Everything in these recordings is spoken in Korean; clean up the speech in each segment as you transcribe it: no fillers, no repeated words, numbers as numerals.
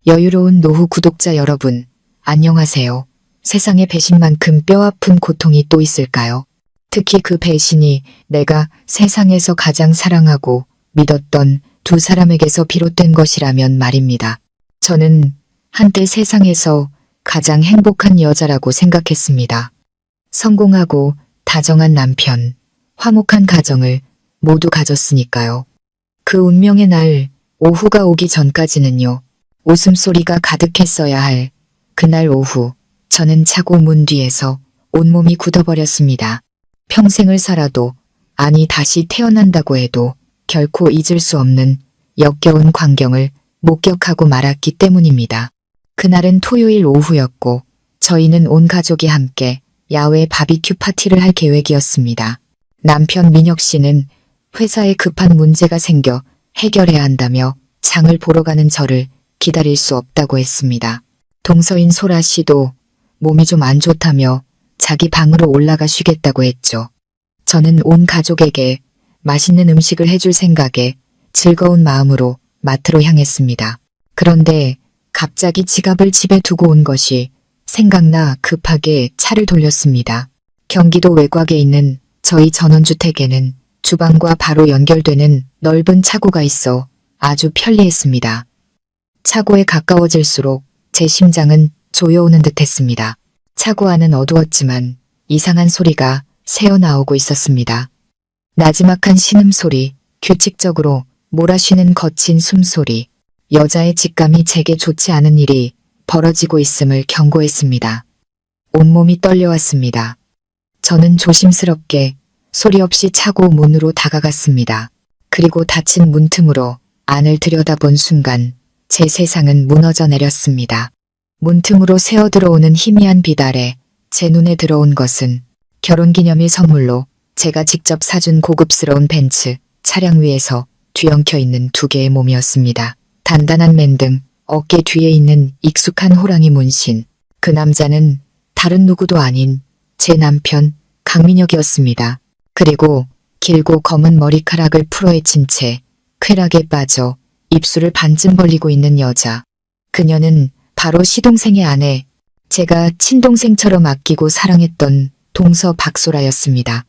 여유로운 노후 구독자 여러분, 안녕하세요. 세상에 배신만큼 뼈아픈 고통이 또 있을까요? 특히 그 배신이 내가 세상에서 가장 사랑하고 믿었던 두 사람에게서 비롯된 것이라면 말입니다. 저는 한때 세상에서 가장 행복한 여자라고 생각했습니다. 성공하고 다정한 남편, 화목한 가정을 모두 가졌으니까요. 그 운명의 날 오후가 오기 전까지는요. 웃음소리가 가득했어야 할 그날 오후, 저는 차고 문 뒤에서 온몸이 굳어버렸습니다. 평생을 살아도, 아니 다시 태어난다고 해도 결코 잊을 수 없는 역겨운 광경을 목격하고 말았기 때문입니다. 그날은 토요일 오후였고 저희는 온 가족이 함께 야외 바비큐 파티를 할 계획이었습니다. 남편 민혁 씨는 회사에 급한 문제가 생겨 해결해야 한다며 장을 보러 가는 저를 기다릴 수 없다고 했습니다. 동서인 소라 씨도 몸이 좀 안 좋다며 자기 방으로 올라가 쉬겠다고 했죠. 저는 온 가족에게 맛있는 음식을 해줄 생각에 즐거운 마음으로 마트로 향했습니다. 그런데 갑자기 지갑을 집에 두고 온 것이 생각나 급하게 차를 돌렸습니다. 경기도 외곽에 있는 저희 전원주택에는 주방과 바로 연결되는 넓은 차고가 있어 아주 편리했습니다. 차고에 가까워질수록 제 심장은 조여오는 듯했습니다. 차고 안은 어두웠지만 이상한 소리가 새어나오고 있었습니다. 나지막한 신음소리, 규칙적으로 몰아쉬는 거친 숨소리, 여자의 직감이 제게 좋지 않은 일이 벌어지고 있음을 경고했습니다. 온몸이 떨려왔습니다. 저는 조심스럽게 소리 없이 차고 문으로 다가갔습니다. 그리고 닫힌 문틈으로 안을 들여다본 순간 제 세상은 무너져 내렸습니다. 문틈으로 새어 들어오는 희미한 빛 아래 제 눈에 들어온 것은 결혼기념일 선물로 제가 직접 사준 고급스러운 벤츠 차량 위에서 뒤엉켜 있는 두 개의 몸이었습니다. 단단한 맨등, 어깨 뒤에 있는 익숙한 호랑이 문신. 그 남자는 다른 누구도 아닌 제 남편 강민혁이었습니다. 그리고 길고 검은 머리카락을 풀어헤친 채 쾌락에 빠져 입술을 반쯤 벌리고 있는 여자. 그녀는 바로 시동생의 아내, 제가 친동생처럼 아끼고 사랑했던 동서 박소라였습니다.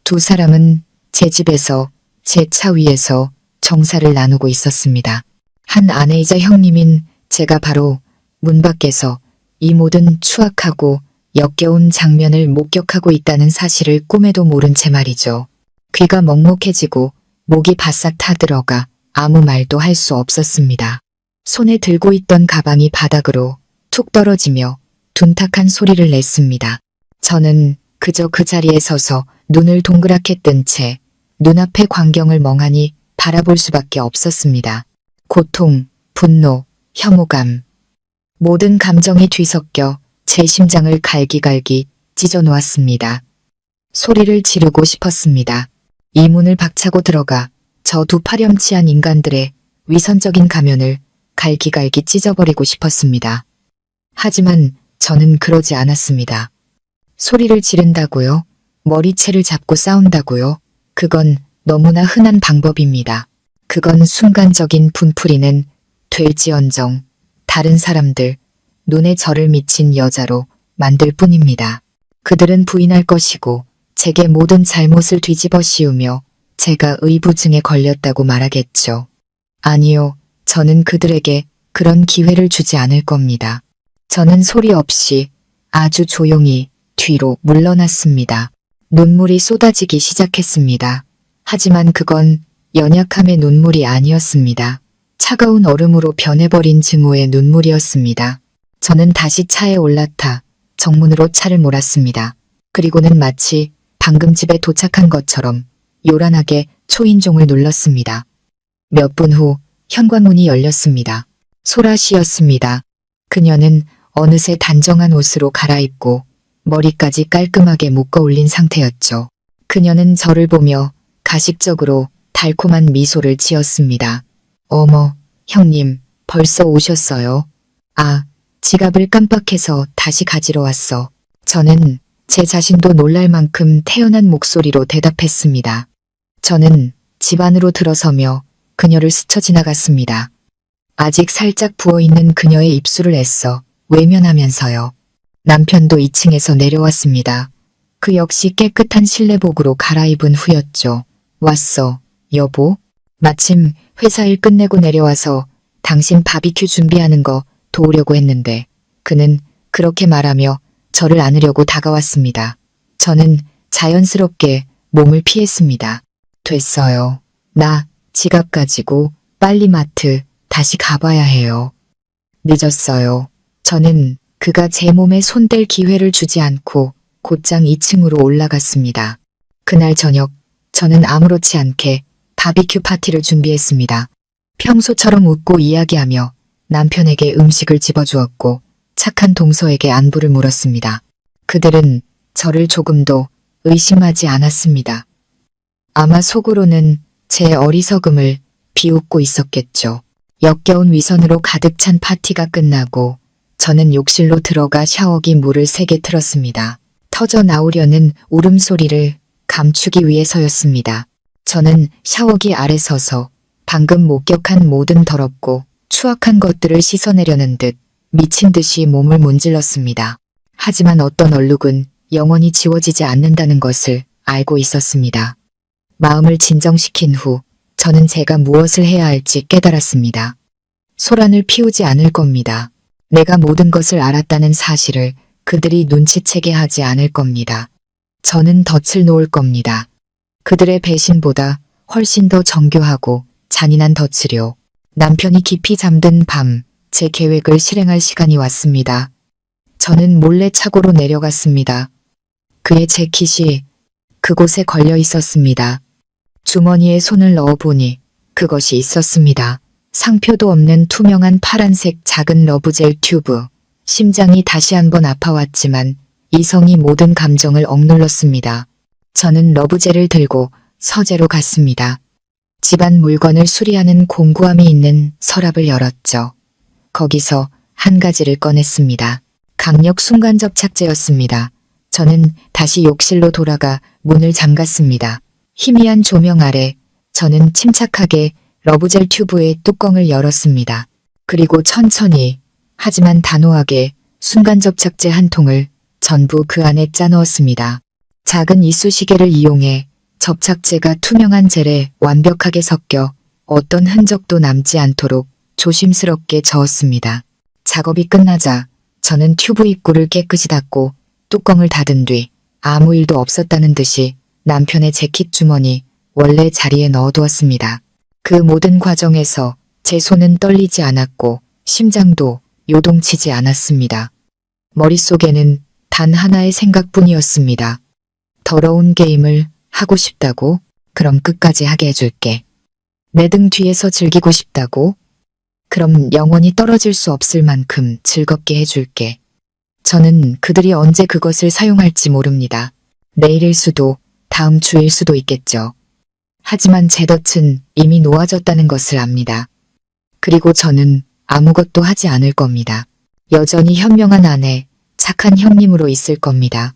두 사람은 제 집에서 제 차 위에서 정사를 나누고 있었습니다. 한 아내이자 형님인 제가 바로 문 밖에서 이 모든 추악하고 역겨운 장면을 목격하고 있다는 사실을 꿈에도 모른 채 말이죠. 귀가 먹먹해지고 목이 바싹 타들어가 아무 말도 할 수 없었습니다. 손에 들고 있던 가방이 바닥으로 툭 떨어지며 둔탁한 소리를 냈습니다. 저는 그저 그 자리에 서서 눈을 동그랗게 뜬 채 눈앞의 광경을 멍하니 바라볼 수밖에 없었습니다. 고통, 분노, 혐오감. 모든 감정이 뒤섞여 제 심장을 갈기갈기 찢어 놓았습니다. 소리를 지르고 싶었습니다. 이 문을 박차고 들어가 저 두 파렴치한 인간들의 위선적인 가면을 갈기갈기 찢어버리고 싶었습니다. 하지만 저는 그러지 않았습니다. 소리를 지른다고요? 머리채를 잡고 싸운다고요? 그건 너무나 흔한 방법입니다. 그건 순간적인 분풀이는 될지언정 다른 사람들, 눈에 저를 미친 여자로 만들 뿐입니다. 그들은 부인할 것이고 제게 모든 잘못을 뒤집어 씌우며 제가 의부증에 걸렸다고 말하겠죠. 아니요, 저는 그들에게 그런 기회를 주지 않을 겁니다. 저는 소리 없이 아주 조용히 뒤로 물러났습니다. 눈물이 쏟아지기 시작했습니다. 하지만 그건 연약함의 눈물이 아니었습니다. 차가운 얼음으로 변해버린 증오의 눈물이었습니다. 저는 다시 차에 올라타 정문으로 차를 몰았습니다. 그리고는 마치 방금 집에 도착한 것처럼 요란하게 초인종을 눌렀습니다. 몇 분 후 현관문이 열렸습니다. 소라 씨였습니다. 그녀는 어느새 단정한 옷으로 갈아입고 머리까지 깔끔하게 묶어 올린 상태였죠. 그녀는 저를 보며 가식적으로 달콤한 미소를 지었습니다. 어머, 형님, 벌써 오셨어요? 아, 지갑을 깜빡해서 다시 가지러 왔어. 저는 제 자신도 놀랄 만큼 태연한 목소리로 대답했습니다. 저는 집 안으로 들어서며 그녀를 스쳐 지나갔습니다. 아직 살짝 부어있는 그녀의 입술을 애써 외면하면서요. 남편도 2층에서 내려왔습니다. 그 역시 깨끗한 실내복으로 갈아입은 후였죠. 왔어, 여보? 마침 회사 일 끝내고 내려와서 당신 바비큐 준비하는 거 도우려고 했는데 그는 그렇게 말하며 저를 안으려고 다가왔습니다. 저는 자연스럽게 몸을 피했습니다. 됐어요. 나 지갑 가지고 빨리 마트 다시 가봐야 해요. 늦었어요. 저는 그가 제 몸에 손댈 기회를 주지 않고 곧장 2층으로 올라갔습니다. 그날 저녁 저는 아무렇지 않게 바비큐 파티를 준비했습니다. 평소처럼 웃고 이야기하며 남편에게 음식을 집어주었고 착한 동서에게 안부를 물었습니다. 그들은 저를 조금도 의심하지 않았습니다. 아마 속으로는 제 어리석음을 비웃고 있었겠죠. 역겨운 위선으로 가득 찬 파티가 끝나고 저는 욕실로 들어가 샤워기 물을 세게 틀었습니다. 터져 나오려는 울음소리를 감추기 위해서였습니다. 저는 샤워기 아래 서서 방금 목격한 모든 더럽고 추악한 것들을 씻어내려는 듯 미친 듯이 몸을 문질렀습니다. 하지만 어떤 얼룩은 영원히 지워지지 않는다는 것을 알고 있었습니다. 마음을 진정시킨 후 저는 제가 무엇을 해야 할지 깨달았습니다. 소란을 피우지 않을 겁니다. 내가 모든 것을 알았다는 사실을 그들이 눈치채게 하지 않을 겁니다. 저는 덫을 놓을 겁니다. 그들의 배신보다 훨씬 더 정교하고 잔인한 덫을요. 남편이 깊이 잠든 밤, 제 계획을 실행할 시간이 왔습니다. 저는 몰래 차고로 내려갔습니다. 그의 재킷이 그곳에 걸려 있었습니다. 주머니에 손을 넣어보니 그것이 있었습니다. 상표도 없는 투명한 파란색 작은 러브젤 튜브. 심장이 다시 한번 아파왔지만 이성이 모든 감정을 억눌렀습니다. 저는 러브젤을 들고 서재로 갔습니다. 집안 물건을 수리하는 공구함이 있는 서랍을 열었죠. 거기서 한 가지를 꺼냈습니다. 강력 순간 접착제였습니다. 저는 다시 욕실로 돌아가 문을 잠갔습니다. 희미한 조명 아래 저는 침착하게 러브젤 튜브의 뚜껑을 열었습니다. 그리고 천천히 하지만 단호하게 순간 접착제 한 통을 전부 그 안에 짜넣었습니다. 작은 이쑤시개를 이용해 접착제가 투명한 젤에 완벽하게 섞여 어떤 흔적도 남지 않도록 조심스럽게 저었습니다. 작업이 끝나자 저는 튜브 입구를 깨끗이 닫고 뚜껑을 닫은 뒤 아무 일도 없었다는 듯이 남편의 재킷 주머니 원래 자리에 넣어두었습니다. 그 모든 과정에서 제 손은 떨리지 않았고 심장도 요동치지 않았습니다. 머릿속에는 단 하나의 생각뿐이었습니다. 더러운 게임을 하고 싶다고? 그럼 끝까지 하게 해줄게. 내 등 뒤에서 즐기고 싶다고? 그럼 영원히 떨어질 수 없을 만큼 즐겁게 해줄게. 저는 그들이 언제 그것을 사용할지 모릅니다. 내일일 수도 다음 주일 수도 있겠죠. 하지만 제 덫은 이미 놓아졌다는 것을 압니다. 그리고 저는 아무것도 하지 않을 겁니다. 여전히 현명한 아내, 착한 형님으로 있을 겁니다.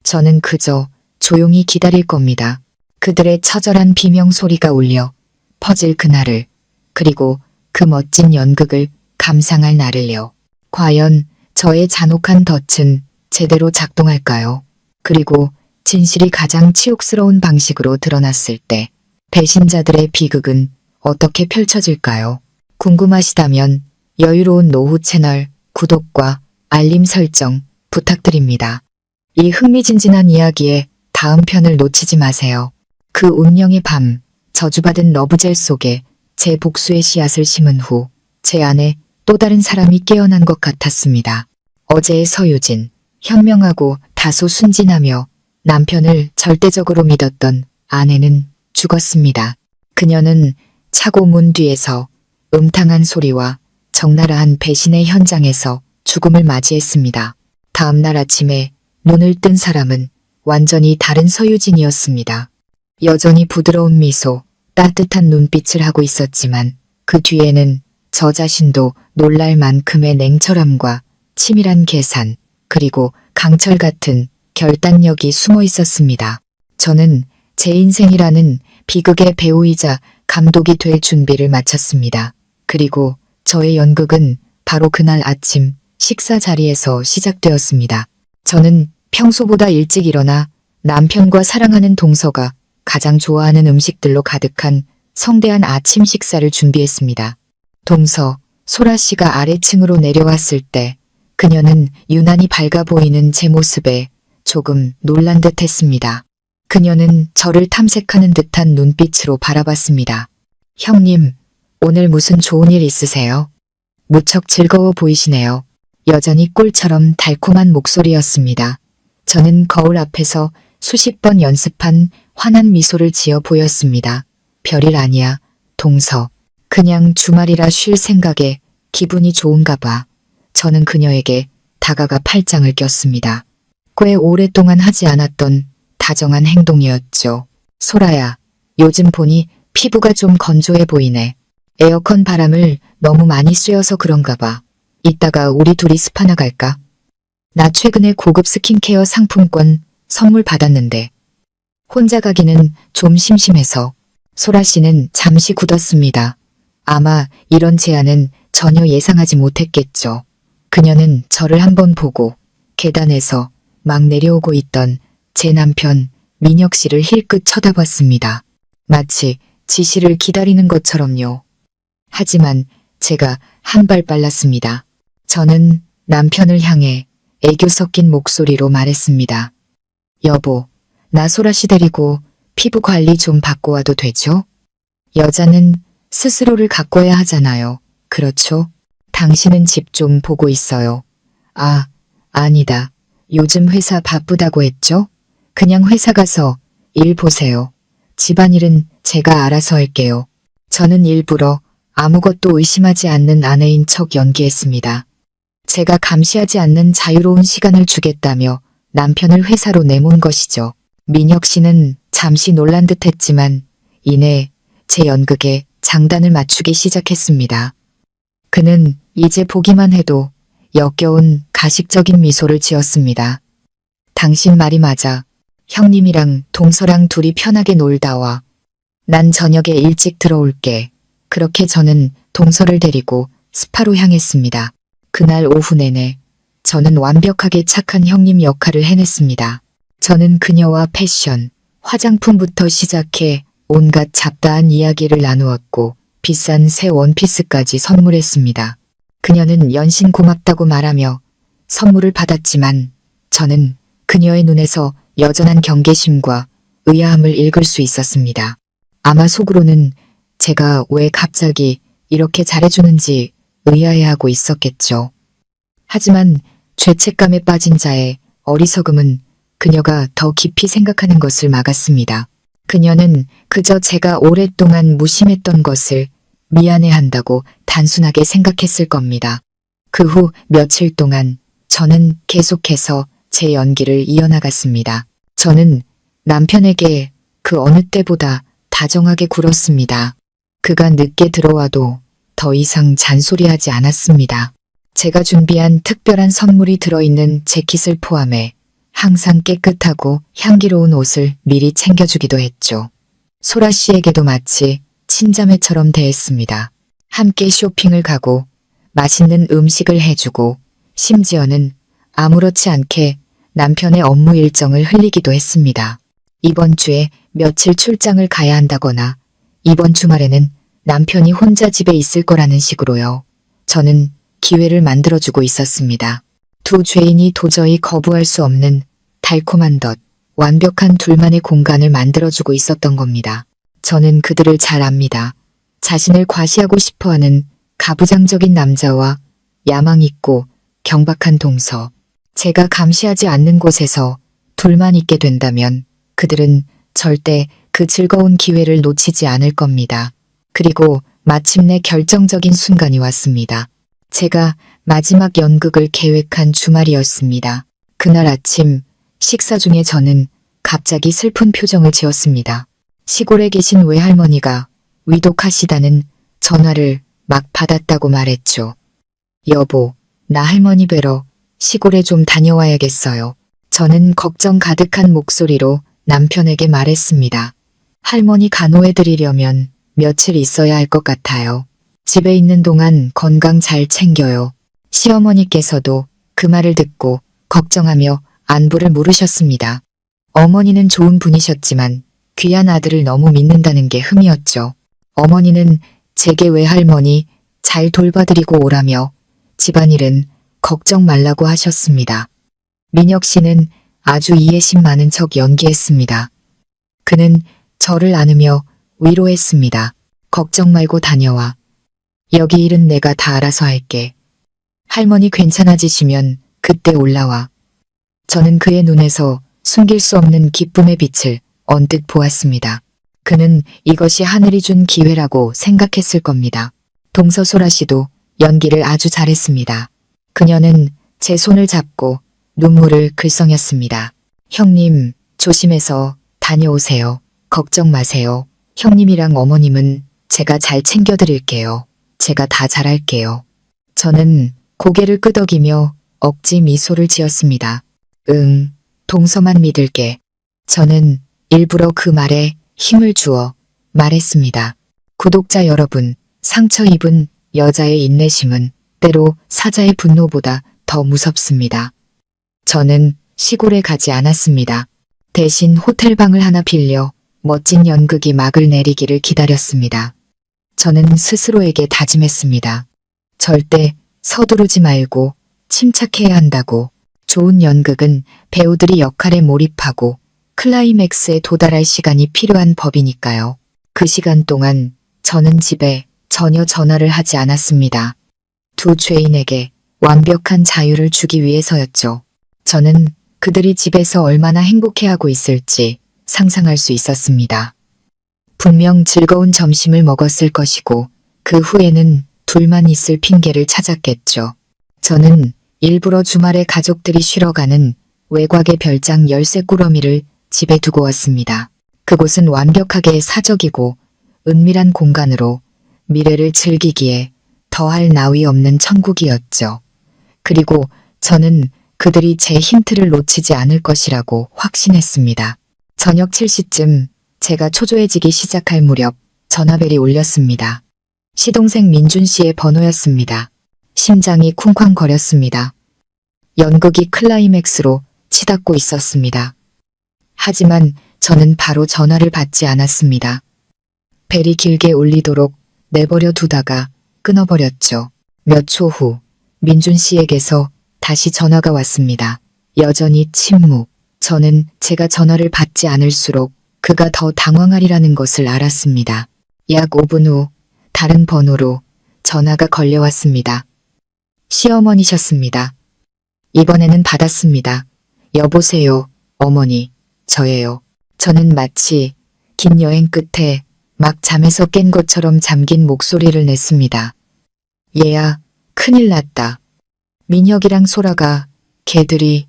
저는 그저 조용히 기다릴 겁니다. 그들의 처절한 비명 소리가 울려 퍼질 그날을, 그리고 그 멋진 연극을 감상할 날을요. 과연 저의 잔혹한 덫은 제대로 작동할까요? 그리고 진실이 가장 치욕스러운 방식으로 드러났을 때 배신자들의 비극은 어떻게 펼쳐질까요? 궁금하시다면 여유로운 노후 채널 구독과 알림 설정 부탁드립니다. 이 흥미진진한 이야기의 다음 편을 놓치지 마세요. 그 운명의 밤, 저주받은 러브젤 속에 제 복수의 씨앗을 심은 후 제 안에 또 다른 사람이 깨어난 것 같았습니다. 어제의 서유진, 현명하고 다소 순진하며 남편을 절대적으로 믿었던 아내는 죽었습니다. 그녀는 차고 문 뒤에서 음탕한 소리와 적나라한 배신의 현장에서 죽음을 맞이했습니다. 다음 날 아침에 눈을 뜬 사람은 완전히 다른 서유진이었습니다. 여전히 부드러운 미소, 따뜻한 눈빛을 하고 있었지만 그 뒤에는 저 자신도 놀랄 만큼의 냉철함과 치밀한 계산, 그리고 강철 같은 결단력이 숨어 있었습니다. 저는 제 인생이라는 비극의 배우이자 감독이 될 준비를 마쳤습니다. 그리고 저의 연극은 바로 그날 아침 식사 자리에서 시작되었습니다. 저는 평소보다 일찍 일어나 남편과 사랑하는 동서가 가장 좋아하는 음식들로 가득한 성대한 아침 식사를 준비했습니다. 동서, 소라 씨가 아래층으로 내려왔을 때 그녀는 유난히 밝아 보이는 제 모습에 조금 놀란 듯 했습니다. 그녀는 저를 탐색하는 듯한 눈빛으로 바라봤습니다. 형님, 오늘 무슨 좋은 일 있으세요? 무척 즐거워 보이시네요. 여전히 꿀처럼 달콤한 목소리였습니다. 저는 거울 앞에서 수십 번 연습한 환한 미소를 지어 보였습니다. 별일 아니야, 동서. 그냥 주말이라 쉴 생각에 기분이 좋은가 봐. 저는 그녀에게 다가가 팔짱을 꼈습니다. 꽤 오랫동안 하지 않았던 다정한 행동이었죠. 소라야, 요즘 보니 피부가 좀 건조해 보이네. 에어컨 바람을 너무 많이 쐬어서 그런가 봐. 이따가 우리 둘이 스파 나갈까? 나 최근에 고급 스킨케어 상품권 선물 받았는데 혼자 가기는 좀 심심해서. 소라 씨는 잠시 굳었습니다. 아마 이런 제안은 전혀 예상하지 못했겠죠. 그녀는 저를 한번 보고 계단에서 막 내려오고 있던 제 남편 민혁 씨를 힐끗 쳐다봤습니다. 마치 지시를 기다리는 것처럼요. 하지만 제가 한 발 빨랐습니다. 저는 남편을 향해 애교 섞인 목소리로 말했습니다. 여보, 나 소라 씨 데리고 피부 관리 좀 받고 와도 되죠? 여자는 스스로를 가꿔야 하잖아요. 그렇죠? 당신은 집 좀 보고 있어요. 아, 아니다. 요즘 회사 바쁘다고 했죠? 그냥 회사 가서 일 보세요. 집안일은 제가 알아서 할게요. 저는 일부러 아무것도 의심하지 않는 아내인 척 연기했습니다. 제가 감시하지 않는 자유로운 시간을 주겠다며 남편을 회사로 내몬 것이죠. 민혁 씨는 잠시 놀란 듯 했지만 이내 제 연극에 장단을 맞추기 시작했습니다. 그는 이제 보기만 해도 역겨운 가식적인 미소를 지었습니다. 당신 말이 맞아. 형님이랑 동서랑 둘이 편하게 놀다 와. 난 저녁에 일찍 들어올게. 그렇게 저는 동서를 데리고 스파로 향했습니다. 그날 오후 내내 저는 완벽하게 착한 형님 역할을 해냈습니다. 저는 그녀와 패션, 화장품부터 시작해 온갖 잡다한 이야기를 나누었고 비싼 새 원피스까지 선물했습니다. 그녀는 연신 고맙다고 말하며 선물을 받았지만 저는 그녀의 눈에서 여전한 경계심과 의아함을 읽을 수 있었습니다. 아마 속으로는 제가 왜 갑자기 이렇게 잘해주는지 의아해하고 있었겠죠. 하지만 죄책감에 빠진 자의 어리석음은 그녀가 더 깊이 생각하는 것을 막았습니다. 그녀는 그저 제가 오랫동안 무심했던 것을 미안해한다고 단순하게 생각했을 겁니다. 그 후 며칠 동안 저는 계속해서 제 연기를 이어나갔습니다. 저는 남편에게 그 어느 때보다 다정하게 굴었습니다. 그가 늦게 들어와도 더 이상 잔소리하지 않았습니다. 제가 준비한 특별한 선물이 들어있는 재킷을 포함해 항상 깨끗하고 향기로운 옷을 미리 챙겨주기도 했죠. 소라 씨에게도 마치 친자매처럼 대했습니다. 함께 쇼핑을 가고 맛있는 음식을 해주고 심지어는 아무렇지 않게 남편의 업무 일정을 흘리기도 했습니다. 이번 주에 며칠 출장을 가야 한다거나 이번 주말에는 남편이 혼자 집에 있을 거라는 식으로요. 저는 기회를 만들어주고 있었습니다. 두 죄인이 도저히 거부할 수 없는 달콤한 덧, 완벽한 둘만의 공간을 만들어주고 있었던 겁니다. 저는 그들을 잘 압니다. 자신을 과시하고 싶어하는 가부장적인 남자와 야망 있고 경박한 동서. 제가 감시하지 않는 곳에서 둘만 있게 된다면 그들은 절대 그 즐거운 기회를 놓치지 않을 겁니다. 그리고 마침내 결정적인 순간이 왔습니다. 제가 마지막 연극을 계획한 주말이었습니다. 그날 아침 식사 중에 저는 갑자기 슬픈 표정을 지었습니다. 시골에 계신 외할머니가 위독하시다는 전화를 막 받았다고 말했죠. 여보, 나 할머니 뵈러 시골에 좀 다녀와야겠어요. 저는 걱정 가득한 목소리로 남편에게 말했습니다. 할머니 간호해드리려면 며칠 있어야 할 것 같아요. 집에 있는 동안 건강 잘 챙겨요. 시어머니께서도 그 말을 듣고 걱정하며 안부를 물으셨습니다. 어머니는 좋은 분이셨지만 귀한 아들을 너무 믿는다는 게 흠이었죠. 어머니는 제게 외할머니 잘 돌봐드리고 오라며 집안일은 걱정 말라고 하셨습니다. 민혁 씨는 아주 이해심 많은 척 연기했습니다. 그는 저를 안으며 위로했습니다. 걱정 말고 다녀와. 여기 일은 내가 다 알아서 할게. 할머니 괜찮아지시면 그때 올라와. 저는 그의 눈에서 숨길 수 없는 기쁨의 빛을 언뜻 보았습니다. 그는 이것이 하늘이 준 기회라고 생각했을 겁니다. 동서소라 씨도 연기를 아주 잘했습니다. 그녀는 제 손을 잡고 눈물을 글썽였습니다. 형님, 조심해서 다녀오세요. 걱정 마세요. 형님이랑 어머님은 제가 잘 챙겨드릴게요. 제가 다 잘할게요. 저는 고개를 끄덕이며 억지 미소를 지었습니다. 응, 동서만 믿을게. 저는 일부러 그 말에 힘을 주어 말했습니다. 구독자 여러분, 상처 입은 여자의 인내심은 때로 사자의 분노보다 더 무섭습니다. 저는 시골에 가지 않았습니다. 대신 호텔방을 하나 빌려 멋진 연극이 막을 내리기를 기다렸습니다. 저는 스스로에게 다짐했습니다. 절대 서두르지 말고 침착해야 한다고. 좋은 연극은 배우들이 역할에 몰입하고 클라이맥스에 도달할 시간이 필요한 법이니까요. 그 시간 동안 저는 집에 전혀 전화를 하지 않았습니다. 두 죄인에게 완벽한 자유를 주기 위해서였죠. 저는 그들이 집에서 얼마나 행복해하고 있을지 상상할 수 있었습니다. 분명 즐거운 점심을 먹었을 것이고 그 후에는 둘만 있을 핑계를 찾았겠죠. 저는 일부러 주말에 가족들이 쉬러 가는 외곽의 별장 열쇠 꾸러미를 집에 두고 왔습니다. 그곳은 완벽하게 사적이고 은밀한 공간으로 미래를 즐기기에 더할 나위 없는 천국이었죠. 그리고 저는 그들이 제 힌트를 놓치지 않을 것이라고 확신했습니다. 저녁 7시쯤 제가 초조해지기 시작할 무렵 전화벨이 울렸습니다. 시동생 민준 씨의 번호였습니다. 심장이 쿵쾅거렸습니다. 연극이 클라이맥스로 치닫고 있었습니다. 하지만 저는 바로 전화를 받지 않았습니다. 벨이 길게 울리도록 내버려 두다가 끊어버렸죠. 몇 초 후 민준 씨에게서 다시 전화가 왔습니다. 여전히 침묵. 저는 제가 전화를 받지 않을수록 그가 더 당황하리라는 것을 알았습니다. 약 5분 후 다른 번호로 전화가 걸려왔습니다. 시어머니셨습니다. 이번에는 받았습니다. 여보세요, 어머니, 저예요. 저는 마치 긴 여행 끝에 막 잠에서 깬 것처럼 잠긴 목소리를 냈습니다. 얘야, 큰일 났다. 민혁이랑 소라가 걔들이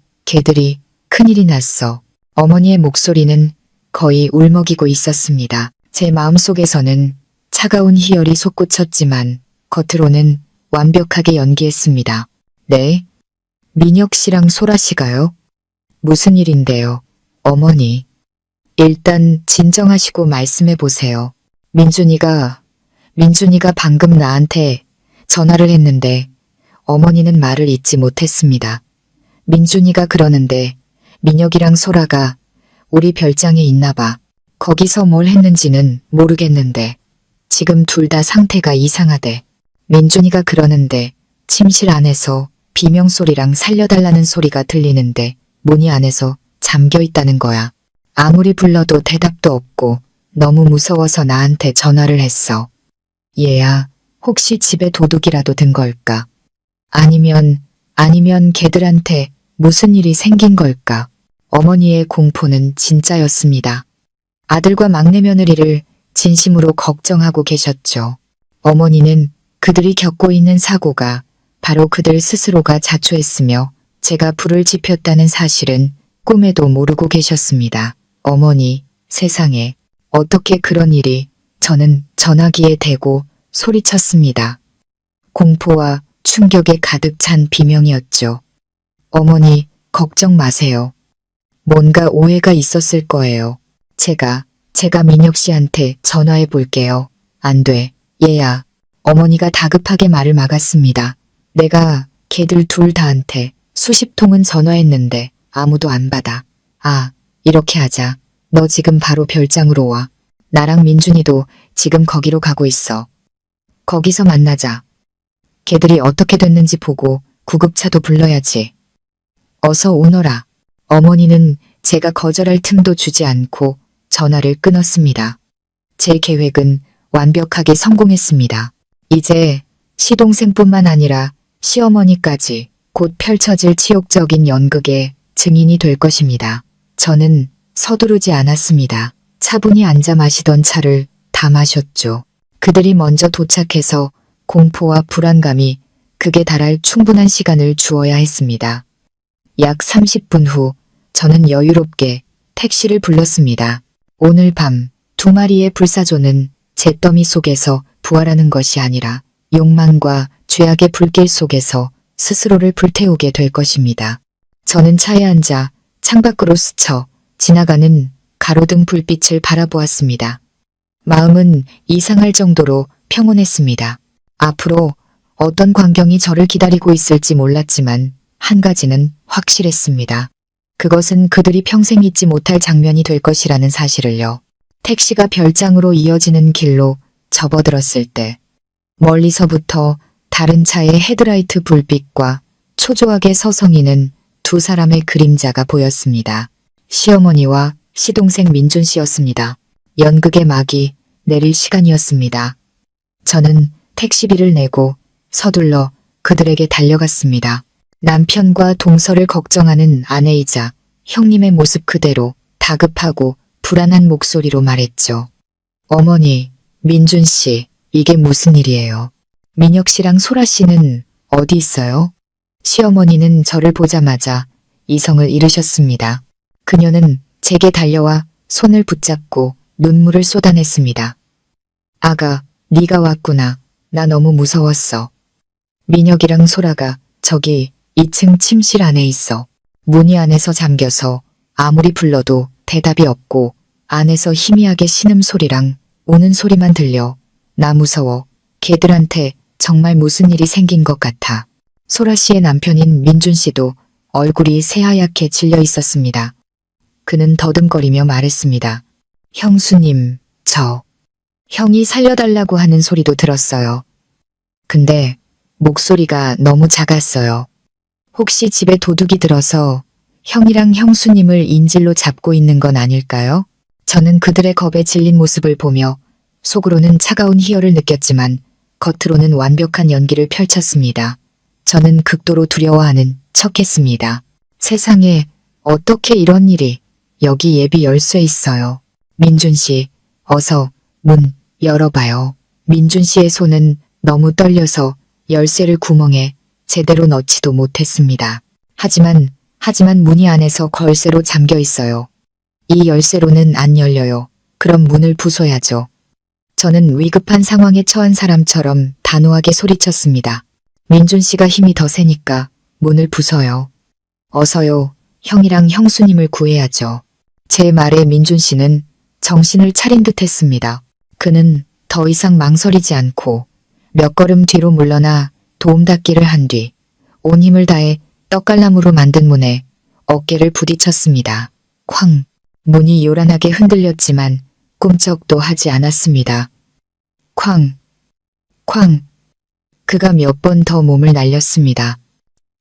큰일이 났어. 어머니의 목소리는 거의 울먹이고 있었습니다. 제 마음속에서는 차가운 희열이 솟구쳤지만 겉으로는 완벽하게 연기했습니다. 네? 민혁 씨랑 소라 씨가요? 무슨 일인데요? 어머니. 일단 진정하시고 말씀해 보세요. 민준이가 방금 나한테 전화를 했는데 어머니는 말을 잇지 못했습니다. 민준이가 그러는데 민혁이랑 소라가 우리 별장에 있나 봐. 거기서 뭘 했는지는 모르겠는데 지금 둘 다 상태가 이상하대. 민준이가 그러는데 침실 안에서 비명소리랑 살려달라는 소리가 들리는데 문이 안에서 잠겨 있다는 거야. 아무리 불러도 대답도 없고 너무 무서워서 나한테 전화를 했어. 얘야, 혹시 집에 도둑이라도 든 걸까? 아니면 걔들한테 무슨 일이 생긴 걸까? 어머니의 공포는 진짜였습니다. 아들과 막내 며느리를 진심으로 걱정하고 계셨죠. 어머니는 그들이 겪고 있는 사고가 바로 그들 스스로가 자초했으며 제가 불을 지폈다는 사실은 꿈에도 모르고 계셨습니다. 어머니, 세상에 어떻게 그런 일이. 저는 전화기에 대고 소리쳤습니다. 공포와 충격에 가득 찬 비명이었죠. 어머니, 걱정 마세요. 뭔가 오해가 있었을 거예요. 제가 민혁 씨한테 전화해 볼게요. 안 돼, 얘야. 어머니가 다급하게 말을 막았습니다. 내가 걔들 둘 다한테 수십 통은 전화했는데 아무도 안 받아. 아, 이렇게 하자. 너 지금 바로 별장으로 와. 나랑 민준이도 지금 거기로 가고 있어. 거기서 만나자. 걔들이 어떻게 됐는지 보고 구급차도 불러야지. 어서 오너라. 어머니는 제가 거절할 틈도 주지 않고 전화를 끊었습니다. 제 계획은 완벽하게 성공했습니다. 이제 시동생뿐만 아니라 시어머니까지 곧 펼쳐질 치욕적인 연극의 증인이 될 것입니다. 저는 서두르지 않았습니다. 차분히 앉아 마시던 차를 다 마셨죠. 그들이 먼저 도착해서 공포와 불안감이 극에 달할 충분한 시간을 주어야 했습니다. 약 30분 후 저는 여유롭게 택시를 불렀습니다. 오늘 밤 2마리의 불사조는 잿더미 속에서 부활하는 것이 아니라 욕망과 죄악의 불길 속에서 스스로를 불태우게 될 것입니다. 저는 차에 앉아 창밖으로 스쳐 지나가는 가로등 불빛을 바라보았습니다. 마음은 이상할 정도로 평온했습니다. 앞으로 어떤 광경이 저를 기다리고 있을지 몰랐지만 한 가지는 확실했습니다. 그것은 그들이 평생 잊지 못할 장면이 될 것이라는 사실을요. 택시가 별장으로 이어지는 길로 접어들었을 때 멀리서부터 다른 차의 헤드라이트 불빛과 초조하게 서성이는 두 사람의 그림자가 보였습니다. 시어머니와 시동생 민준 씨였습니다. 연극의 막이 내릴 시간이었습니다. 저는 택시비를 내고 서둘러 그들에게 달려갔습니다. 남편과 동서를 걱정하는 아내이자 형님의 모습 그대로 다급하고 불안한 목소리로 말했죠. 어머니, 민준 씨, 이게 무슨 일이에요? 민혁 씨랑 소라 씨는 어디 있어요? 시어머니는 저를 보자마자 이성을 잃으셨습니다. 그녀는 제게 달려와 손을 붙잡고 눈물을 쏟아냈습니다. 아가, 네가 왔구나. 나 너무 무서웠어. 민혁이랑 소라가 저기 2층 침실 안에 있어. 문이 안에서 잠겨서 아무리 불러도 대답이 없고 안에서 희미하게 신음소리랑 우는 소리만 들려. 나 무서워. 걔들한테 정말 무슨 일이 생긴 것 같아. 소라 씨의 남편인 민준 씨도 얼굴이 새하얗게 질려 있었습니다. 그는 더듬거리며 말했습니다. 형수님, 형이 살려달라고 하는 소리도 들었어요. 근데 목소리가 너무 작았어요. 혹시 집에 도둑이 들어서 형이랑 형수님을 인질로 잡고 있는 건 아닐까요? 저는 그들의 겁에 질린 모습을 보며 속으로는 차가운 희열을 느꼈지만 겉으로는 완벽한 연기를 펼쳤습니다. 저는 극도로 두려워하는 척했습니다. 세상에 어떻게 이런 일이. 여기 예비 열쇠 있어요. 민준 씨, 어서 문 열어봐요. 민준 씨의 손은 너무 떨려서 열쇠를 구멍에 제대로 넣지도 못했습니다. 하지만 문이 안에서 걸쇠로 잠겨 있어요. 이 열쇠로는 안 열려요. 그럼 문을 부숴야죠. 저는 위급한 상황에 처한 사람처럼 단호하게 소리쳤습니다. 민준 씨가 힘이 더 세니까 문을 부숴요. 어서요. 형이랑 형수님을 구해야죠. 제 말에 민준 씨는 정신을 차린 듯 했습니다. 그는 더 이상 망설이지 않고 몇 걸음 뒤로 물러나 도움닫기를 한 뒤 온 힘을 다해 떡갈나무로 만든 문에 어깨를 부딪혔습니다. 쾅! 문이 요란하게 흔들렸지만 꿈쩍도 하지 않았습니다. 쾅! 쾅! 그가 몇 번 더 몸을 날렸습니다.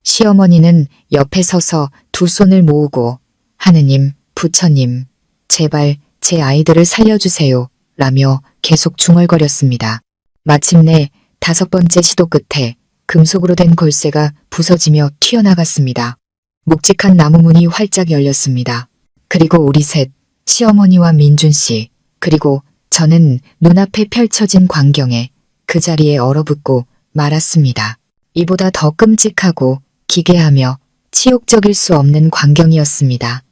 시어머니는 옆에 서서 두 손을 모으고 하느님, 부처님, 제발 제 아이들을 살려주세요 라며 계속 중얼거렸습니다. 마침내 5번째 시도 끝에 금속으로 된 걸쇠가 부서지며 튀어나갔습니다. 묵직한 나무문이 활짝 열렸습니다. 그리고 우리 셋, 시어머니와 민준 씨, 그리고 저는 눈앞에 펼쳐진 광경에 그 자리에 얼어붙고 말았습니다. 이보다 더 끔찍하고 기괴하며 치욕적일 수 없는 광경이었습니다.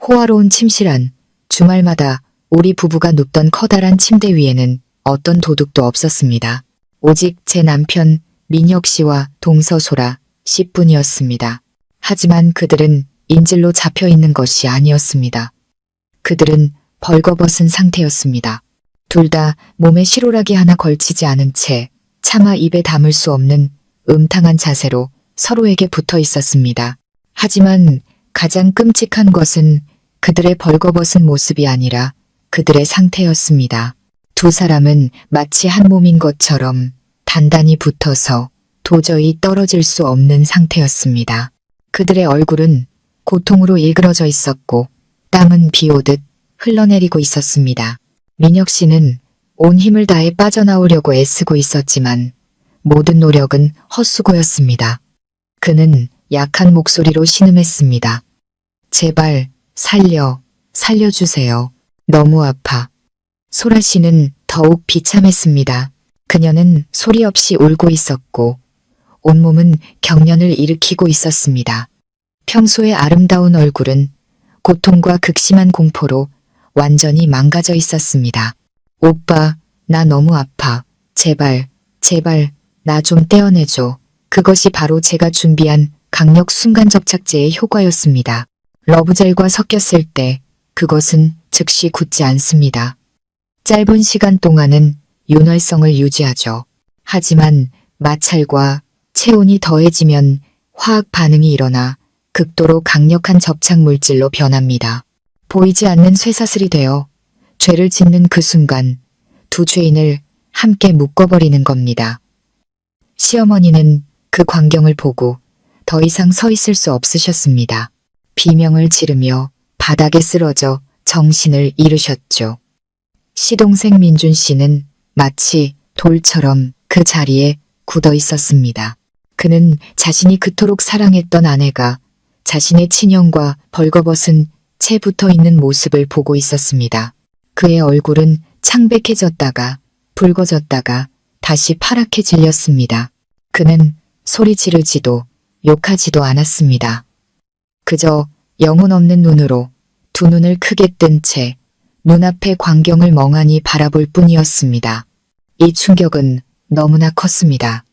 호화로운 침실 안, 주말마다 우리 부부가 눕던 커다란 침대 위에는 어떤 도둑도 없었습니다. 오직 제 남편 민혁 씨와 동서소라 씨뿐이었습니다. 하지만 그들은 인질로 잡혀 있는 것이 아니었습니다. 그들은 벌거벗은 상태였습니다. 둘 다 몸에 실오라기 하나 걸치지 않은 채 차마 입에 담을 수 없는 음탕한 자세로 서로에게 붙어 있었습니다. 하지만 가장 끔찍한 것은 그들의 벌거벗은 모습이 아니라 그들의 상태였습니다. 두 사람은 마치 한 몸인 것처럼 단단히 붙어서 도저히 떨어질 수 없는 상태였습니다. 그들의 얼굴은 고통으로 일그러져 있었고 땀은 비 오듯 흘러내리고 있었습니다. 민혁 씨는 온 힘을 다해 빠져나오려고 애쓰고 있었지만 모든 노력은 헛수고였습니다. 그는 약한 목소리로 신음했습니다. 제발 살려주세요. 너무 아파. 소라 씨는 더욱 비참했습니다. 그녀는 소리 없이 울고 있었고 온몸은 경련을 일으키고 있었습니다. 평소의 아름다운 얼굴은 고통과 극심한 공포로 완전히 망가져 있었습니다. 오빠, 나 너무 아파. 제발 나 좀 떼어내줘. 그것이 바로 제가 준비한 강력 순간접착제의 효과였습니다. 러브젤과 섞였을 때 그것은 즉시 굳지 않습니다. 짧은 시간 동안은 윤활성을 유지하죠. 하지만 마찰과 체온이 더해지면 화학 반응이 일어나 극도로 강력한 접착 물질로 변합니다. 보이지 않는 쇠사슬이 되어 죄를 짓는 그 순간 두 죄인을 함께 묶어버리는 겁니다. 시어머니는 그 광경을 보고 더 이상 서 있을 수 없으셨습니다. 비명을 지르며 바닥에 쓰러져 정신을 잃으셨죠. 시동생 민준 씨는 마치 돌처럼 그 자리에 굳어 있었습니다. 그는 자신이 그토록 사랑했던 아내가 자신의 친형과 벌거벗은 채 붙어 있는 모습을 보고 있었습니다. 그의 얼굴은 창백해졌다가 붉어졌다가 다시 파랗게 질렸습니다. 그는 소리 지르지도 욕하지도 않았습니다. 그저 영혼 없는 눈으로 두 눈을 크게 뜬 채 눈앞의 광경을 멍하니 바라볼 뿐이었습니다. 이 충격은 너무나 컸습니다.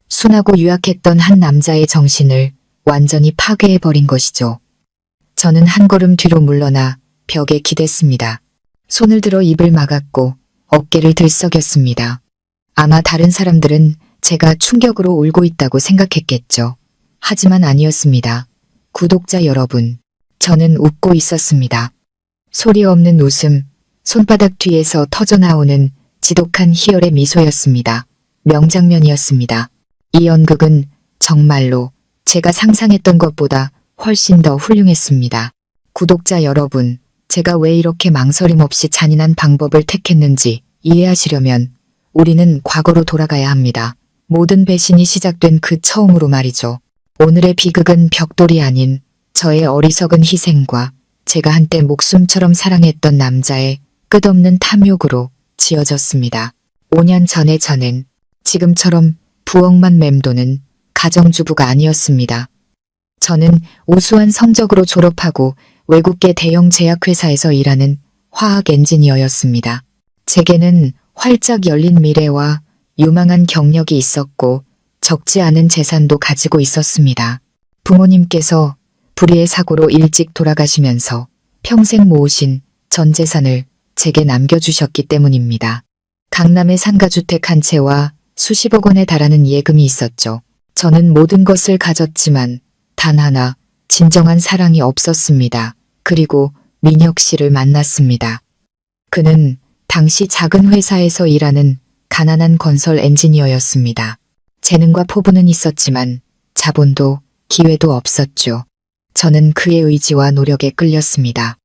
순하고 유약했던 한 남자의 정신을 완전히 파괴해버린 것이죠. 저는 한 걸음 뒤로 물러나 벽에 기댔습니다. 손을 들어 입을 막았고 어깨를 들썩였습니다. 아마 다른 사람들은 제가 충격으로 울고 있다고 생각했겠죠. 하지만 아니었습니다. 구독자 여러분, 저는 웃고 있었습니다. 소리 없는 웃음, 손바닥 뒤에서 터져나오는 지독한 희열의 미소였습니다. 명장면이었습니다. 이 연극은 정말로 제가 상상했던 것보다 훨씬 더 훌륭했습니다. 구독자 여러분, 제가 왜 이렇게 망설임 없이 잔인한 방법을 택했는지 이해하시려면 우리는 과거로 돌아가야 합니다. 모든 배신이 시작된 그 처음으로 말이죠. 오늘의 비극은 벽돌이 아닌 저의 어리석은 희생과 제가 한때 목숨처럼 사랑했던 남자의 끝없는 탐욕으로 지어졌습니다. 5년 전의 저는 지금처럼 부엌만 맴도는 가정주부가 아니었습니다. 저는 우수한 성적으로 졸업하고 외국계 대형 제약회사에서 일하는 화학 엔지니어였습니다. 제게는 활짝 열린 미래와 유망한 경력이 있었고 적지 않은 재산도 가지고 있었습니다. 부모님께서 불의의 사고로 일찍 돌아가시면서 평생 모으신 전 재산을 제게 남겨주셨기 때문입니다. 강남의 상가주택 한 채와 수십억 원에 달하는 예금이 있었죠. 저는 모든 것을 가졌지만 단 하나 진정한 사랑이 없었습니다. 그리고 민혁 씨를 만났습니다. 그는 당시 작은 회사에서 일하는 가난한 건설 엔지니어였습니다. 재능과 포부는 있었지만 자본도 기회도 없었죠. 저는 그의 의지와 노력에 끌렸습니다.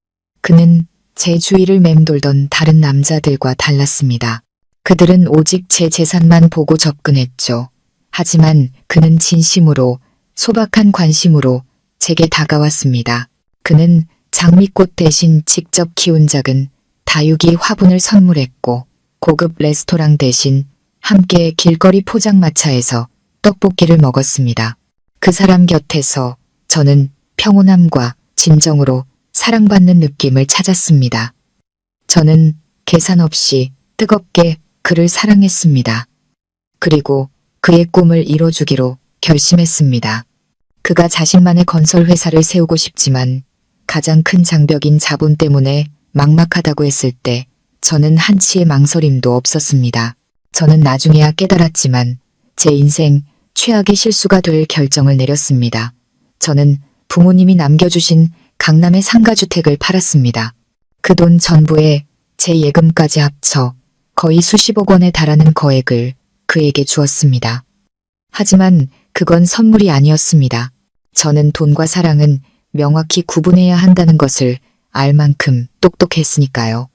그는 제 주위를 맴돌던 다른 남자들과 달랐습니다. 그들은 오직 제 재산만 보고 접근했죠. 하지만 그는 진심으로 소박한 관심으로 제게 다가왔습니다. 그는 장미꽃 대신 직접 키운 작은 다육이 화분을 선물했고 고급 레스토랑 대신 함께 길거리 포장마차에서 떡볶이를 먹었습니다. 그 사람 곁에서 저는 평온함과 진정으로 사랑받는 느낌을 찾았습니다. 저는 계산 없이 뜨겁게 그를 사랑했습니다. 그리고 그의 꿈을 이뤄주기로 결심했습니다. 그가 자신만의 건설 회사를 세우고 싶지만 가장 큰 장벽인 자본 때문에 막막하다고 했을 때 저는 한치의 망설임도 없었습니다. 저는 나중에야 깨달았지만 제 인생 최악의 실수가 될 결정을 내렸습니다. 저는 부모님이 남겨주신 강남의 상가주택을 팔았습니다. 그 돈 전부에 제 예금까지 합쳐 거의 수십억 원에 달하는 거액을 그에게 주었습니다. 하지만 그건 선물이 아니었습니다. 저는 돈과 사랑은 명확히 구분해야 한다는 것을 알 만큼 똑똑했으니까요.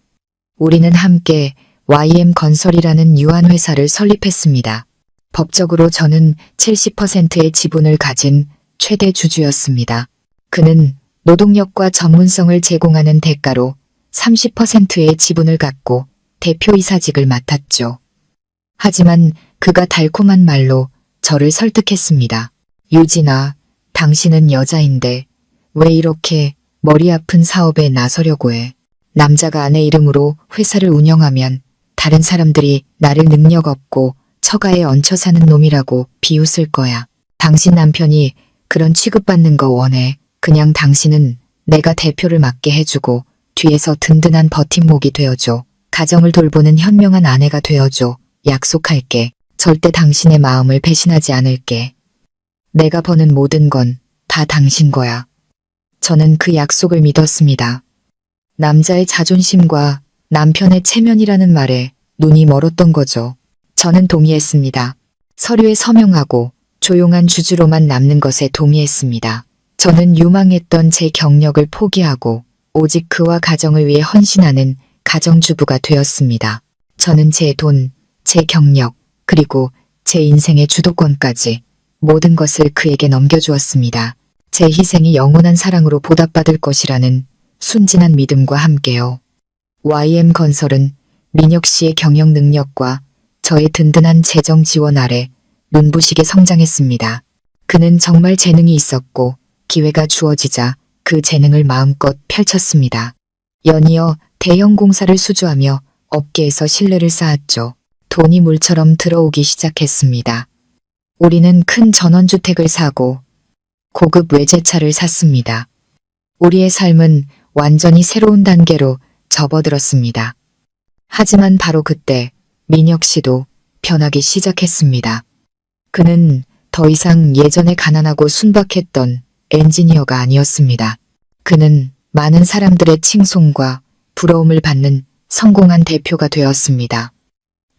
우리는 함께 YM건설이라는 유한 회사를 설립했습니다. 법적으로 저는 70%의 지분을 가진 최대 주주였습니다. 그는 노동력과 전문성을 제공하는 대가로 30%의 지분을 갖고 대표이사직을 맡았죠. 하지만 그가 달콤한 말로 저를 설득했습니다. 유진아, 당신은 여자인데 왜 이렇게 머리 아픈 사업에 나서려고 해? 남자가 아내 이름으로 회사를 운영하면 다른 사람들이 나를 능력 없고 처가에 얹혀 사는 놈이라고 비웃을 거야. 당신 남편이 그런 취급받는 거 원해. 그냥 당신은 내가 대표를 맡게 해주고 뒤에서 든든한 버팀목이 되어줘. 가정을 돌보는 현명한 아내가 되어줘. 약속할게. 절대 당신의 마음을 배신하지 않을게. 내가 버는 모든 건 다 당신 거야. 저는 그 약속을 믿었습니다. 남자의 자존심과 남편의 체면이라는 말에 눈이 멀었던 거죠. 저는 동의했습니다. 서류에 서명하고 조용한 주주로만 남는 것에 동의했습니다. 저는 유망했던 제 경력을 포기하고 오직 그와 가정을 위해 헌신하는 가정주부가 되었습니다. 저는 제 돈, 제 경력, 그리고 제 인생의 주도권까지 모든 것을 그에게 넘겨주었습니다. 제 희생이 영원한 사랑으로 보답받을 것이라는 순진한 믿음과 함께요. YM건설은 민혁 씨의 경영 능력과 저의 든든한 재정 지원 아래 눈부시게 성장했습니다. 그는 정말 재능이 있었고 기회가 주어지자 그 재능을 마음껏 펼쳤습니다. 연이어 대형 공사를 수주하며 업계에서 신뢰를 쌓았죠. 돈이 물처럼 들어오기 시작했습니다. 우리는 큰 전원주택을 사고 고급 외제차를 샀습니다. 우리의 삶은 완전히 새로운 단계로 접어들었습니다. 하지만 바로 그때 민혁 씨도 변하기 시작했습니다. 그는 더 이상 예전에 가난하고 순박했던 엔지니어가 아니었습니다. 그는 많은 사람들의 칭송과 부러움을 받는 성공한 대표가 되었습니다.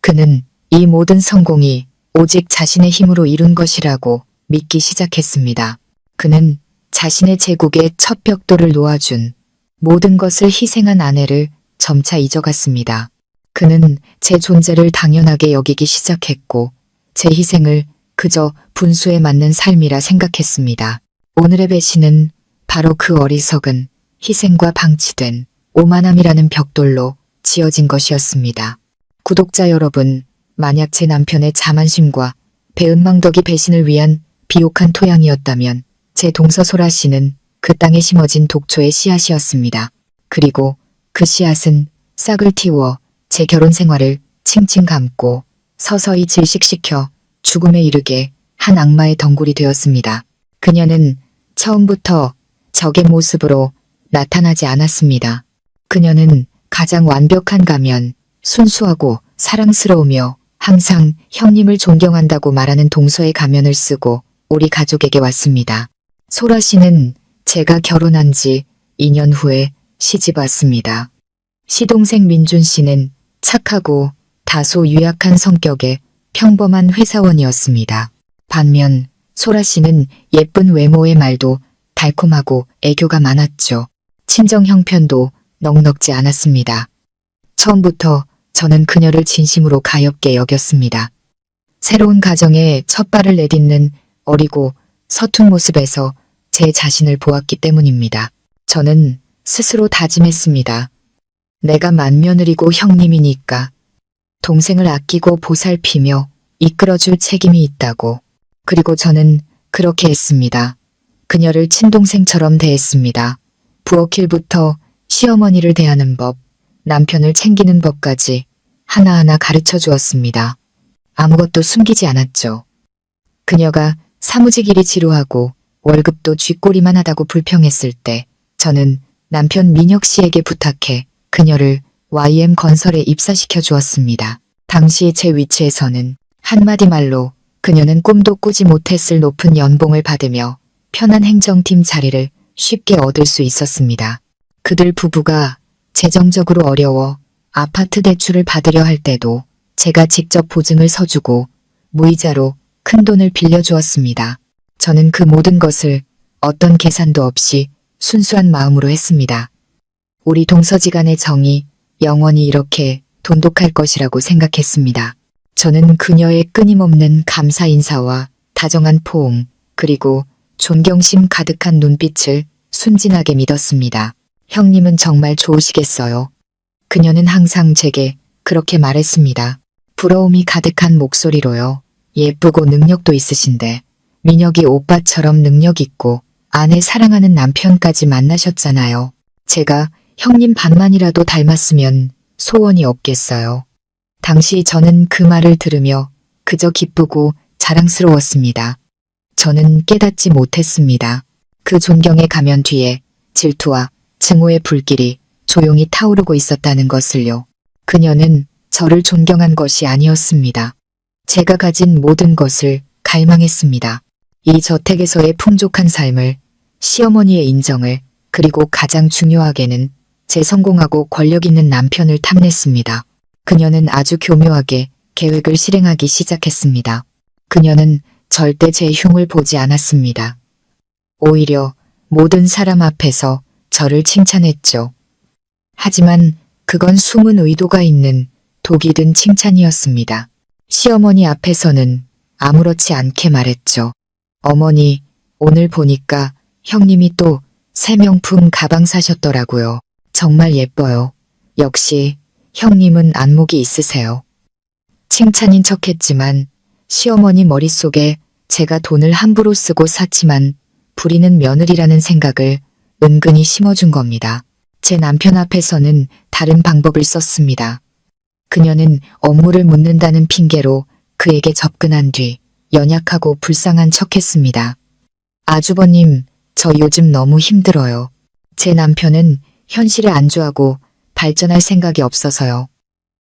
그는 이 모든 성공이 오직 자신의 힘으로 이룬 것이라고 믿기 시작했습니다. 그는 자신의 제국의 첫 벽돌을 놓아준 모든 것을 희생한 아내를 점차 잊어갔습니다. 그는 제 존재를 당연하게 여기기 시작했고 제 희생을 그저 분수에 맞는 삶이라 생각했습니다. 오늘의 배신은 바로 그 어리석은 희생과 방치된 오만함이라는 벽돌로 지어진 것이었습니다. 구독자 여러분, 만약 제 남편의 자만심과 배은망덕이 배신을 위한 비옥한 토양이었다면 제 동서 소라 씨는 그 땅에 심어진 독초의 씨앗이었습니다. 그리고 그 씨앗은 싹을 틔워 제 결혼 생활을 칭칭 감고 서서히 질식시켜 죽음에 이르게 한 악마의 덩굴이 되었습니다. 그녀는 처음부터 적의 모습으로 나타나지 않았습니다. 그녀는 가장 완벽한 가면, 순수하고 사랑스러우며 항상 형님을 존경한다고 말하는 동서의 가면을 쓰고 우리 가족에게 왔습니다. 소라 씨는 제가 결혼한 지 2년 후에 시집 왔습니다. 시동생 민준 씨는 착하고 다소 유약한 성격의 평범한 회사원이었습니다. 반면 소라 씨는 예쁜 외모의 말도 달콤하고 애교가 많았죠. 친정 형편도 넉넉지 않았습니다. 처음부터 저는 그녀를 진심으로 가엾게 여겼습니다. 새로운 가정에 첫 발을 내딛는 어리고 서툰 모습에서 제 자신을 보았기 때문입니다. 저는 스스로 다짐했습니다. 내가 맏며느리고 형님이니까 동생을 아끼고 보살피며 이끌어줄 책임이 있다고. 그리고 저는 그렇게 했습니다. 그녀를 친동생처럼 대했습니다. 부엌일부터 시어머니를 대하는 법, 남편을 챙기는 법까지 하나하나 가르쳐 주었습니다. 아무것도 숨기지 않았죠. 그녀가 사무직 일이 지루하고 월급도 쥐꼬리만 하다고 불평했을 때 저는 남편 민혁 씨에게 부탁해 그녀를 YM건설에 입사시켜 주었습니다. 당시 제 위치에서는 한마디 말로 그녀는 꿈도 꾸지 못했을 높은 연봉을 받으며 편한 행정팀 자리를 쉽게 얻을 수 있었습니다. 그들 부부가 재정적으로 어려워 아파트 대출을 받으려 할 때도 제가 직접 보증을 서주고 무이자로 큰 돈을 빌려주었습니다. 저는 그 모든 것을 어떤 계산도 없이 순수한 마음으로 했습니다. 우리 동서지간의 정이 영원히 이렇게 돈독할 것이라고 생각했습니다. 저는 그녀의 끊임없는 감사 인사와 다정한 포옹, 그리고 존경심 가득한 눈빛을 순진하게 믿었습니다. 형님은 정말 좋으시겠어요. 그녀는 항상 제게 그렇게 말했습니다. 부러움이 가득한 목소리로요. 예쁘고 능력도 있으신데 민혁이 오빠처럼 능력 있고 아내 사랑하는 남편까지 만나셨잖아요. 제가 형님 반만이라도 닮았으면 소원이 없겠어요. 당시 저는 그 말을 들으며 그저 기쁘고 자랑스러웠습니다. 저는 깨닫지 못했습니다. 그 존경의 가면 뒤에 질투와 증오의 불길이 조용히 타오르고 있었다는 것을요. 그녀는 저를 존경한 것이 아니었습니다. 제가 가진 모든 것을 갈망했습니다. 이 저택에서의 풍족한 삶을, 시어머니의 인정을, 그리고 가장 중요하게는 제 성공하고 권력 있는 남편을 탐냈습니다. 그녀는 아주 교묘하게 계획을 실행하기 시작했습니다. 그녀는 절대 제 흉을 보지 않았습니다. 오히려 모든 사람 앞에서 저를 칭찬했죠. 하지만 그건 숨은 의도가 있는 독이 든 칭찬이었습니다. 시어머니 앞에서는 아무렇지 않게 말했죠. 어머니, 오늘 보니까 형님이 또 새 명품 가방 사셨더라고요. 정말 예뻐요. 역시 형님은 안목이 있으세요. 칭찬인 척했지만 시어머니 머릿속에 제가 돈을 함부로 쓰고 샀지만 부리는 며느리라는 생각을 은근히 심어준 겁니다. 제 남편 앞에서는 다른 방법을 썼습니다. 그녀는 업무를 묻는다는 핑계로 그에게 접근한 뒤 연약하고 불쌍한 척했습니다. 아주버님, 저 요즘 너무 힘들어요. 제 남편은 현실에 안주하고 발전할 생각이 없어서요.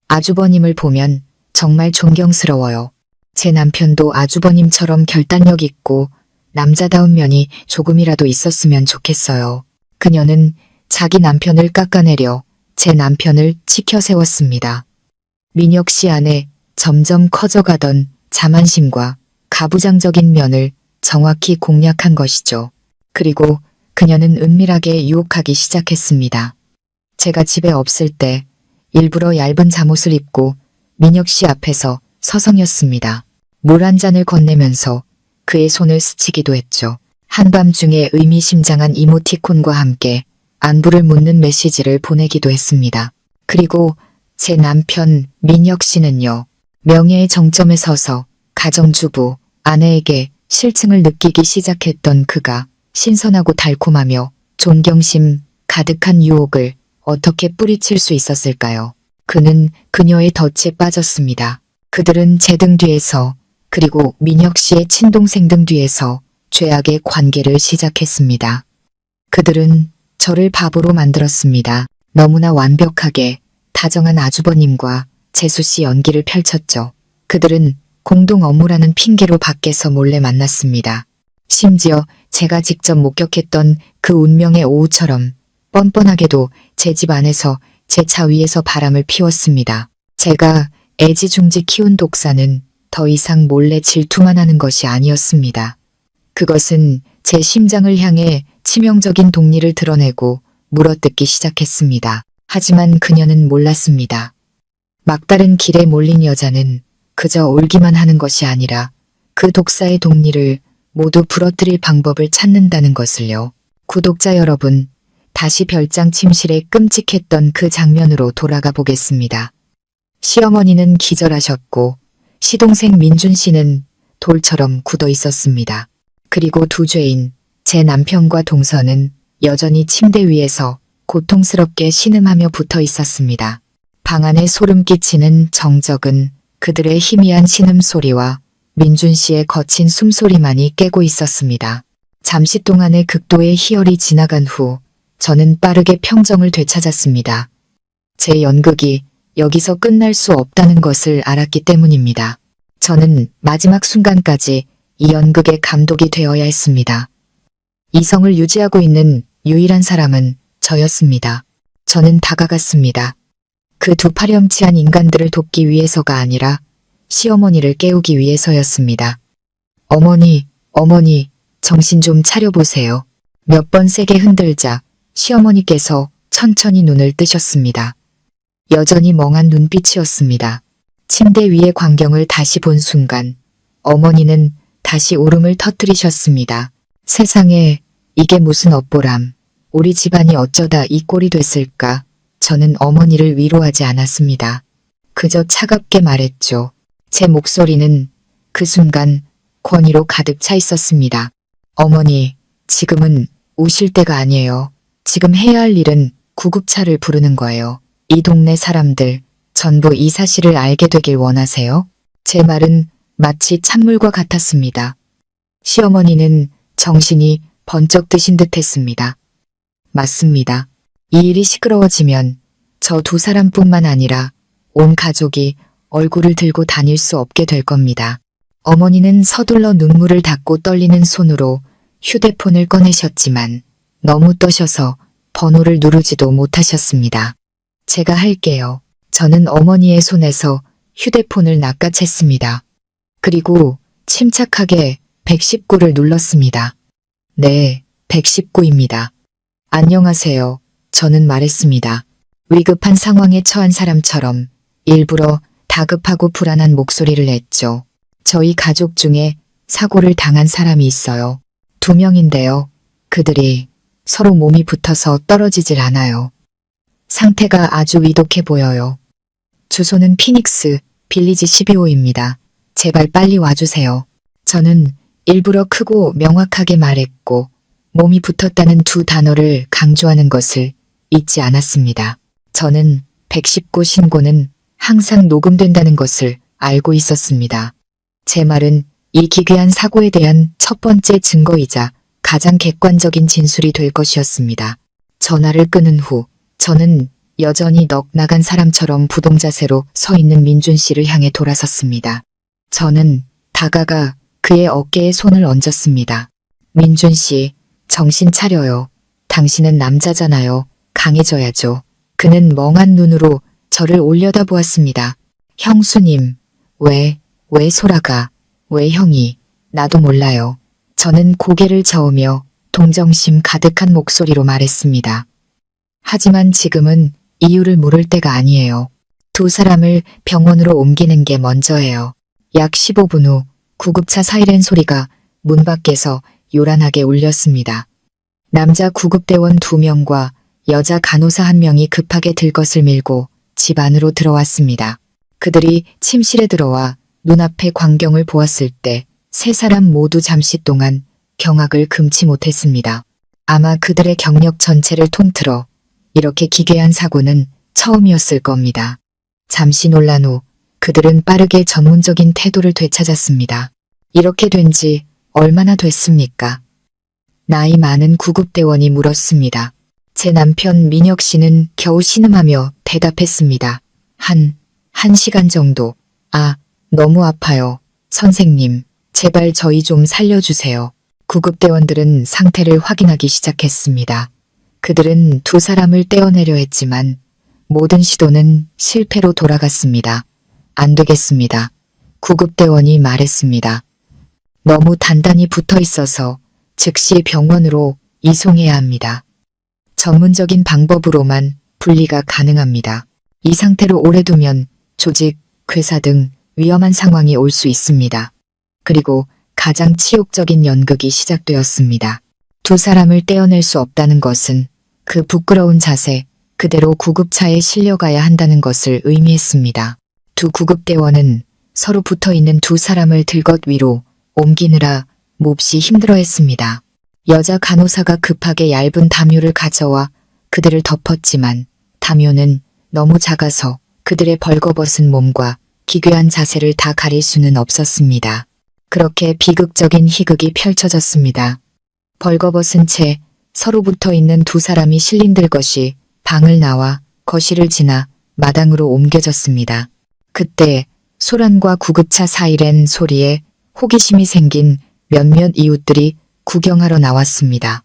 아주버님을 보면 정말 존경스러워요. 제 남편도 아주버님처럼 결단력 있고 남자다운 면이 조금이라도 있었으면 좋겠어요. 그녀는 자기 남편을 깎아내려 제 남편을 치켜 세웠습니다. 민혁 씨 안에 점점 커져가던 자만심과 가부장적인 면을 정확히 공략한 것이죠. 그리고 그녀는 은밀하게 유혹하기 시작했습니다. 제가 집에 없을 때 일부러 얇은 잠옷을 입고 민혁 씨 앞에서 서성였습니다. 물 한 잔을 건네면서 그의 손을 스치기도 했죠. 한밤중에 의미심장한 이모티콘과 함께 안부를 묻는 메시지를 보내기도 했습니다. 그리고 제 남편 민혁 씨는요. 명예의 정점에 서서 가정주부, 아내에게 실증을 느끼기 시작했던 그가 신선하고 달콤하며 존경심 가득한 유혹을 어떻게 뿌리칠 수 있었을까요? 그는 그녀의 덫에 빠졌습니다. 그들은 제 등 뒤에서 그리고 민혁 씨의 친동생 등 뒤에서 죄악의 관계를 시작했습니다. 그들은 저를 바보로 만들었습니다. 너무나 완벽하게 다정한 아주버님과 재수 씨 연기를 펼쳤죠. 그들은 공동 업무라는 핑계로 밖에서 몰래 만났습니다. 심지어 제가 직접 목격했던 그 운명의 오후처럼 뻔뻔하게도 제 집 안에서 제 차 위에서 바람을 피웠습니다. 제가 애지중지 키운 독사는 더 이상 몰래 질투만 하는 것이 아니었습니다. 그것은 제 심장을 향해 치명적인 동리를 드러내고 물어뜯기 시작했습니다. 하지만 그녀는 몰랐습니다. 막다른 길에 몰린 여자는 그저 울기만 하는 것이 아니라 그 독사의 동리를 모두 부러뜨릴 방법을 찾는다는 것을요. 구독자 여러분, 다시 별장 침실에 끔찍했던 그 장면으로 돌아가 보겠습니다. 시어머니는 기절하셨고 시동생 민준 씨는 돌처럼 굳어 있었습니다. 그리고 두 죄인 제 남편과 동서는 여전히 침대 위에서 고통스럽게 신음하며 붙어 있었습니다. 방 안에 소름 끼치는 정적은 그들의 희미한 신음소리와 민준 씨의 거친 숨소리만이 깨고 있었습니다. 잠시 동안의 극도의 희열이 지나간 후 저는 빠르게 평정을 되찾았습니다. 제 연극이 여기서 끝날 수 없다는 것을 알았기 때문입니다. 저는 마지막 순간까지 이 연극의 감독이 되어야 했습니다. 이성을 유지하고 있는 유일한 사람은 저였습니다. 저는 다가갔습니다. 그 두 파렴치한 인간들을 돕기 위해서가 아니라 시어머니를 깨우기 위해서였습니다. 어머니, 어머니, 정신 좀 차려보세요. 몇 번 세게 흔들자 시어머니께서 천천히 눈을 뜨셨습니다. 여전히 멍한 눈빛이었습니다. 침대 위의 광경을 다시 본 순간 어머니는 다시 울음을 터뜨리셨습니다. 세상에, 이게 무슨 업보람. 우리 집안이 어쩌다 이 꼴이 됐을까. 저는 어머니를 위로하지 않았습니다. 그저 차갑게 말했죠. 제 목소리는 그 순간 권위로 가득 차 있었습니다. 어머니, 지금은 우실 때가 아니에요. 지금 해야 할 일은 구급차를 부르는 거예요. 이 동네 사람들 전부 이 사실을 알게 되길 원하세요? 제 말은 마치 찬물과 같았습니다. 시어머니는 정신이 번쩍 드신 듯 했습니다. 맞습니다. 이 일이 시끄러워지면 저 두 사람뿐만 아니라 온 가족이 얼굴을 들고 다닐 수 없게 될 겁니다. 어머니는 서둘러 눈물을 닦고 떨리는 손으로 휴대폰을 꺼내셨지만 너무 떠셔서 번호를 누르지도 못하셨습니다. 제가 할게요. 저는 어머니의 손에서 휴대폰을 낚아챘습니다. 그리고 침착하게 119를 눌렀습니다. 네, 119입니다. 안녕하세요. 저는 말했습니다. 위급한 상황에 처한 사람처럼 일부러 다급하고 불안한 목소리를 냈죠. 저희 가족 중에 사고를 당한 사람이 있어요. 2명인데요. 그들이 서로 몸이 붙어서 떨어지질 않아요. 상태가 아주 위독해 보여요. 주소는 피닉스 빌리지 12호입니다. 제발 빨리 와주세요. 저는 일부러 크고 명확하게 말했고 몸이 붙었다는 두 단어를 강조하는 것을 잊지 않았습니다. 저는 119 신고는 항상 녹음된다는 것을 알고 있었습니다. 제 말은 이 기괴한 사고에 대한 첫 번째 증거이자 가장 객관적인 진술이 될 것이었습니다. 전화를 끊은 후 저는 여전히 넋 나간 사람처럼 부동자세로 서 있는 민준 씨를 향해 돌아섰습니다. 저는 다가가 그의 어깨에 손을 얹었습니다. 민준 씨, 정신 차려요. 당신은 남자잖아요. 강해져야죠. 그는 멍한 눈으로 저를 올려다보았습니다. 형수님, 왜 소라가, 왜 형이, 나도 몰라요. 저는 고개를 저으며 동정심 가득한 목소리로 말했습니다. 하지만 지금은 이유를 물을 때가 아니에요. 두 사람을 병원으로 옮기는 게 먼저예요. 약 15분 후 구급차 사이렌 소리가 문 밖에서 요란하게 울렸습니다. 남자 구급대원 2명과 여자 간호사 1명이 급하게 들것을 밀고 집 안으로 들어왔습니다. 그들이 침실에 들어와 눈앞의 광경을 보았을 때 세 사람 모두 잠시 동안 경악을 금치 못했습니다. 아마 그들의 경력 전체를 통틀어 이렇게 기괴한 사고는 처음이었을 겁니다. 잠시 놀란 후 그들은 빠르게 전문적인 태도를 되찾았습니다. 이렇게 된 지 얼마나 됐습니까? 나이 많은 구급대원이 물었습니다. 제 남편 민혁 씨는 겨우 신음하며 대답했습니다. 한 시간 정도. 아, 너무 아파요. 선생님, 제발 저희 좀 살려주세요. 구급대원들은 상태를 확인하기 시작했습니다. 그들은 두 사람을 떼어내려 했지만 모든 시도는 실패로 돌아갔습니다. 안 되겠습니다. 구급대원이 말했습니다. 너무 단단히 붙어 있어서 즉시 병원으로 이송해야 합니다. 전문적인 방법으로만 분리가 가능합니다. 이 상태로 오래 두면 조직, 괴사 등 위험한 상황이 올 수 있습니다. 그리고 가장 치욕적인 연극이 시작되었습니다. 두 사람을 떼어낼 수 없다는 것은 그 부끄러운 자세 그대로 구급차에 실려가야 한다는 것을 의미했습니다. 두 구급대원은 서로 붙어있는 두 사람을 들것 위로 옮기느라 몹시 힘들어했습니다. 여자 간호사가 급하게 얇은 담요를 가져와 그들을 덮었지만 담요는 너무 작아서 그들의 벌거벗은 몸과 기괴한 자세를 다 가릴 수는 없었습니다. 그렇게 비극적인 희극이 펼쳐졌습니다. 벌거벗은 채 서로 붙어있는 두 사람이 실린 들것이 방을 나와 거실을 지나 마당으로 옮겨졌습니다. 그때 소란과 구급차 사이렌 소리에 호기심이 생긴 몇몇 이웃들이 구경하러 나왔습니다.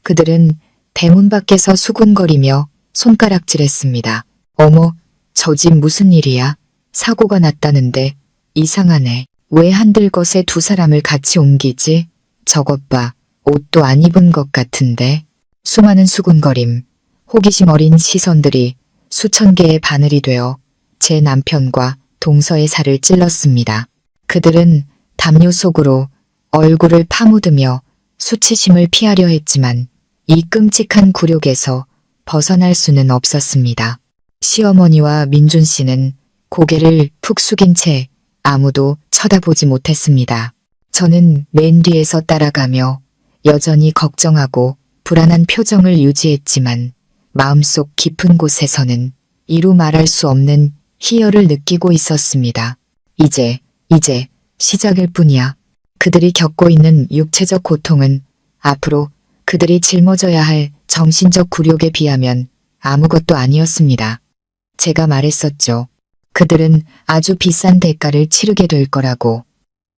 그들은 대문 밖에서 수군거리며 손가락질했습니다. 어머, 저 집 무슨 일이야? 사고가 났다는데 이상하네. 왜 한들것에 두 사람을 같이 옮기지? 저것 봐. 옷도 안 입은 것 같은데. 수많은 수군거림, 호기심 어린 시선들이 수천 개의 바늘이 되어 제 남편과 동서의 살을 찔렀습니다. 그들은 담요 속으로 얼굴을 파묻으며 수치심을 피하려 했지만 이 끔찍한 굴욕에서 벗어날 수는 없었습니다. 시어머니와 민준 씨는 고개를 푹 숙인 채 아무도 쳐다보지 못했습니다. 저는 맨 뒤에서 따라가며 여전히 걱정하고 불안한 표정을 유지했지만 마음속 깊은 곳에서는 이루 말할 수 없는 희열을 느끼고 있었습니다. 이제 시작일 뿐이야. 그들이 겪고 있는 육체적 고통은 앞으로 그들이 짊어져야 할 정신적 굴욕에 비하면 아무것도 아니었습니다. 제가 말했었죠. 그들은 아주 비싼 대가를 치르게 될 거라고.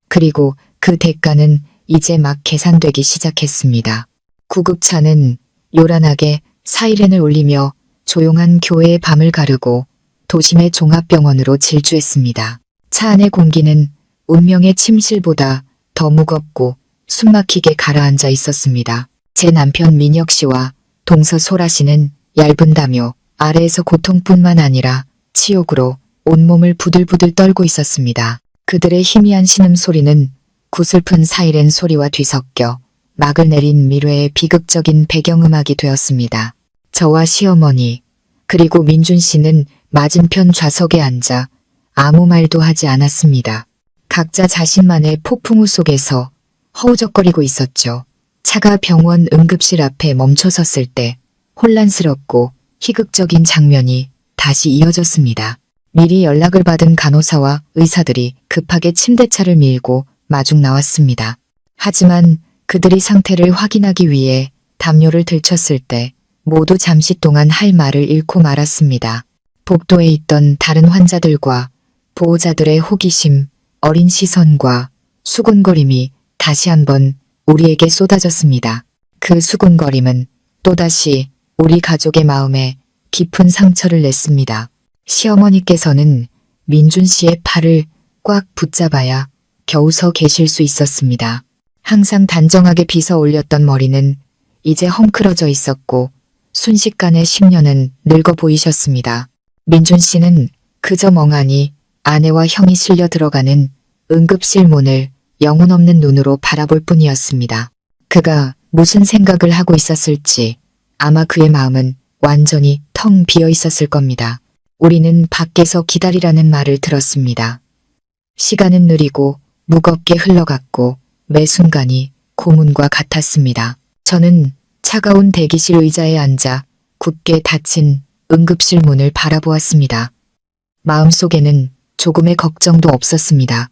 그리고 그 대가는 이제 막 계산되기 시작했습니다. 구급차는 요란하게 사이렌을 울리며 조용한 교회의 밤을 가르고 도심의 종합병원으로 질주했습니다. 차 안의 공기는 운명의 침실보다 더 무겁고 숨막히게 가라앉아 있었습니다. 제 남편 민혁 씨와 동서 소라 씨는 얇은 담요 아래에서 고통뿐만 아니라 치욕으로 온몸을 부들부들 떨고 있었습니다. 그들의 희미한 신음소리는 구슬픈 사이렌 소리와 뒤섞여 막을 내린 미래의 비극적인 배경음악이 되었습니다. 저와 시어머니 그리고 민준 씨는 맞은편 좌석에 앉아 아무 말도 하지 않았습니다. 각자 자신만의 폭풍우 속에서 허우적거리고 있었죠. 차가 병원 응급실 앞에 멈춰섰을 때 혼란스럽고 희극적인 장면이 다시 이어졌습니다. 미리 연락을 받은 간호사와 의사들이 급하게 침대차를 밀고 마중 나왔습니다. 하지만 그들이 상태를 확인하기 위해 담요를 들쳤을 때 모두 잠시 동안 할 말을 잃고 말았습니다. 복도에 있던 다른 환자들과 보호자들의 호기심, 어린 시선과 수군거림이 다시 한번 우리에게 쏟아졌습니다. 그 수군거림은 또다시 우리 가족의 마음에 깊은 상처를 냈습니다. 시어머니께서는 민준 씨의 팔을 꽉 붙잡아야 겨우 서 계실 수 있었습니다. 항상 단정하게 빗어 올렸던 머리는 이제 헝클어져 있었고 순식간에 10년은 늙어 보이셨습니다. 민준 씨는 그저 멍하니 아내와 형이 실려 들어가는 응급실 문을 영혼 없는 눈으로 바라볼 뿐이었습니다. 그가 무슨 생각을 하고 있었을지 아마 그의 마음은 완전히 텅 비어 있었을 겁니다. 우리는 밖에서 기다리라는 말을 들었습니다. 시간은 느리고 무겁게 흘러갔고 매 순간이 고문과 같았습니다. 저는 차가운 대기실 의자에 앉아 굳게 닫힌 응급실 문을 바라보았습니다. 마음속에는 조금의 걱정도 없었습니다.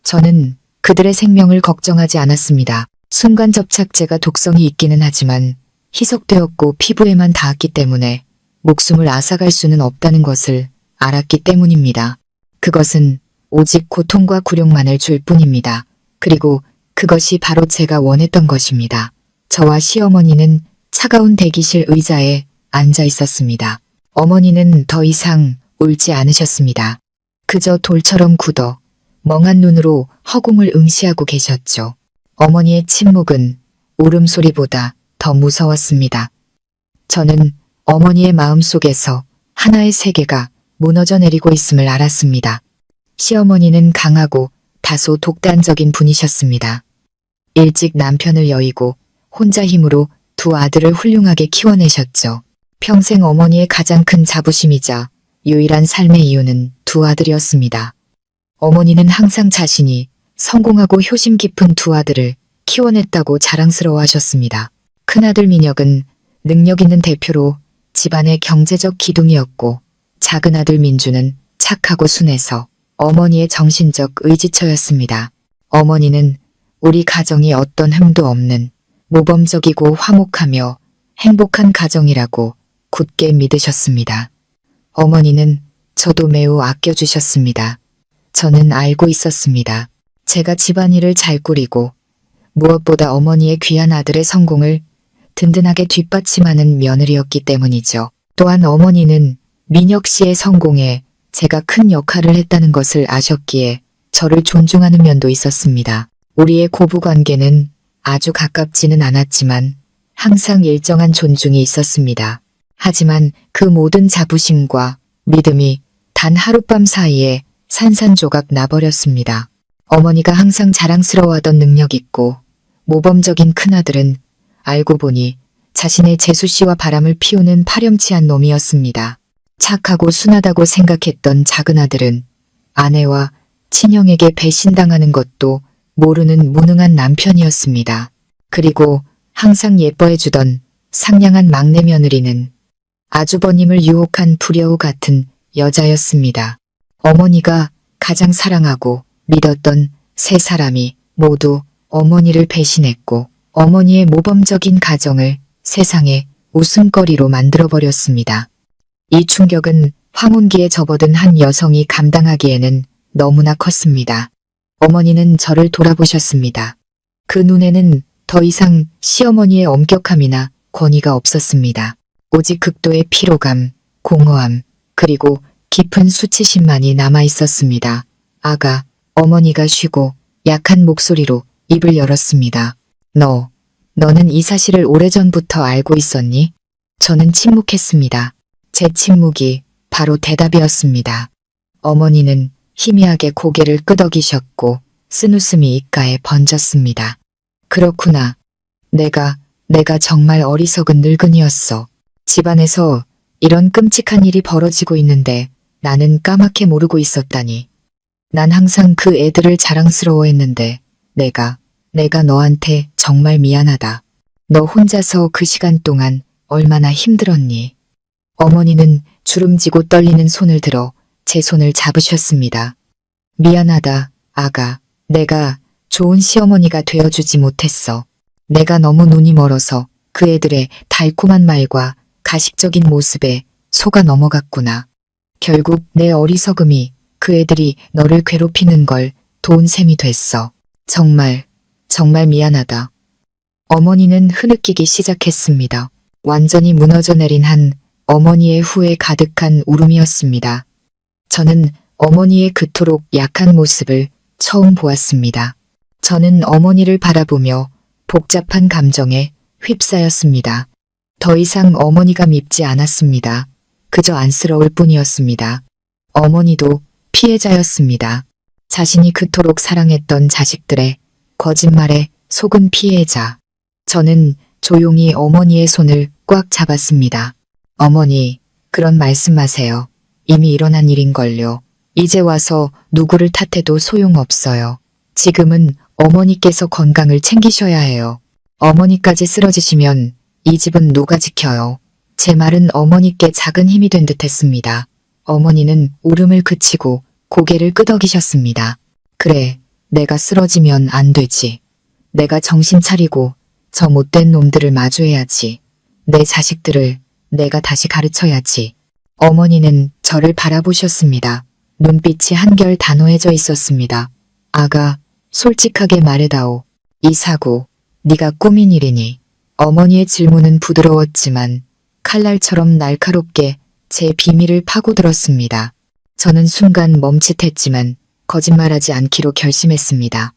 저는 그들의 생명을 걱정하지 않았습니다. 순간 접착제가 독성이 있기는 하지만 희석되었고 피부에만 닿았기 때문에 목숨을 앗아갈 수는 없다는 것을 알았기 때문입니다. 그것은 오직 고통과 굴욕만을 줄 뿐입니다. 그리고 그것이 바로 제가 원했던 것입니다. 저와 시어머니는 차가운 대기실 의자에 앉아 있었습니다. 어머니는 더 이상 울지 않으셨습니다. 그저 돌처럼 굳어 멍한 눈으로 허공을 응시하고 계셨죠. 어머니의 침묵은 울음소리보다 더 무서웠습니다. 저는 어머니의 마음속에서 하나의 세계가 무너져 내리고 있음을 알았습니다. 시어머니는 강하고 다소 독단적인 분이셨습니다. 일찍 남편을 여의고 혼자 힘으로 두 아들을 훌륭하게 키워내셨죠. 평생 어머니의 가장 큰 자부심이자 유일한 삶의 이유는 두 아들이었습니다. 어머니는 항상 자신이 성공하고 효심 깊은 두 아들을 키워냈다고 자랑스러워하셨습니다. 큰아들 민혁은 능력 있는 대표로 집안의 경제적 기둥이었고 작은 아들 민주는 착하고 순해서 어머니의 정신적 의지처였습니다. 어머니는 우리 가정이 어떤 흠도 없는 모범적이고 화목하며 행복한 가정이라고 굳게 믿으셨습니다. 어머니는 저도 매우 아껴주셨습니다. 저는 알고 있었습니다. 제가 집안일을 잘 꾸리고 무엇보다 어머니의 귀한 아들의 성공을 든든하게 뒷받침하는 며느리였기 때문이죠. 또한 어머니는 민혁 씨의 성공에 제가 큰 역할을 했다는 것을 아셨기에 저를 존중하는 면도 있었습니다. 우리의 고부관계는 아주 가깝지는 않았지만 항상 일정한 존중이 있었습니다. 하지만 그 모든 자부심과 믿음이 단 하룻밤 사이에 산산조각 나버렸습니다. 어머니가 항상 자랑스러워하던 능력 있고 모범적인 큰아들은 알고 보니 자신의 재수씨와 바람을 피우는 파렴치한 놈이었습니다. 착하고 순하다고 생각했던 작은아들은 아내와 친형에게 배신당하는 것도 모르는 무능한 남편이었습니다. 그리고 항상 예뻐해주던 상냥한 막내 며느리는 아주버님을 유혹한 불여우 같은 여자였습니다. 어머니가 가장 사랑하고 믿었던 세 사람이 모두 어머니를 배신했고 어머니의 모범적인 가정을 세상의 웃음거리로 만들어버렸습니다. 이 충격은 황혼기에 접어든 한 여성이 감당하기에는 너무나 컸습니다. 어머니는 저를 돌아보셨습니다. 그 눈에는 더 이상 시어머니의 엄격함이나 권위가 없었습니다. 오직 극도의 피로감, 공허함, 그리고 깊은 수치심만이 남아있었습니다. 아가, 어머니가 쉬고 약한 목소리로 입을 열었습니다. 너는 이 사실을 오래전부터 알고 있었니? 저는 침묵했습니다. 제 침묵이 바로 대답이었습니다. 어머니는 희미하게 고개를 끄덕이셨고 쓴웃음이 입가에 번졌습니다. 그렇구나. 내가 정말 어리석은 늙은이였어. 집안에서 이런 끔찍한 일이 벌어지고 있는데 나는 까맣게 모르고 있었다니. 난 항상 그 애들을 자랑스러워했는데 내가 너한테 정말 미안하다. 너 혼자서 그 시간 동안 얼마나 힘들었니? 어머니는 주름지고 떨리는 손을 들어 제 손을 잡으셨습니다. 미안하다, 아가. 내가 좋은 시어머니가 되어주지 못했어. 내가 너무 눈이 멀어서 그 애들의 달콤한 말과 가식적인 모습에 속아 넘어갔구나. 결국 내 어리석음이 그 애들이 너를 괴롭히는 걸 도운 셈이 됐어. 정말 미안하다. 어머니는 흐느끼기 시작했습니다. 완전히 무너져 내린 한 어머니의 후에 가득한 울음이었습니다. 저는 어머니의 그토록 약한 모습을 처음 보았습니다. 저는 어머니를 바라보며 복잡한 감정에 휩싸였습니다. 더 이상 어머니가 밉지 않았습니다. 그저 안쓰러울 뿐이었습니다. 어머니도 피해자였습니다. 자신이 그토록 사랑했던 자식들의 거짓말에 속은 피해자. 저는 조용히 어머니의 손을 꽉 잡았습니다. 어머니, 그런 말씀 마세요. 이미 일어난 일인걸요. 이제 와서 누구를 탓해도 소용없어요. 지금은 어머니께서 건강을 챙기셔야 해요. 어머니까지 쓰러지시면 이 집은 누가 지켜요. 제 말은 어머니께 작은 힘이 된 듯했습니다. 어머니는 울음을 그치고 고개를 끄덕이셨습니다. 그래, 내가 쓰러지면 안 되지. 내가 정신 차리고 저 못된 놈들을 마주해야지. 내 자식들을 내가 다시 가르쳐야지. 어머니는 저를 바라보셨습니다. 눈빛이 한결 단호해져 있었습니다. 아가, 솔직하게 말해다오. 이 사고, 네가 꾸민 일이니? 어머니의 질문은 부드러웠지만 칼날처럼 날카롭게 제 비밀을 파고들었습니다. 저는 순간 멈칫했지만 거짓말하지 않기로 결심했습니다.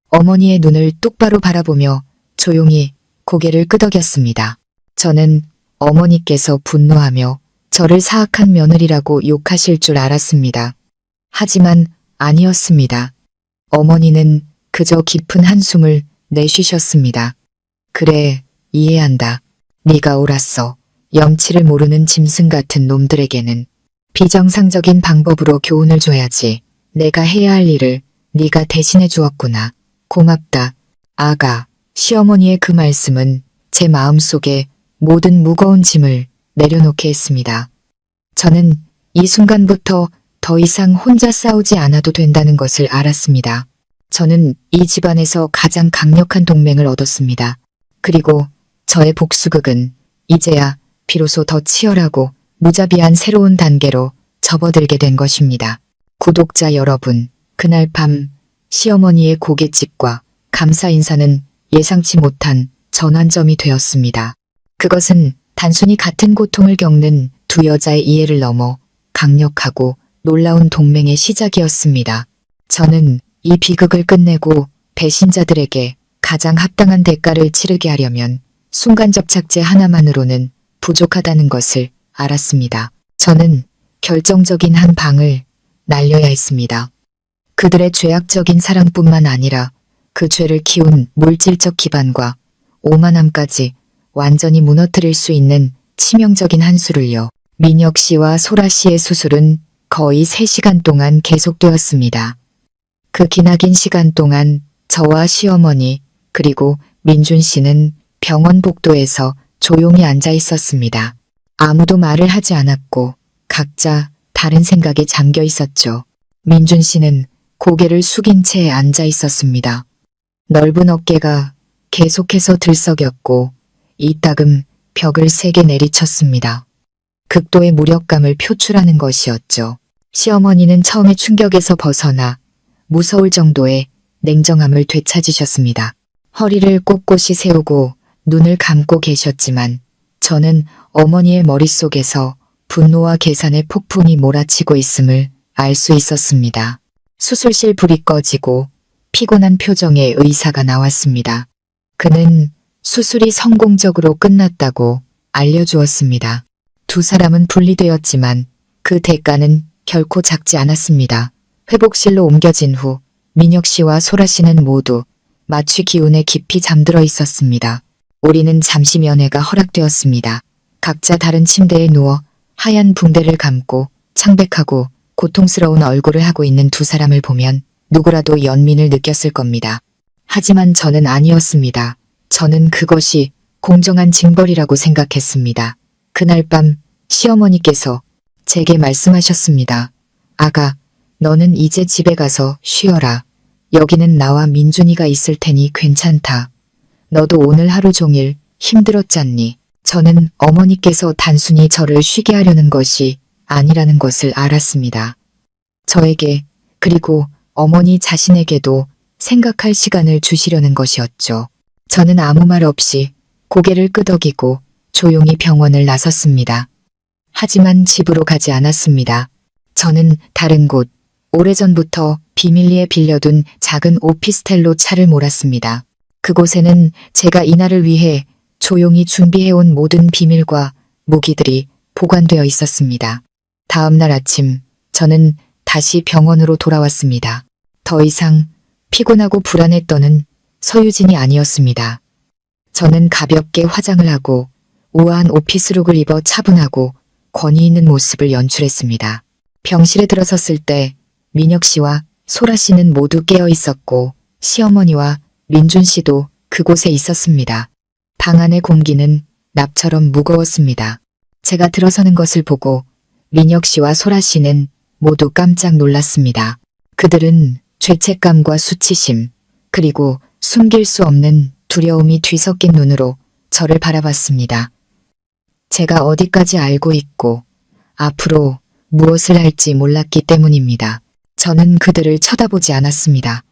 어머니의 눈을 똑바로 바라보며 조용히 고개를 끄덕였습니다. 저는 어머니께서 분노하며 저를 사악한 며느리라고 욕하실 줄 알았습니다. 하지만 아니었습니다. 어머니는 그저 깊은 한숨을 내쉬셨습니다. 그래, 이해한다. 네가 옳았어. 염치를 모르는 짐승 같은 놈들에게는 비정상적인 방법으로 교훈을 줘야지. 내가 해야 할 일을 네가 대신해 주었구나. 고맙다. 아가, 시어머니의 그 말씀은 제 마음속에 모든 무거운 짐을 내려놓게 했습니다. 저는 이 순간부터 더 이상 혼자 싸우지 않아도 된다는 것을 알았습니다. 저는 이 집안에서 가장 강력한 동맹을 얻었습니다. 그리고 저의 복수극은 이제야 비로소 더 치열하고 무자비한 새로운 단계로 접어들게 된 것입니다. 구독자 여러분, 그날 밤 시어머니의 고갯집과 감사 인사는 예상치 못한 전환점이 되었습니다. 그것은 단순히 같은 고통을 겪는 두 여자의 이해를 넘어 강력하고 놀라운 동맹의 시작이었습니다. 저는 이 비극을 끝내고 배신자들에게 가장 합당한 대가를 치르게 하려면 순간접착제 하나만으로는 부족하다는 것을 알았습니다. 저는 결정적인 한 방을 날려야 했습니다. 그들의 죄악적인 사랑뿐만 아니라 그 죄를 키운 물질적 기반과 오만함까지 완전히 무너뜨릴 수 있는 치명적인 한 수를요. 민혁 씨와 소라 씨의 수술은 거의 3시간 동안 계속되었습니다. 그 기나긴 시간 동안 저와 시어머니 그리고 민준 씨는 병원 복도에서 조용히 앉아 있었습니다. 아무도 말을 하지 않았고 각자 다른 생각에 잠겨 있었죠. 민준 씨는 고개를 숙인 채 앉아 있었습니다. 넓은 어깨가 계속해서 들썩였고 이따금 벽을 세게 내리쳤습니다. 극도의 무력감을 표출하는 것이었죠. 시어머니는 처음에 충격에서 벗어나 무서울 정도의 냉정함을 되찾으셨습니다. 허리를 꼿꼿이 세우고 눈을 감고 계셨지만 저는 어머니의 머릿속에서 분노와 계산의 폭풍이 몰아치고 있음을 알 수 있었습니다. 수술실 불이 꺼지고 피곤한 표정의 의사가 나왔습니다. 그는 수술이 성공적으로 끝났다고 알려주었습니다. 두 사람은 분리되었지만 그 대가는 결코 작지 않았습니다. 회복실로 옮겨진 후 민혁 씨와 소라 씨는 모두 마취 기운에 깊이 잠들어 있었습니다. 우리는 잠시 면회가 허락되었습니다. 각자 다른 침대에 누워 하얀 붕대를 감고 창백하고 고통스러운 얼굴을 하고 있는 두 사람을 보면 누구라도 연민을 느꼈을 겁니다. 하지만 저는 아니었습니다. 저는 그것이 공정한 징벌이라고 생각했습니다. 그날 밤 시어머니께서 제게 말씀하셨습니다. 아가, 너는 이제 집에 가서 쉬어라. 여기는 나와 민준이가 있을 테니 괜찮다. 너도 오늘 하루 종일 힘들었잖니. 저는 어머니께서 단순히 저를 쉬게 하려는 것이 아니라는 것을 알았습니다. 저에게 그리고 어머니 자신에게도 생각할 시간을 주시려는 것이었죠. 저는 아무 말 없이 고개를 끄덕이고 조용히 병원을 나섰습니다. 하지만 집으로 가지 않았습니다. 저는 다른 곳, 오래전부터 비밀리에 빌려둔 작은 오피스텔로 차를 몰았습니다. 그곳에는 제가 이날을 위해 조용히 준비해온 모든 비밀과 무기들이 보관되어 있었습니다. 다음 날 아침 저는 다시 병원으로 돌아왔습니다. 더 이상 피곤하고 불안했던 서유진이 아니었습니다. 저는 가볍게 화장을 하고 우아한 오피스룩을 입어 차분하고 권위 있는 모습을 연출했습니다. 병실에 들어섰을 때 민혁 씨와 소라 씨는 모두 깨어 있었고 시어머니와 민준 씨도 그곳에 있었습니다. 방 안의 공기는 납처럼 무거웠습니다. 제가 들어서는 것을 보고 민혁 씨와 소라 씨는 모두 깜짝 놀랐습니다. 그들은 죄책감과 수치심, 그리고 숨길 수 없는 두려움이 뒤섞인 눈으로 저를 바라봤습니다. 제가 어디까지 알고 있고 앞으로 무엇을 할지 몰랐기 때문입니다. 저는 그들을 쳐다보지 않았습니다.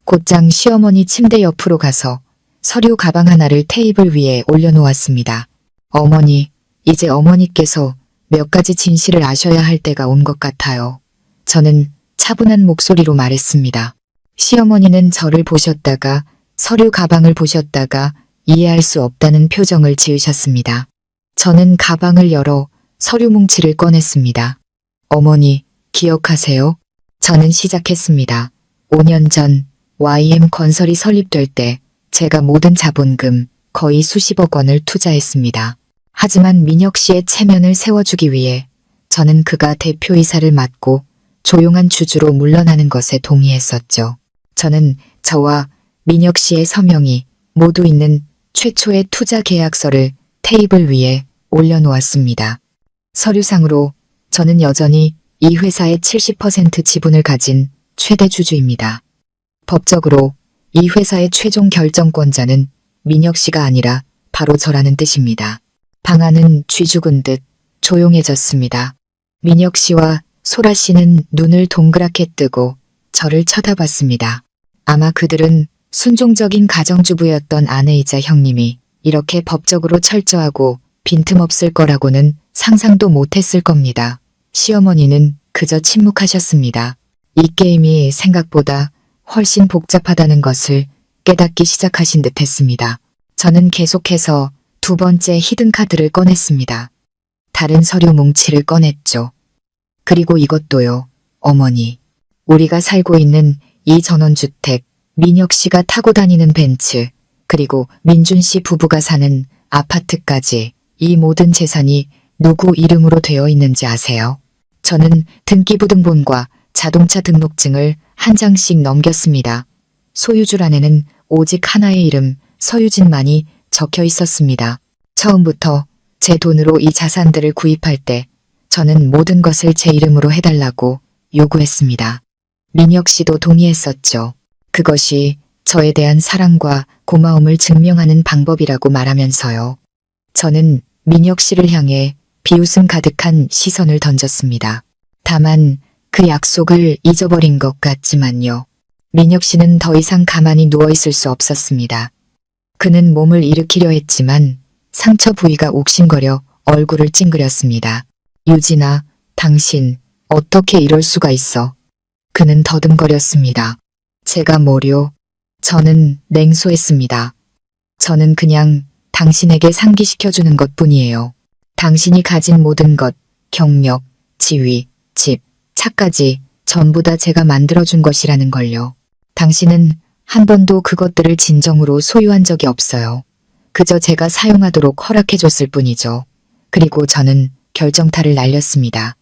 곧장 시어머니 침대 옆으로 가서 서류 가방 하나를 테이블 위에 올려놓았습니다. 어머니, 이제 어머니께서 몇 가지 진실을 아셔야 할 때가 온 것 같아요. 저는 차분한 목소리로 말했습니다. 시어머니는 저를 보셨다가 서류 가방을 보셨다가 이해할 수 없다는 표정을 지으셨습니다. 저는 가방을 열어 서류 뭉치를 꺼냈습니다. 어머니, 기억하세요? 저는 시작했습니다. 5년 전 YM 건설이 설립될 때 제가 모든 자본금 거의 수십억 원을 투자했습니다. 하지만 민혁 씨의 체면을 세워주기 위해 저는 그가 대표이사를 맡고 조용한 주주로 물러나는 것에 동의했었죠. 저는 저와 민혁 씨의 서명이 모두 있는 최초의 투자 계약서를 테이블 위에 올려놓았습니다. 서류상으로 저는 여전히 이 회사의 70% 지분을 가진 최대 주주입니다. 법적으로 이 회사의 최종 결정권자는 민혁 씨가 아니라 바로 저라는 뜻입니다. 방 안은 쥐 죽은 듯 조용해졌습니다. 민혁 씨와 소라 씨는 눈을 동그랗게 뜨고 저를 쳐다봤습니다. 아마 그들은 순종적인 가정주부였던 아내이자 형님이 이렇게 법적으로 철저하고 빈틈없을 거라고는 상상도 못했을 겁니다. 시어머니는 그저 침묵하셨습니다. 이 게임이 생각보다 훨씬 복잡하다는 것을 깨닫기 시작하신 듯 했습니다. 저는 계속해서 두 번째 히든카드를 꺼냈습니다. 다른 서류 뭉치를 꺼냈죠. 그리고 이것도요. 어머니. 우리가 살고 있는 이 전원주택, 민혁 씨가 타고 다니는 벤츠, 그리고 민준 씨 부부가 사는 아파트까지 이 모든 재산이 누구 이름으로 되어 있는지 아세요? 저는 등기부등본과 자동차 등록증을 한 장씩 넘겼습니다. 소유주란에는 오직 하나의 이름, 서유진만이 적혀 있었습니다. 처음부터 제 돈으로 이 자산들을 구입할 때 저는 모든 것을 제 이름으로 해달라고 요구했습니다. 민혁 씨도 동의했었죠. 그것이 저에 대한 사랑과 고마움을 증명하는 방법이라고 말하면서요. 저는 민혁 씨를 향해 비웃음 가득한 시선을 던졌습니다. 다만 그 약속을 잊어버린 것 같지만요. 민혁 씨는 더 이상 가만히 누워있을 수 없었습니다. 그는 몸을 일으키려 했지만 상처 부위가 욱신거려 얼굴을 찡그렸습니다. 유진아, 당신 어떻게 이럴 수가 있어? 그는 더듬거렸습니다. 제가 뭐요? 저는 냉소했습니다. 저는 그냥 당신에게 상기시켜주는 것뿐이에요. 당신이 가진 모든 것, 경력, 지위, 집, 차까지 전부 다 제가 만들어준 것이라는 걸요. 당신은 한 번도 그것들을 진정으로 소유한 적이 없어요. 그저 제가 사용하도록 허락해줬을 뿐이죠. 그리고 저는 결정타를 날렸습니다.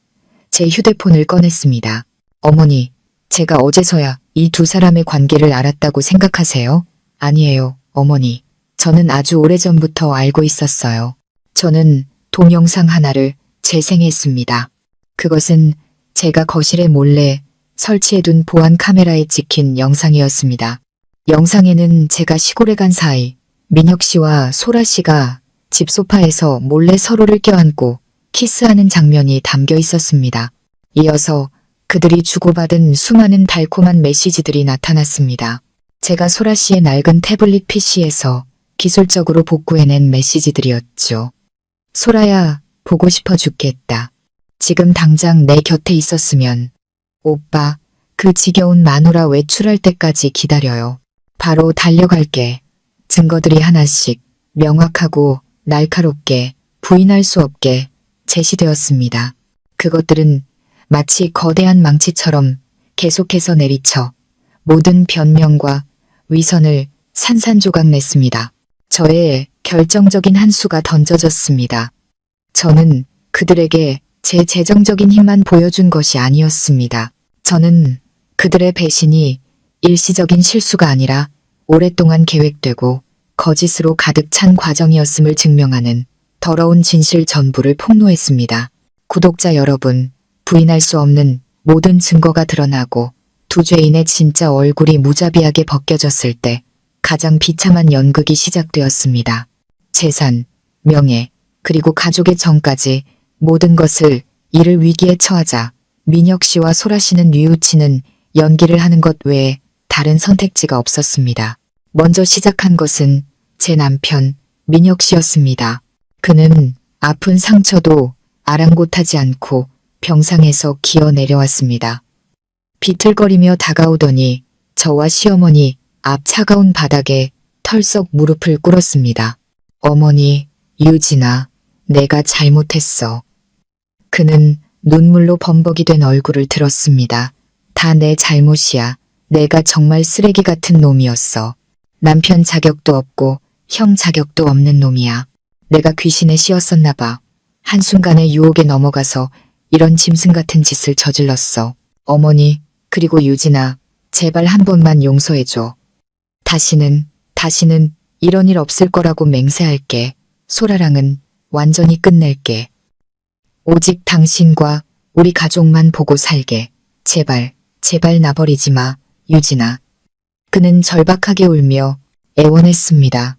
제 휴대폰을 꺼냈습니다. 어머니, 제가 어제서야 이 두 사람의 관계를 알았다고 생각하세요? 아니에요, 어머니. 저는 아주 오래전부터 알고 있었어요. 저는 동영상 하나를 재생했습니다. 그것은 제가 거실에 몰래 설치해둔 보안 카메라에 찍힌 영상이었습니다. 영상에는 제가 시골에 간 사이 민혁 씨와 소라 씨가 집 소파에서 몰래 서로를 껴안고 키스하는 장면이 담겨 있었습니다. 이어서 그들이 주고받은 수많은 달콤한 메시지들이 나타났습니다. 제가 소라 씨의 낡은 태블릿 PC에서 기술적으로 복구해낸 메시지들이었죠. 소라야, 보고 싶어 죽겠다. 지금 당장 내 곁에 있었으면. 오빠, 그 지겨운 마누라 외출할 때까지 기다려요. 바로 달려갈게. 증거들이 하나씩 명확하고 날카롭게 부인할 수 없게 제시되었습니다. 그것들은 마치 거대한 망치처럼 계속해서 내리쳐 모든 변명과 위선을 산산조각 냈습니다. 저의 결정적인 한 수가 던져졌습니다. 저는 그들에게 제 재정적인 힘만 보여준 것이 아니었습니다. 저는 그들의 배신이 일시적인 실수가 아니라 오랫동안 계획되고 거짓으로 가득 찬 과정이었음을 증명하는 더러운 진실 전부를 폭로했습니다. 구독자 여러분, 부인할 수 없는 모든 증거가 드러나고 두 죄인의 진짜 얼굴이 무자비하게 벗겨졌을 때 가장 비참한 연극이 시작되었습니다. 재산, 명예, 그리고 가족의 정까지 모든 것을 이를 위기에 처하자 민혁 씨와 소라 씨는 뉘우치는 연기를 하는 것 외에 다른 선택지가 없었습니다. 먼저 시작한 것은 제 남편 민혁 씨였습니다. 그는 아픈 상처도 아랑곳하지 않고 병상에서 기어 내려왔습니다. 비틀거리며 다가오더니 저와 시어머니 앞 차가운 바닥에 털썩 무릎을 꿇었습니다. 어머니, 유진아, 내가 잘못했어. 그는 눈물로 범벅이 된 얼굴을 들었습니다. 다 내 잘못이야. 내가 정말 쓰레기 같은 놈이었어. 남편 자격도 없고 형 자격도 없는 놈이야. 내가 귀신에 씌었었나 봐. 한순간에 유혹에 넘어가서 이런 짐승 같은 짓을 저질렀어. 어머니, 그리고 유진아, 제발 한 번만 용서해줘. 다시는 이런 일 없을 거라고 맹세할게. 소라랑은 완전히 끝낼게. 오직 당신과 우리 가족만 보고 살게. 제발 나버리지 마, 유진아. 그는 절박하게 울며 애원했습니다.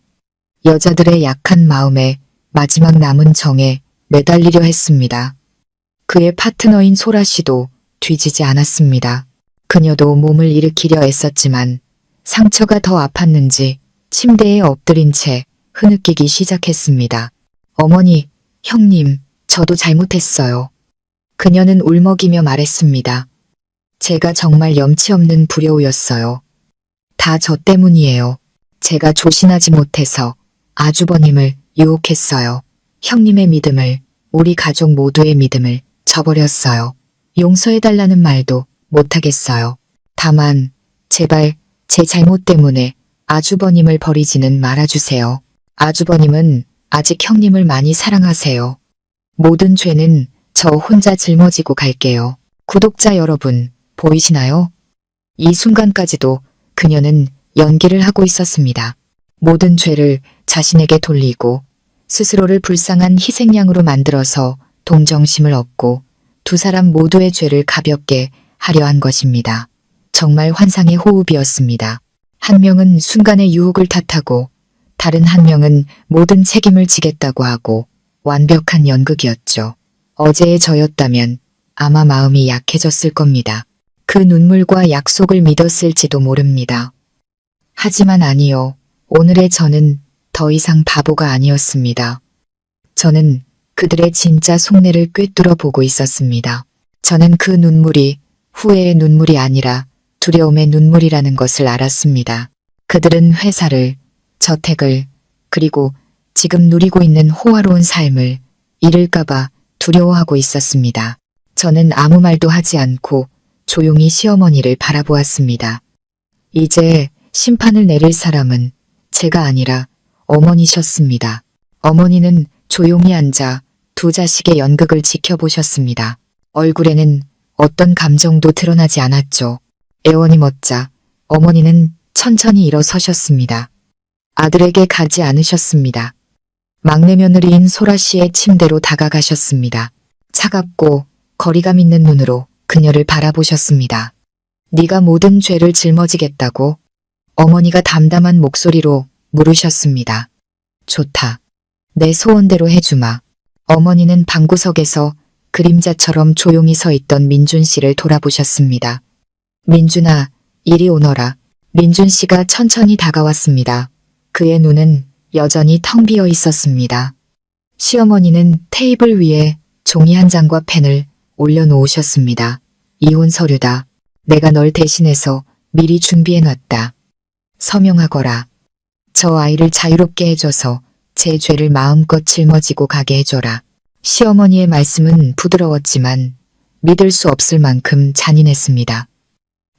여자들의 약한 마음에 마지막 남은 정에 매달리려 했습니다. 그의 파트너인 소라 씨도 뒤지지 않았습니다. 그녀도 몸을 일으키려 애썼지만 상처가 더 아팠는지 침대에 엎드린 채 흐느끼기 시작했습니다. 어머니, 형님, 저도 잘못했어요. 그녀는 울먹이며 말했습니다. 제가 정말 염치 없는 불효였어요. 다 저 때문이에요. 제가 조신하지 못해서 아주버님을 유혹했어요. 형님의 믿음을, 우리 가족 모두의 믿음을 저버렸어요. 용서해달라는 말도 못하겠어요. 다만 제발 제 잘못 때문에 아주버님을 버리지는 말아주세요. 아주버님은 아직 형님을 많이 사랑하세요. 모든 죄는 저 혼자 짊어지고 갈게요. 구독자 여러분, 보이시나요? 이 순간까지도 그녀는 연기를 하고 있었습니다. 모든 죄를 자신에게 돌리고 스스로를 불쌍한 희생양으로 만들어서 동정심을 얻고 두 사람 모두의 죄를 가볍게 하려 한 것입니다. 정말 환상의 호흡이었습니다. 한 명은 순간의 유혹을 탓하고 다른 한 명은 모든 책임을 지겠다고 하고 완벽한 연극이었죠. 어제의 저였다면 아마 마음이 약해졌을 겁니다. 그 눈물과 약속을 믿었을지도 모릅니다. 하지만 아니요. 오늘의 저는 더 이상 바보가 아니었습니다. 저는 그들의 진짜 속내를 꿰뚫어 보고 있었습니다. 저는 그 눈물이 후회의 눈물이 아니라 두려움의 눈물이라는 것을 알았습니다. 그들은 회사를, 저택을, 그리고 지금 누리고 있는 호화로운 삶을 잃을까봐 두려워하고 있었습니다. 저는 아무 말도 하지 않고 조용히 시어머니를 바라보았습니다. 이제 심판을 내릴 사람은 제가 아니라 어머니셨습니다. 어머니는 조용히 앉아 두 자식의 연극을 지켜보셨습니다. 얼굴에는 어떤 감정도 드러나지 않았죠. 애원이 멎자 어머니는 천천히 일어서셨습니다. 아들에게 가지 않으셨습니다. 막내 며느리인 소라 씨의 침대로 다가가셨습니다. 차갑고 거리감 있는 눈으로 그녀를 바라보셨습니다. 네가 모든 죄를 짊어지겠다고? 어머니가 담담한 목소리로 물으셨습니다. 좋다. 내 소원대로 해주마. 어머니는 방구석에서 그림자처럼 조용히 서 있던 민준 씨를 돌아보셨습니다. 민준아, 이리 오너라. 민준 씨가 천천히 다가왔습니다. 그의 눈은 여전히 텅 비어 있었습니다. 시어머니는 테이블 위에 종이 한 장과 펜을 올려놓으셨습니다. 이혼 서류다. 내가 널 대신해서 미리 준비해놨다. 서명하거라. 저 아이를 자유롭게 해줘서 제 죄를 마음껏 짊어지고 가게 해줘라. 시어머니의 말씀은 부드러웠지만 믿을 수 없을 만큼 잔인했습니다.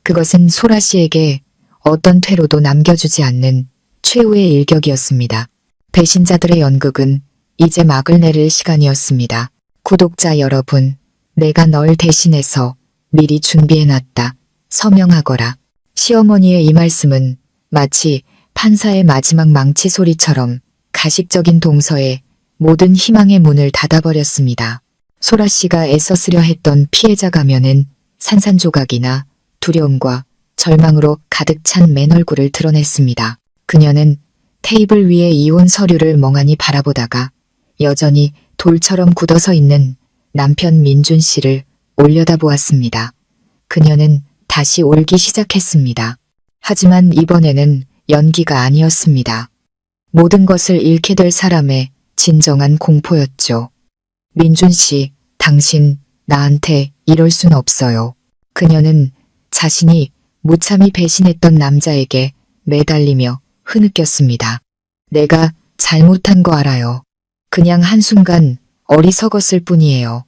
그것은 소라 씨에게 어떤 퇴로도 남겨주지 않는 최후의 일격이었습니다. 배신자들의 연극은 이제 막을 내릴 시간이었습니다. 구독자 여러분, 내가 널 대신해서 미리 준비해놨다. 서명하거라. 시어머니의 이 말씀은 마치 판사의 마지막 망치 소리처럼 가식적인 동서에 모든 희망의 문을 닫아버렸습니다. 소라 씨가 애써 쓰려 했던 피해자 가면은 산산조각이나 두려움과 절망으로 가득 찬 맨 얼굴을 드러냈습니다. 그녀는 테이블 위에 이혼 서류를 멍하니 바라보다가 여전히 돌처럼 굳어서 있는 남편 민준 씨를 올려다보았습니다. 그녀는 다시 울기 시작했습니다. 하지만 이번에는 연기가 아니었습니다. 모든 것을 잃게 될 사람의 진정한 공포였죠. 민준 씨, 당신 나한테 이럴 순 없어요. 그녀는 자신이 무참히 배신했던 남자에게 매달리며 흐느꼈습니다. 내가 잘못한 거 알아요. 그냥 한순간 어리석었을 뿐이에요.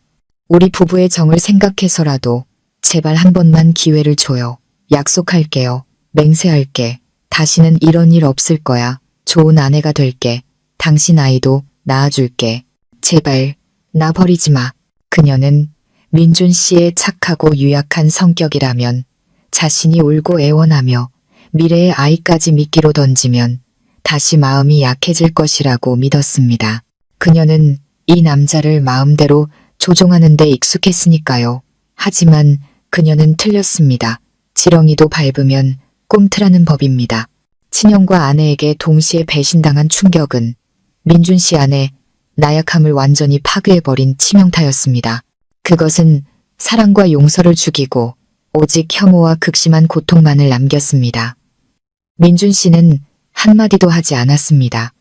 우리 부부의 정을 생각해서라도 제발 한 번만 기회를 줘요. 약속할게요. 맹세할게. 다시는 이런 일 없을 거야. 좋은 아내가 될게. 당신 아이도 낳아줄게. 제발 나 버리지 마. 그녀는 민준 씨의 착하고 유약한 성격이라면 자신이 울고 애원하며 미래의 아이까지 미끼로 던지면 다시 마음이 약해질 것이라고 믿었습니다. 그녀는 이 남자를 마음대로 조종하는 데 익숙했으니까요. 하지만 그녀는 틀렸습니다. 지렁이도 밟으면 꼼트라는 법입니다. 친형과 아내에게 동시에 배신당한 충격은 민준 씨 안에 나약함을 완전히 파괴해버린 치명타였습니다. 그것은 사랑과 용서를 죽이고 오직 혐오와 극심한 고통만을 남겼습니다. 민준 씨는 한마디도 하지 않았습니다.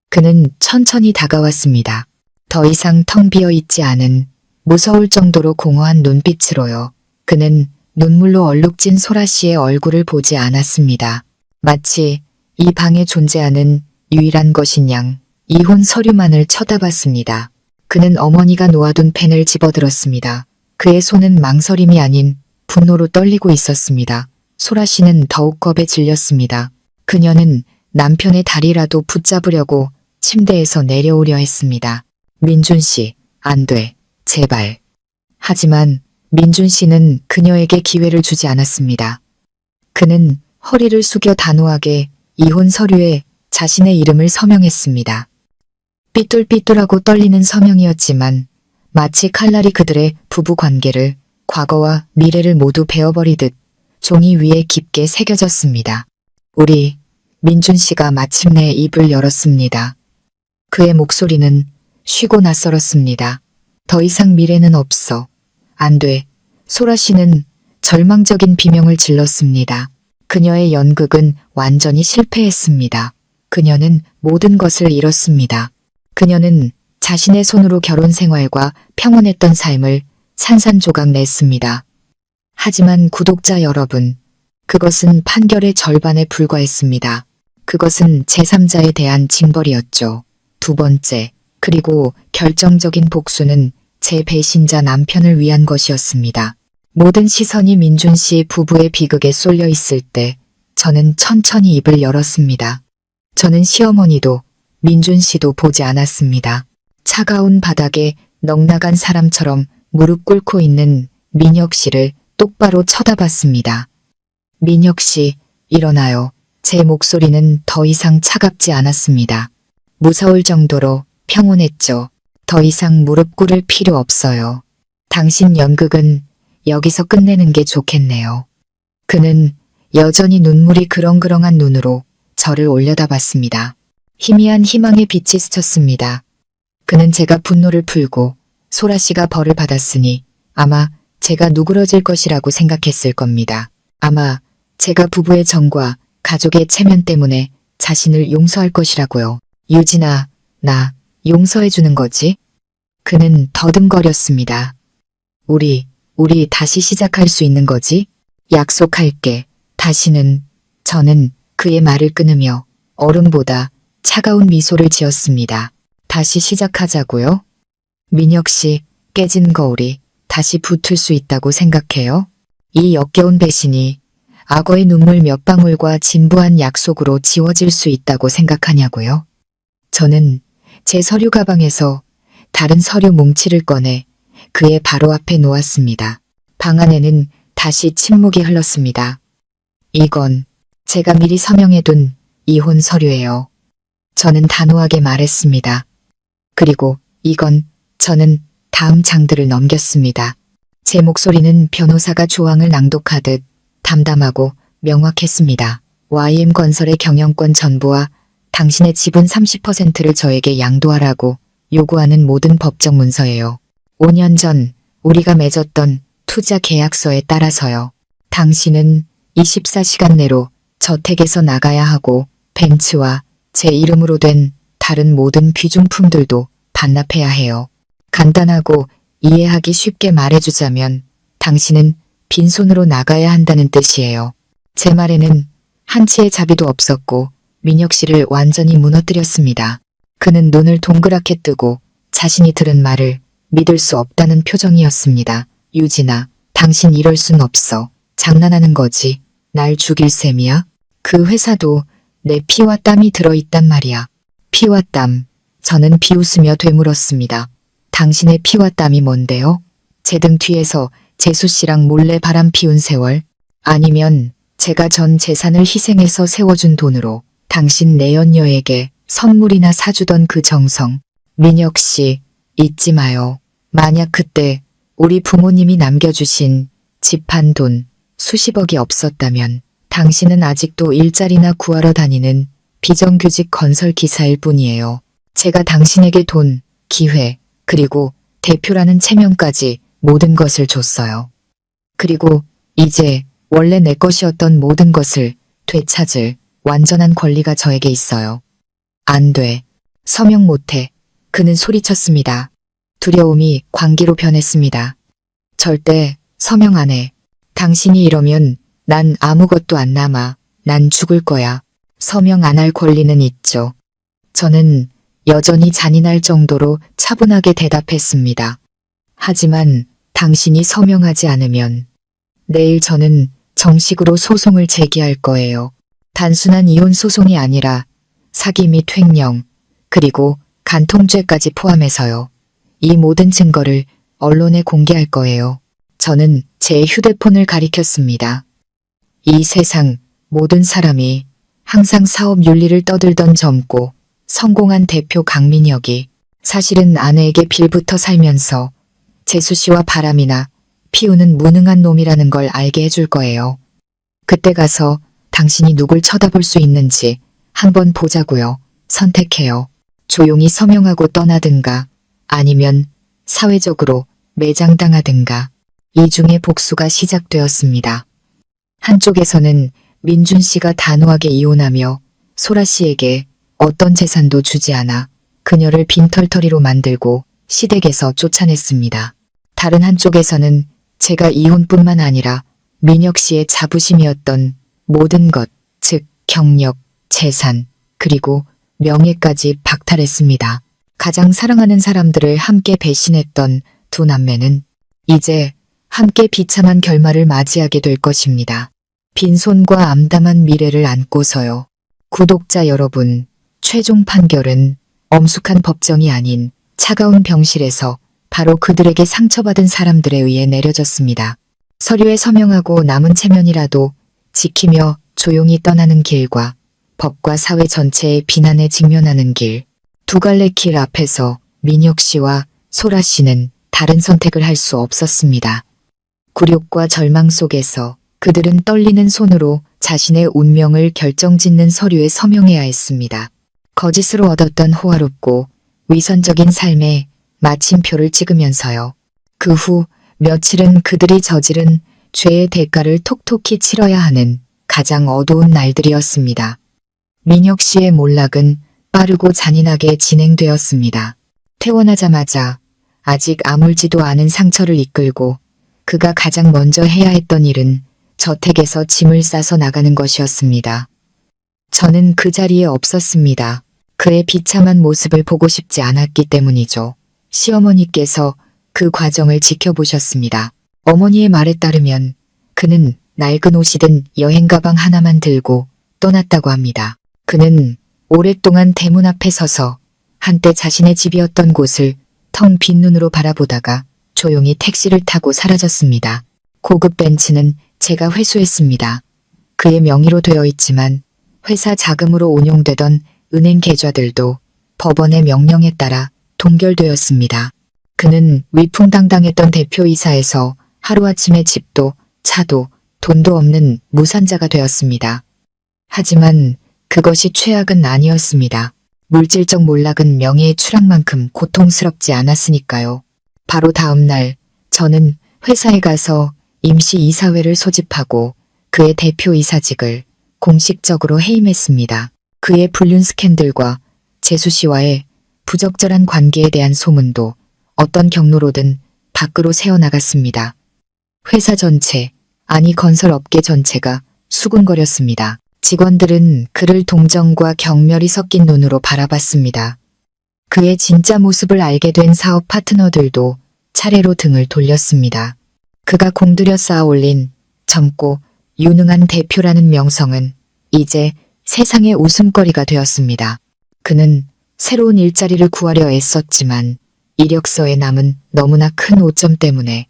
그는 천천히 다가왔습니다. 더 이상 텅 비어 있지 않은 무서울 정도로 공허한 눈빛으로요. 그는 눈물로 얼룩진 소라 씨의 얼굴을 보지 않았습니다. 마치 이 방에 존재하는 유일한 것인 양 이혼 서류만을 쳐다봤습니다. 그는 어머니가 놓아둔 펜을 집어들었습니다. 그의 손은 망설임이 아닌 분노로 떨리고 있었습니다. 소라 씨는 더욱 겁에 질렸습니다. 그녀는 남편의 다리라도 붙잡으려고 침대에서 내려오려 했습니다. 민준 씨, 안 돼. 제발. 하지만 민준 씨는 그녀에게 기회를 주지 않았습니다. 그는 허리를 숙여 단호하게 이혼 서류에 자신의 이름을 서명했습니다. 삐뚤삐뚤하고 떨리는 서명이었지만 마치 칼날이 그들의 부부 관계를 과거와 미래를 모두 베어버리듯 종이 위에 깊게 새겨졌습니다. 우리 민준 씨가 마침내 입을 열었습니다. 그의 목소리는 쉬고 낯설었습니다. 더 이상 미래는 없어. 안 돼. 소라 씨는 절망적인 비명을 질렀습니다. 그녀의 연극은 완전히 실패했습니다. 그녀는 모든 것을 잃었습니다. 그녀는 자신의 손으로 결혼 생활과 평온했던 삶을 산산조각 냈습니다. 하지만 구독자 여러분, 그것은 판결의 절반에 불과했습니다. 그것은 제3자에 대한 징벌이었죠. 두 번째, 그리고 결정적인 복수는 제 배신자 남편을 위한 것이었습니다. 모든 시선이 민준 씨 부부의 비극에 쏠려 있을 때 저는 천천히 입을 열었습니다. 저는 시어머니도 민준 씨도 보지 않았습니다. 차가운 바닥에 넉나간 사람처럼 무릎 꿇고 있는 민혁 씨를 똑바로 쳐다봤습니다. 민혁 씨, 일어나요. 제 목소리는 더 이상 차갑지 않았습니다. 무서울 정도로 평온했죠. 더 이상 무릎 꿇을 필요 없어요. 당신 연극은 여기서 끝내는 게 좋겠네요. 그는 여전히 눈물이 그렁그렁한 눈으로 저를 올려다봤습니다. 희미한 희망의 빛이 스쳤습니다. 그는 제가 분노를 풀고 소라 씨가 벌을 받았으니 아마 제가 누그러질 것이라고 생각했을 겁니다. 아마 제가 부부의 정과 가족의 체면 때문에 자신을 용서할 것이라고요. 유진아, 나 용서해주는 거지? 그는 더듬거렸습니다. 우리 다시 시작할 수 있는 거지? 약속할게. 다시는. 저는 그의 말을 끊으며 얼음보다 차가운 미소를 지었습니다. 다시 시작하자고요? 민혁 씨, 깨진 거울이 다시 붙을 수 있다고 생각해요? 이 역겨운 배신이 악어의 눈물 몇 방울과 진부한 약속으로 지워질 수 있다고 생각하냐고요? 저는 제 서류 가방에서 다른 서류 뭉치를 꺼내 그의 바로 앞에 놓았습니다. 방 안에는 다시 침묵이 흘렀습니다. 이건 제가 미리 서명해둔 이혼 서류예요. 저는 단호하게 말했습니다. 그리고 이건 저는 다음 장들을 넘겼습니다. 제 목소리는 변호사가 조항을 낭독하듯 담담하고 명확했습니다. YM건설의 경영권 전부와 당신의 지분 30%를 저에게 양도하라고 요구하는 모든 법적 문서예요. 5년 전 우리가 맺었던 투자 계약서에 따라서요. 당신은 24시간 내로 저택에서 나가야 하고 벤츠와 제 이름으로 된 다른 모든 귀중품들도 반납해야 해요. 간단하고 이해하기 쉽게 말해주자면 당신은 빈손으로 나가야 한다는 뜻이에요. 제 말에는 한치의 자비도 없었고 민혁 씨를 완전히 무너뜨렸습니다. 그는 눈을 동그랗게 뜨고 자신이 들은 말을 믿을 수 없다는 표정이었습니다. 유진아, 당신 이럴 순 없어. 장난하는 거지. 날 죽일 셈이야? 그 회사도 내 피와 땀이 들어있단 말이야. 피와 땀. 저는 비웃으며 되물었습니다. 당신의 피와 땀이 뭔데요? 제 등 뒤에서 재수 씨랑 몰래 바람 피운 세월? 아니면 제가 전 재산을 희생해서 세워준 돈으로 당신 내연녀에게 선물이나 사주던 그 정성. 민혁 씨, 잊지 마요. 만약 그때 우리 부모님이 남겨주신 집 한 돈 수십억이 없었다면 당신은 아직도 일자리나 구하러 다니는 비정규직 건설 기사일 뿐이에요. 제가 당신에게 돈 기회, 그리고 대표라는 체면까지 모든 것을 줬어요. 그리고 이제 원래 내 것이었던 모든 것을 되찾을 완전한 권리가 저에게 있어요. 안 돼. 서명 못해. 그는 소리쳤습니다. 두려움이 광기로 변했습니다. 절대 서명 안 해. 당신이 이러면 난 아무것도 안 남아. 난 죽을 거야. 서명 안 할 권리는 있죠. 저는 여전히 잔인할 정도로 차분하게 대답했습니다. 하지만 당신이 서명하지 않으면 내일 저는 정식으로 소송을 제기할 거예요. 단순한 이혼 소송이 아니라 사기 및 횡령, 그리고 간통죄까지 포함해서요. 이 모든 증거를 언론에 공개할 거예요. 저는 제 휴대폰을 가리켰습니다. 이 세상 모든 사람이 항상 사업 윤리를 떠들던 젊고 성공한 대표 강민혁이 사실은 아내에게 빌부터 살면서 재수 씨와 바람이나 피우는 무능한 놈이라는 걸 알게 해줄 거예요. 그때 가서 당신이 누굴 쳐다볼 수 있는지 한번 보자고요. 선택해요. 조용히 서명하고 떠나든가 아니면 사회적으로 매장당하든가. 이 중에 복수가 시작되었습니다. 한쪽에서는 민준 씨가 단호하게 이혼하며 소라 씨에게 어떤 재산도 주지 않아 그녀를 빈털터리로 만들고 시댁에서 쫓아냈습니다. 다른 한쪽에서는 제가 이혼뿐만 아니라 민혁 씨의 자부심이었던 모든 것, 즉 경력, 재산, 그리고 명예까지 박탈했습니다. 가장 사랑하는 사람들을 함께 배신했던 두 남매는 이제 함께 비참한 결말을 맞이하게 될 것입니다. 빈손과 암담한 미래를 안고서요. 구독자 여러분, 최종 판결은 엄숙한 법정이 아닌 차가운 병실에서 바로 그들에게 상처받은 사람들에 의해 내려졌습니다. 서류에 서명하고 남은 체면이라도 지키며 조용히 떠나는 길과 법과 사회 전체의 비난에 직면하는 길. 두 갈래 길 앞에서 민혁 씨와 소라 씨는 다른 선택을 할 수 없었습니다. 굴욕과 절망 속에서 그들은 떨리는 손으로 자신의 운명을 결정짓는 서류에 서명해야 했습니다. 거짓으로 얻었던 호화롭고 위선적인 삶에 마침표를 찍으면서요. 그 후 며칠은 그들이 저지른 죄의 대가를 톡톡히 치러야 하는 가장 어두운 날들이었습니다. 민혁 씨의 몰락은 빠르고 잔인하게 진행되었습니다. 퇴원하자마자 아직 아물지도 않은 상처를 이끌고 그가 가장 먼저 해야 했던 일은 저택에서 짐을 싸서 나가는 것이었습니다. 저는 그 자리에 없었습니다. 그의 비참한 모습을 보고 싶지 않았기 때문이죠. 시어머니께서 그 과정을 지켜보셨습니다. 어머니의 말에 따르면 그는 낡은 옷이든 여행 가방 하나만 들고 떠났다고 합니다. 그는 오랫동안 대문 앞에 서서 한때 자신의 집이었던 곳을 텅 빈 눈으로 바라보다가 조용히 택시를 타고 사라졌습니다. 고급 벤츠는 제가 회수했습니다. 그의 명의로 되어 있지만 회사 자금으로 운용되던 은행 계좌들도 법원의 명령에 따라 동결되었습니다. 그는 위풍당당했던 대표이사에서 하루아침에 집도 차도 돈도 없는 무산자가 되었습니다. 하지만 그것이 최악은 아니었습니다. 물질적 몰락은 명예의 추락만큼 고통스럽지 않았으니까요. 바로 다음 날 저는 회사에 가서 임시 이사회를 소집하고 그의 대표이사직을 공식적으로 해임했습니다. 그의 불륜 스캔들과 재수 씨와의 부적절한 관계에 대한 소문도 어떤 경로로든 밖으로 새어나갔습니다. 회사 전체, 아니 건설업계 전체가 수군거렸습니다. 직원들은 그를 동정과 경멸이 섞인 눈으로 바라봤습니다. 그의 진짜 모습을 알게 된 사업 파트너들도 차례로 등을 돌렸습니다. 그가 공들여 쌓아올린 젊고 유능한 대표라는 명성은 이제 세상의 웃음거리가 되었습니다. 그는 새로운 일자리를 구하려 애썼지만 이력서에 남은 너무나 큰 오점 때문에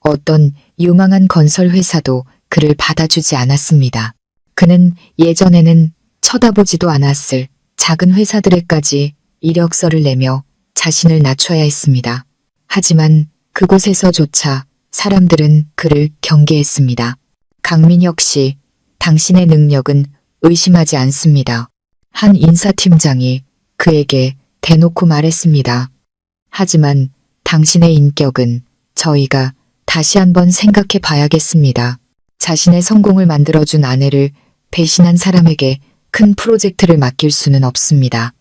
어떤 유망한 건설 회사도 그를 받아주지 않았습니다. 그는 예전에는 쳐다보지도 않았을 작은 회사들에까지 이력서를 내며 자신을 낮춰야 했습니다. 하지만 그곳에서조차 사람들은 그를 경계했습니다. 강민혁 씨, 당신의 능력은 의심하지 않습니다. 한 인사팀장이 그에게 대놓고 말했습니다. 하지만 당신의 인격은 저희가 다시 한번 생각해 봐야겠습니다. 자신의 성공을 만들어준 아내를 배신한 사람에게 큰 프로젝트를 맡길 수는 없습니다.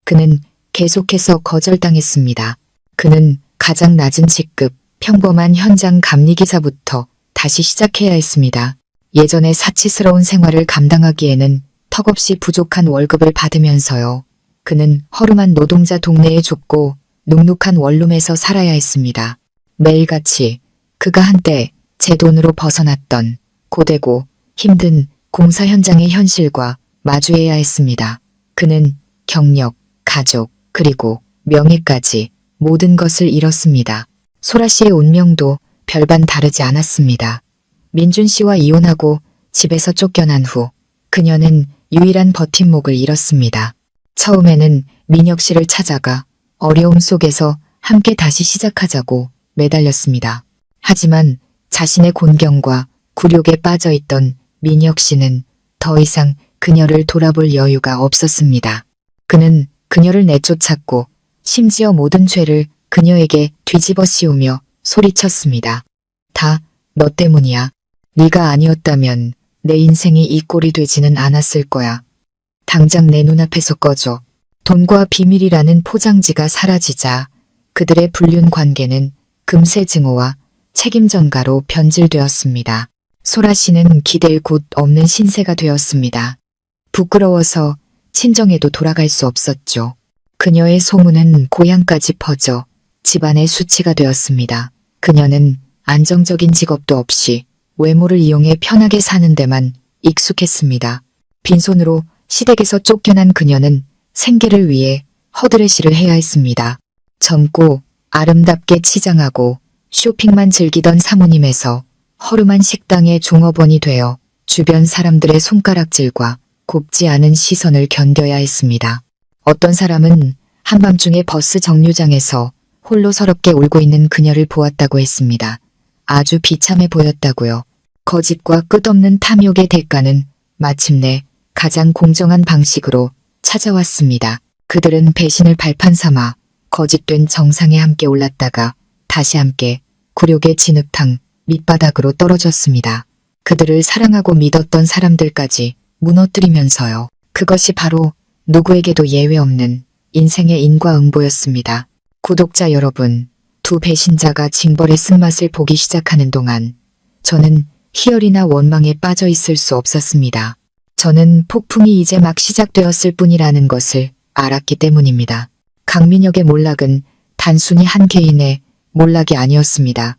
그는 계속해서 거절당했습니다. 그는 가장 낮은 직급, 평범한 현장 감리기사부터 다시 시작해야 했습니다. 예전의 사치스러운 생활을 감당하기에는 턱없이 부족한 월급을 받으면서요. 그는 허름한 노동자 동네의 좁고 눅눅한 원룸에서 살아야 했습니다. 매일같이 그가 한때 제 돈으로 벗어났던 고되고 힘든 공사 현장의 현실과 마주해야 했습니다. 그는 경력, 가족, 그리고 명예까지 모든 것을 잃었습니다. 소라 씨의 운명도 별반 다르지 않았습니다. 민준 씨와 이혼하고 집에서 쫓겨난 후 그녀는 유일한 버팀목을 잃었습니다. 처음에는 민혁 씨를 찾아가 어려움 속에서 함께 다시 시작하자고 매달렸습니다. 하지만 자신의 곤경과 굴욕에 빠져있던 민혁 씨는 더 이상 그녀를 돌아볼 여유가 없었습니다. 그는 그녀를 내쫓았고 심지어 모든 죄를 그녀에게 뒤집어 씌우며 소리쳤습니다. 다 너 때문이야. 네가 아니었다면 내 인생이 이 꼴이 되지는 않았을 거야. 당장 내 눈앞에서 꺼져. 돈과 비밀이라는 포장지가 사라지자 그들의 불륜 관계는 금세 증오와 책임 전가로 변질되었습니다. 소라 씨는 기댈 곳 없는 신세가 되었습니다. 부끄러워서 친정에도 돌아갈 수 없었죠. 그녀의 소문은 고향까지 퍼져 집안의 수치가 되었습니다. 그녀는 안정적인 직업도 없이 외모를 이용해 편하게 사는 데만 익숙했습니다. 빈손으로 시댁에서 쫓겨난 그녀는 생계를 위해 허드레시를 해야 했습니다. 젊고 아름답게 치장하고 쇼핑만 즐기던 사모님에서 허름한 식당의 종업원이 되어 주변 사람들의 손가락질과 곱지 않은 시선을 견뎌야 했습니다. 어떤 사람은 한밤중에 버스 정류장에서 홀로 서럽게 울고 있는 그녀를 보았다고 했습니다. 아주 비참해 보였다고요. 거짓과 끝없는 탐욕의 대가는 마침내 가장 공정한 방식으로 찾아왔습니다. 그들은 배신을 발판 삼아 거짓된 정상에 함께 올랐다가 다시 함께 굴욕의 진흙탕 밑바닥으로 떨어졌습니다. 그들을 사랑하고 믿었던 사람들까지 무너뜨리면서요. 그것이 바로 누구에게도 예외 없는 인생의 인과응보였습니다. 구독자 여러분, 두 배신자가 징벌의 쓴맛을 보기 시작하는 동안 저는 희열이나 원망에 빠져 있을 수 없었습니다. 저는 폭풍이 이제 막 시작되었을 뿐이라는 것을 알았기 때문입니다. 강민혁의 몰락은 단순히 한 개인의 몰락이 아니었습니다.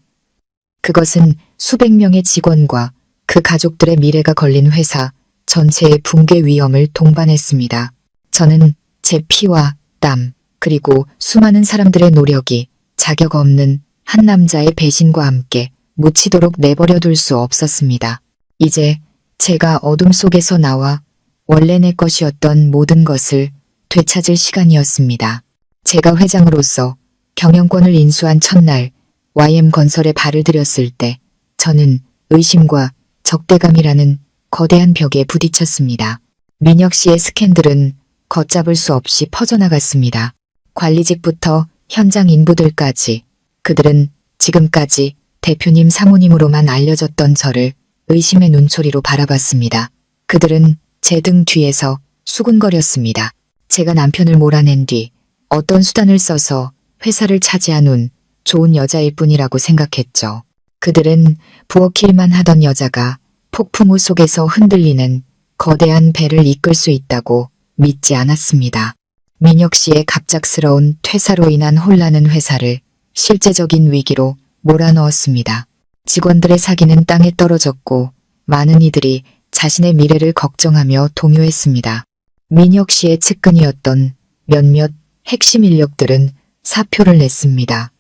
그것은 수백 명의 직원과 그 가족들의 미래가 걸린 회사 전체의 붕괴 위험을 동반했습니다. 저는 제 피와 땀 그리고 수많은 사람들의 노력이 자격 없는 한 남자의 배신과 함께 묻히도록 내버려둘 수 없었습니다. 이제 제가 어둠 속에서 나와 원래 내 것이었던 모든 것을 되찾을 시간이었습니다. 제가 회장으로서 경영권을 인수한 첫날 YM건설에 발을 들였을 때 저는 의심과 적대감이라는 거대한 벽에 부딪혔습니다. 민혁 씨의 스캔들은 걷잡을 수 없이 퍼져나갔습니다. 관리직부터 현장 인부들까지 그들은 지금까지 대표님 사모님으로만 알려졌던 저를 의심의 눈초리로 바라봤습니다. 그들은 제 등 뒤에서 수군거렸습니다. 제가 남편을 몰아낸 뒤 어떤 수단을 써서 회사를 차지한 hun 좋은 여자일 뿐이라고 생각했죠. 그들은 부엌일만 하던 여자가 폭풍우 속에서 흔들리는 거대한 배를 이끌 수 있다고 믿지 않았습니다. 민혁 씨의 갑작스러운 퇴사로 인한 혼란은 회사를 실제적인 위기로 몰아넣었습니다. 직원들의 사기는 땅에 떨어졌고 많은 이들이 자신의 미래를 걱정하며 동요했습니다. 민혁 씨의 측근이었던 몇몇 핵심 인력들은 사표를 냈습니다.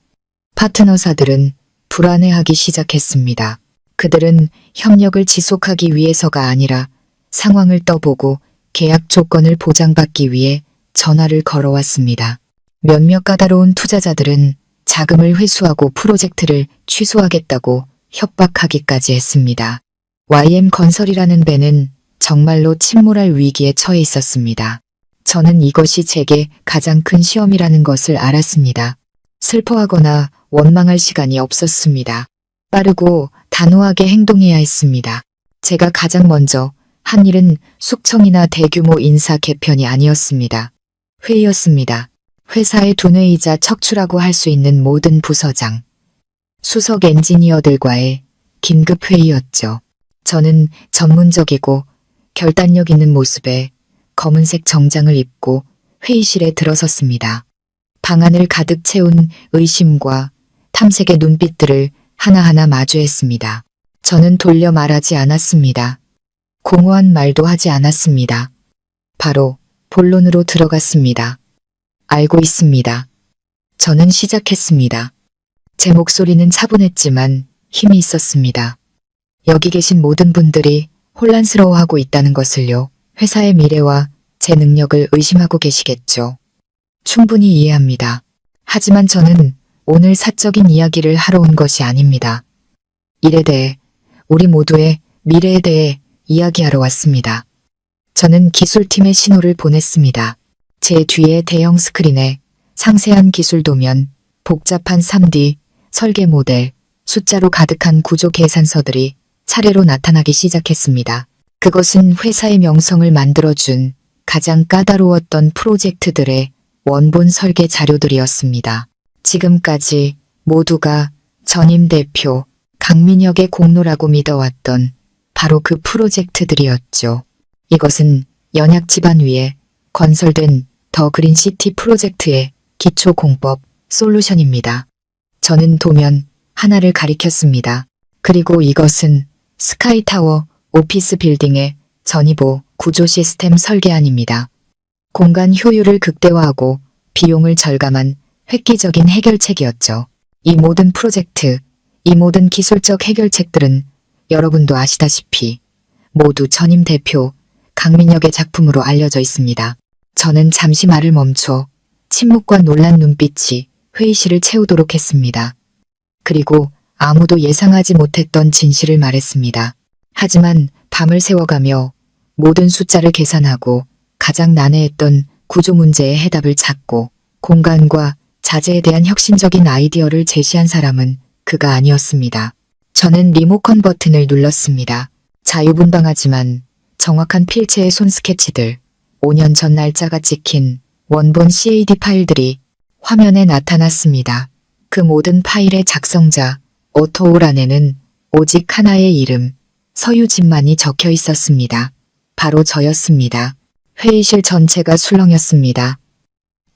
파트너사들은 불안해하기 시작했습니다. 그들은 협력을 지속하기 위해서가 아니라 상황을 떠보고 계약 조건을 보장받기 위해 전화를 걸어왔습니다. 몇몇 까다로운 투자자들은 자금을 회수하고 프로젝트를 취소하겠다고 협박하기까지 했습니다. YM건설이라는 배는 정말로 침몰할 위기에 처해 있었습니다. 저는 이것이 제게 가장 큰 시험이라는 것을 알았습니다. 슬퍼하거나 원망할 시간이 없었습니다. 빠르고 단호하게 행동해야 했습니다. 제가 가장 먼저 한 일은 숙청이나 대규모 인사 개편이 아니었습니다. 회의였습니다. 회사의 두뇌이자 척추라고 할 수 있는 모든 부서장, 수석 엔지니어들과의 긴급 회의였죠. 저는 전문적이고 결단력 있는 모습에 검은색 정장을 입고 회의실에 들어섰습니다. 방안을 가득 채운 의심과 탐색의 눈빛들을 하나하나 마주했습니다. 저는 돌려 말하지 않았습니다. 공허한 말도 하지 않았습니다. 바로 본론으로 들어갔습니다. 알고 있습니다. 저는 시작했습니다. 제 목소리는 차분했지만 힘이 있었습니다. 여기 계신 모든 분들이 혼란스러워하고 있다는 것을요. 회사의 미래와 제 능력을 의심하고 계시겠죠. 충분히 이해합니다. 하지만 저는 오늘 사적인 이야기를 하러 온 것이 아닙니다. 일에 대해, 우리 모두의 미래에 대해 이야기하러 왔습니다. 저는 기술팀에 신호를 보냈습니다. 제 뒤에 대형 스크린에 상세한 기술 도면, 복잡한 3D, 설계 모델, 숫자로 가득한 구조 계산서들이 차례로 나타나기 시작했습니다. 그것은 회사의 명성을 만들어준 가장 까다로웠던 프로젝트들의 원본 설계 자료들이었습니다. 지금까지 모두가 전임 대표 강민혁의 공로라고 믿어왔던 바로 그 프로젝트들이었죠. 이것은 연약 기반 위에 건설된 더 그린시티 프로젝트의 기초 공법 솔루션입니다. 저는 도면 하나를 가리켰습니다. 그리고 이것은 스카이타워 오피스 빌딩의 전이보 구조 시스템 설계안입니다. 공간 효율을 극대화하고 비용을 절감한 획기적인 해결책이었죠. 이 모든 프로젝트, 이 모든 기술적 해결책들은 여러분도 아시다시피 모두 전임 대표 강민혁의 작품으로 알려져 있습니다. 저는 잠시 말을 멈춰 침묵과 놀란 눈빛이 회의실을 채우도록 했습니다. 그리고 아무도 예상하지 못했던 진실을 말했습니다. 하지만 밤을 새워가며 모든 숫자를 계산하고 가장 난해했던 구조 문제의 해답을 찾고 공간과 자재에 대한 혁신적인 아이디어를 제시한 사람은 그가 아니었습니다. 저는 리모컨 버튼을 눌렀습니다. 자유분방하지만 정확한 필체의 손 스케치들, 5년 전 날짜가 찍힌 원본 CAD 파일들이 화면에 나타났습니다. 그 모든 파일의 작성자, 오토울 안에는 오직 하나의 이름, 서유진만이 적혀 있었습니다. 바로 저였습니다. 회의실 전체가 술렁였습니다.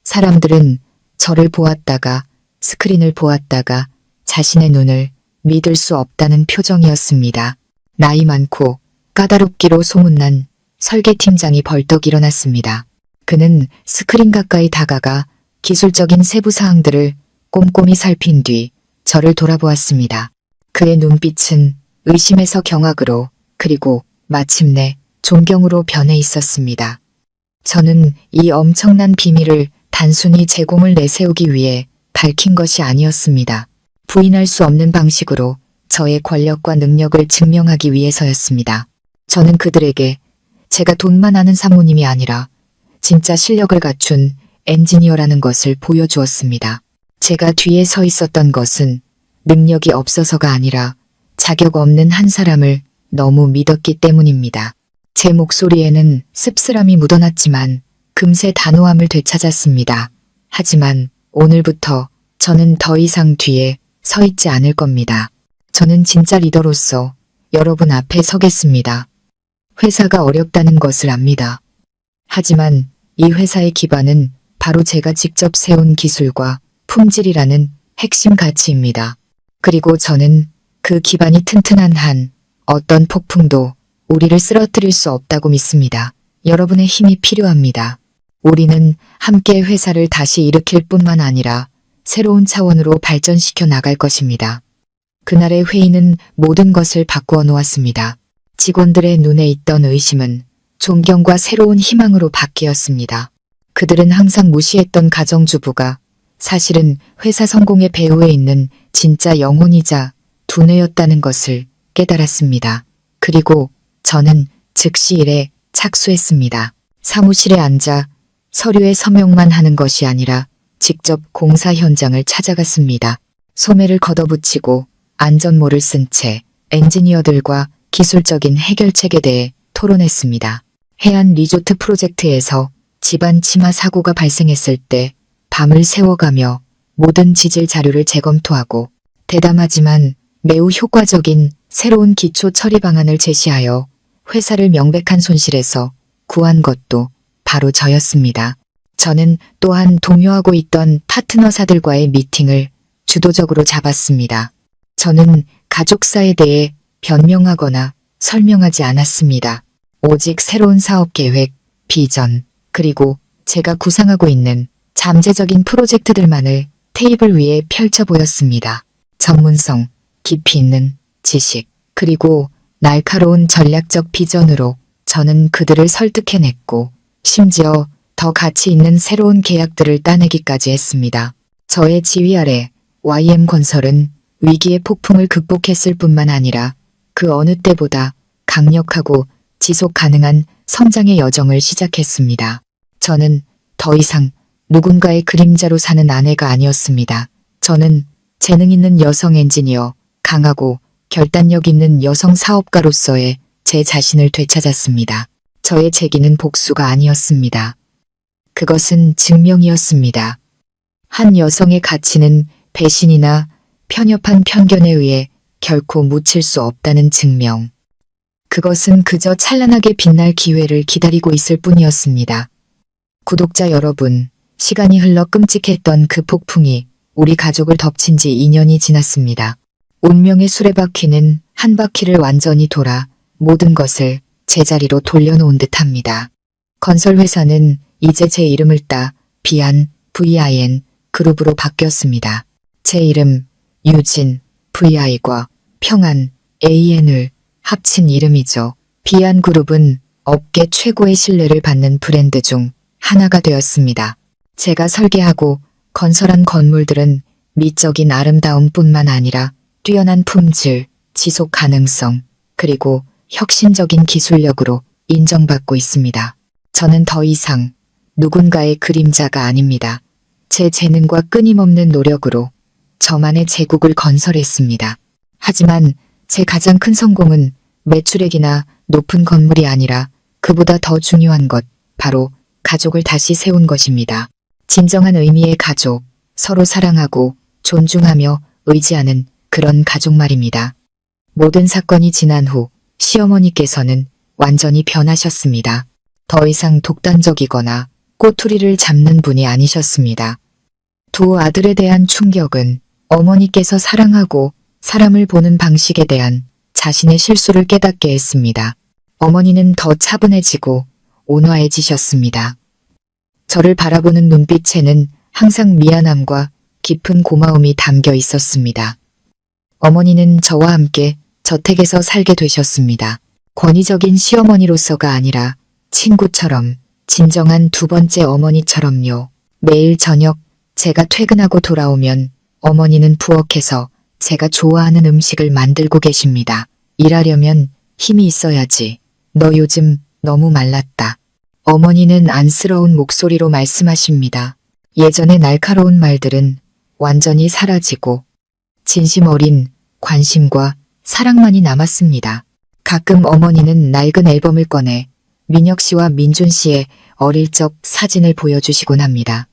사람들은 저를 보았다가 스크린을 보았다가 자신의 눈을 믿을 수 없다는 표정이었습니다. 나이 많고 까다롭기로 소문난 설계팀장이 벌떡 일어났습니다. 그는 스크린 가까이 다가가 기술적인 세부 사항들을 꼼꼼히 살핀 뒤 저를 돌아보았습니다. 그의 눈빛은 의심에서 경악으로 그리고 마침내 존경으로 변해 있었습니다. 저는 이 엄청난 비밀을 단순히 제공을 내세우기 위해 밝힌 것이 아니었습니다. 부인할 수 없는 방식으로 저의 권력과 능력을 증명하기 위해서였습니다. 저는 그들에게 제가 돈만 아는 사모님이 아니라 진짜 실력을 갖춘 엔지니어라는 것을 보여주었습니다. 제가 뒤에 서 있었던 것은 능력이 없어서가 아니라 자격 없는 한 사람을 너무 믿었기 때문입니다. 제 목소리에는 씁쓸함이 묻어났지만 금세 단호함을 되찾았습니다. 하지만 오늘부터 저는 더 이상 뒤에 서 있지 않을 겁니다. 저는 진짜 리더로서 여러분 앞에 서겠습니다. 회사가 어렵다는 것을 압니다. 하지만 이 회사의 기반은 바로 제가 직접 세운 기술과 품질이라는 핵심 가치입니다. 그리고 저는 그 기반이 튼튼한 한 어떤 폭풍도 우리를 쓰러뜨릴 수 없다고 믿습니다. 여러분의 힘이 필요합니다. 우리는 함께 회사를 다시 일으킬 뿐만 아니라 새로운 차원으로 발전시켜 나갈 것입니다. 그날의 회의는 모든 것을 바꾸어 놓았습니다. 직원들의 눈에 있던 의심은 존경과 새로운 희망으로 바뀌었습니다. 그들은 항상 무시했던 가정주부가 사실은 회사 성공의 배후에 있는 진짜 영혼이자 두뇌였다는 것을 깨달았습니다. 그리고 저는 즉시 일에 착수했습니다. 사무실에 앉아 서류에 서명만 하는 것이 아니라 직접 공사 현장을 찾아갔습니다. 소매를 걷어붙이고 안전모를 쓴 채 엔지니어들과 기술적인 해결책에 대해 토론했습니다. 해안 리조트 프로젝트에서 집안 침하 사고가 발생했을 때 밤을 새워가며 모든 지질 자료를 재검토하고 대담하지만 매우 효과적인 새로운 기초 처리 방안을 제시하여 회사를 명백한 손실에서 구한 것도 바로 저였습니다. 저는 또한 동요하고 있던 파트너사들과의 미팅을 주도적으로 잡았습니다. 저는 가족사에 대해 변명하거나 설명하지 않았습니다. 오직 새로운 사업 계획, 비전, 그리고 제가 구상하고 있는 잠재적인 프로젝트들만을 테이블 위에 펼쳐 보였습니다. 전문성, 깊이 있는 지식, 그리고 날카로운 전략적 비전으로 저는 그들을 설득해냈고 심지어 더 가치 있는 새로운 계약들을 따내기까지 했습니다. 저의 지휘 아래 YM건설은 위기의 폭풍을 극복했을 뿐만 아니라 그 어느 때보다 강력하고 지속 가능한 성장의 여정을 시작했습니다. 저는 더 이상 누군가의 그림자로 사는 아내가 아니었습니다. 저는 재능 있는 여성 엔지니어, 강하고 결단력 있는 여성 사업가로서의 제 자신을 되찾았습니다. 저의 재기는 복수가 아니었습니다. 그것은 증명이었습니다. 한 여성의 가치는 배신이나 편협한 편견에 의해 결코 묻힐 수 없다는 증명. 그것은 그저 찬란하게 빛날 기회를 기다리고 있을 뿐이었습니다. 구독자 여러분, 시간이 흘러 끔찍했던 그 폭풍이 우리 가족을 덮친 지 2년이 지났습니다. 운명의 수레바퀴는 한 바퀴를 완전히 돌아 모든 것을 제자리로 돌려놓은 듯합니다. 건설회사는 이제 제 이름을 따 비안 VIN 그룹으로 바뀌었습니다. 제 이름 유진 VI과 평안 AN을 합친 이름이죠. 비안 그룹은 업계 최고의 신뢰를 받는 브랜드 중 하나가 되었습니다. 제가 설계하고 건설한 건물들은 미적인 아름다움뿐만 아니라 뛰어난 품질, 지속 가능성, 그리고 혁신적인 기술력으로 인정받고 있습니다. 저는 더 이상 누군가의 그림자가 아닙니다. 제 재능과 끊임없는 노력으로 저만의 제국을 건설했습니다. 하지만 제 가장 큰 성공은 매출액이나 높은 건물이 아니라 그보다 더 중요한 것, 바로 가족을 다시 세운 것입니다. 진정한 의미의 가족, 서로 사랑하고 존중하며 의지하는 그런 가족 말입니다. 모든 사건이 지난 후 시어머니께서는 완전히 변하셨습니다. 더 이상 독단적이거나 꼬투리를 잡는 분이 아니셨습니다. 두 아들에 대한 충격은 어머니께서 사랑하고 사람을 보는 방식에 대한 자신의 실수를 깨닫게 했습니다. 어머니는 더 차분해지고 온화해지셨습니다. 저를 바라보는 눈빛에는 항상 미안함과 깊은 고마움이 담겨 있었습니다. 어머니는 저와 함께 저택에서 살게 되셨습니다. 권위적인 시어머니로서가 아니라 친구처럼, 진정한 두 번째 어머니처럼요. 매일 저녁 제가 퇴근하고 돌아오면 어머니는 부엌에서 제가 좋아하는 음식을 만들고 계십니다. 일하려면 힘이 있어야지. 너 요즘 너무 말랐다. 어머니는 안쓰러운 목소리로 말씀하십니다. 예전의 날카로운 말들은 완전히 사라지고 진심 어린 관심과 사랑만이 남았습니다. 가끔 어머니는 낡은 앨범을 꺼내 민혁 씨와 민준 씨의 어릴 적 사진을 보여주시곤 합니다.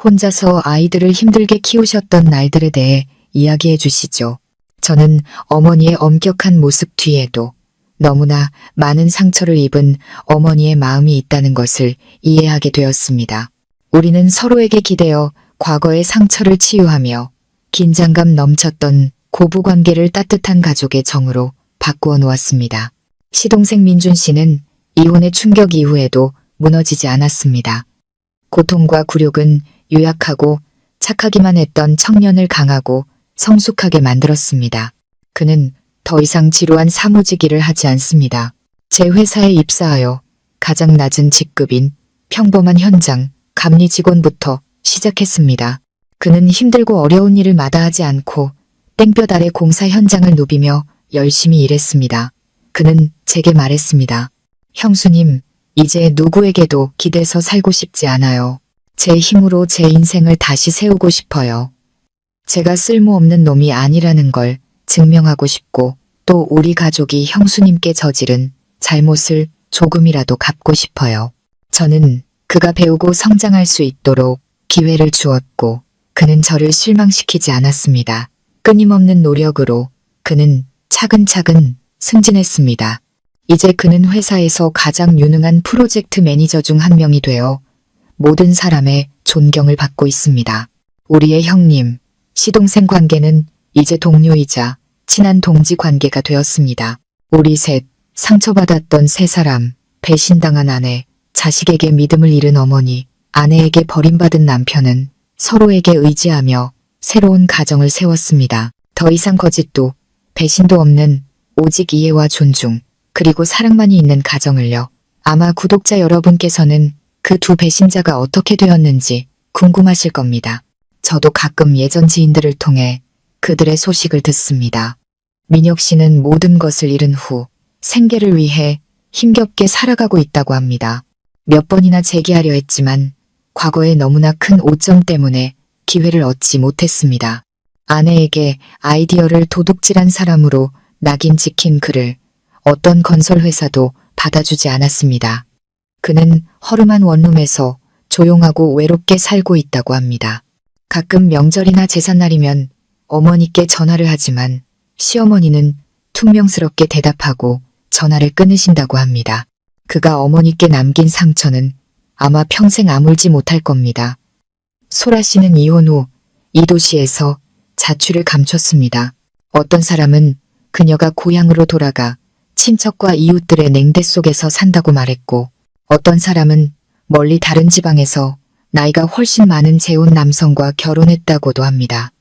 혼자서 아이들을 힘들게 키우셨던 날들에 대해 이야기해 주시죠. 저는 어머니의 엄격한 모습 뒤에도 너무나 많은 상처를 입은 어머니의 마음이 있다는 것을 이해하게 되었습니다. 우리는 서로에게 기대어 과거의 상처를 치유하며 긴장감 넘쳤던 고부관계를 따뜻한 가족의 정으로 바꾸어 놓았습니다. 시동생 민준 씨는 이혼의 충격 이후에도 무너지지 않았습니다. 고통과 굴욕은 유약하고 착하기만 했던 청년을 강하고 성숙하게 만들었습니다. 그는 더 이상 지루한 사무직 일을 하지 않습니다. 제 회사에 입사하여 가장 낮은 직급인 평범한 현장 감리 직원부터 시작했습니다. 그는 힘들고 어려운 일을 마다하지 않고 땡볕 아래 공사 현장을 누비며 열심히 일했습니다. 그는 제게 말했습니다. 형수님, 이제 누구에게도 기대서 살고 싶지 않아요. 제 힘으로 제 인생을 다시 세우고 싶어요. 제가 쓸모없는 놈이 아니라는 걸 증명하고 싶고 또 우리 가족이 형수님께 저지른 잘못을 조금이라도 갚고 싶어요. 저는 그가 배우고 성장할 수 있도록 기회를 주었고 그는 저를 실망시키지 않았습니다. 끊임없는 노력으로 그는 차근차근 승진했습니다. 이제 그는 회사에서 가장 유능한 프로젝트 매니저 중 한 명이 되어 모든 사람의 존경을 받고 있습니다. 우리의 형님, 시동생 관계는 이제 동료이자 친한 동지 관계가 되었습니다. 우리 셋, 상처받았던 세 사람, 배신당한 아내, 자식에게 믿음을 잃은 어머니, 아내에게 버림받은 남편은 서로에게 의지하며 새로운 가정을 세웠습니다. 더 이상 거짓도 배신도 없는 오직 이해와 존중, 그리고 사랑만이 있는 가정을요. 아마 구독자 여러분께서는 그 두 배신자가 어떻게 되었는지 궁금하실 겁니다. 저도 가끔 예전 지인들을 통해 그들의 소식을 듣습니다. 민혁 씨는 모든 것을 잃은 후 생계를 위해 힘겹게 살아가고 있다고 합니다. 몇 번이나 재기하려 했지만 과거에 너무나 큰 오점 때문에 기회를 얻지 못했습니다. 아내에게 아이디어를 도둑질한 사람으로 낙인 찍힌 그를 어떤 건설회사도 받아주지 않았습니다. 그는 허름한 원룸에서 조용하고 외롭게 살고 있다고 합니다. 가끔 명절이나 제삿날이면 어머니께 전화를 하지만 시어머니는 퉁명스럽게 대답하고 전화를 끊으신다고 합니다. 그가 어머니께 남긴 상처는 아마 평생 아물지 못할 겁니다. 소라 씨는 이혼 후 이 도시에서 자취를 감췄습니다. 어떤 사람은 그녀가 고향으로 돌아가 친척과 이웃들의 냉대 속에서 산다고 말했고 어떤 사람은 멀리 다른 지방에서 나이가 훨씬 많은 재혼 남성과 결혼했다고도 합니다.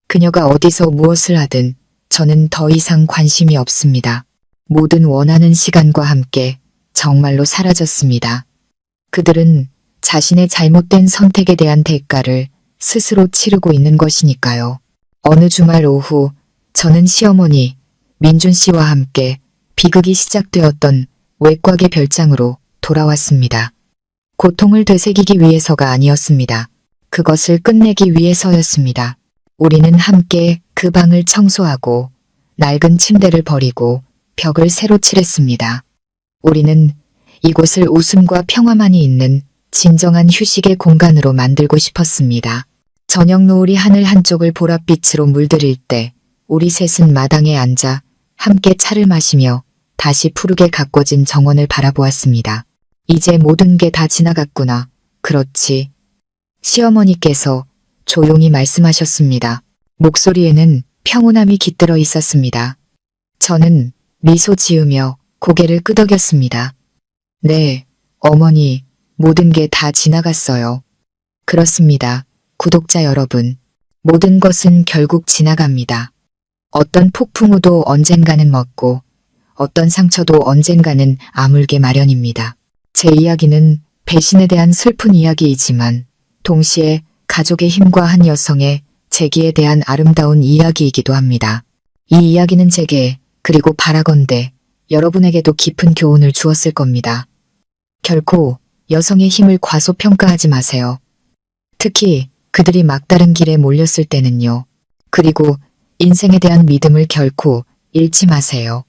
그녀가 어디서 무엇을 하든 저는 더 이상 관심이 없습니다. 모든 원하는 시간과 함께 정말로 사라졌습니다. 그들은 자신의 잘못된 선택에 대한 대가를 스스로 치르고 있는 것이니까요. 어느 주말 오후 저는 시어머니 민준 씨와 함께 비극이 시작되었던 외곽의 별장으로 돌아왔습니다. 고통을 되새기기 위해서가 아니었습니다. 그것을 끝내기 위해서였습니다. 우리는 함께 그 방을 청소하고 낡은 침대를 버리고 벽을 새로 칠했습니다. 우리는 이곳을 웃음과 평화만이 있는 진정한 휴식의 공간으로 만들고 싶었습니다. 저녁 노을이 하늘 한쪽을 보랏빛으로 물들일 때 우리 셋은 마당에 앉아 함께 차를 마시며 다시 푸르게 가꿔진 정원을 바라보았습니다. 이제 모든 게 다 지나갔구나. 그렇지. 시어머니께서 조용히 말씀하셨습니다. 목소리에는 평온함이 깃들어 있었습니다. 저는 미소 지으며 고개를 끄덕였습니다. 네, 어머니, 모든 게 다 지나갔어요. 그렇습니다. 구독자 여러분, 모든 것은 결국 지나갑니다. 어떤 폭풍우도 언젠가는 멎고 어떤 상처도 언젠가는 아물게 마련입니다. 제 이야기는 배신에 대한 슬픈 이야기이지만 동시에 가족의 힘과 한 여성의 재기에 대한 아름다운 이야기이기도 합니다. 이 이야기는 제게 그리고 바라건대 여러분에게도 깊은 교훈을 주었을 겁니다. 결코 여성의 힘을 과소평가하지 마세요. 특히 그들이 막다른 길에 몰렸을 때는요. 그리고 인생에 대한 믿음을 결코 잃지 마세요.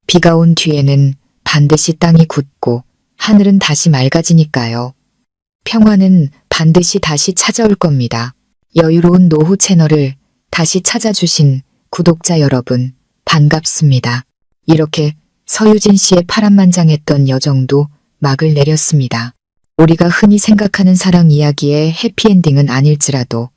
비가 온 뒤에는 반드시 땅이 굳고 하늘은 다시 맑아지니까요. 평화는 반드시 다시 찾아올 겁니다. 여유로운 노후 채널을 다시 찾아주신 구독자 여러분, 반갑습니다. 이렇게 서유진 씨의 파란만장했던 여정도 막을 내렸습니다. 우리가 흔히 생각하는 사랑 이야기의 해피엔딩은 아닐지라도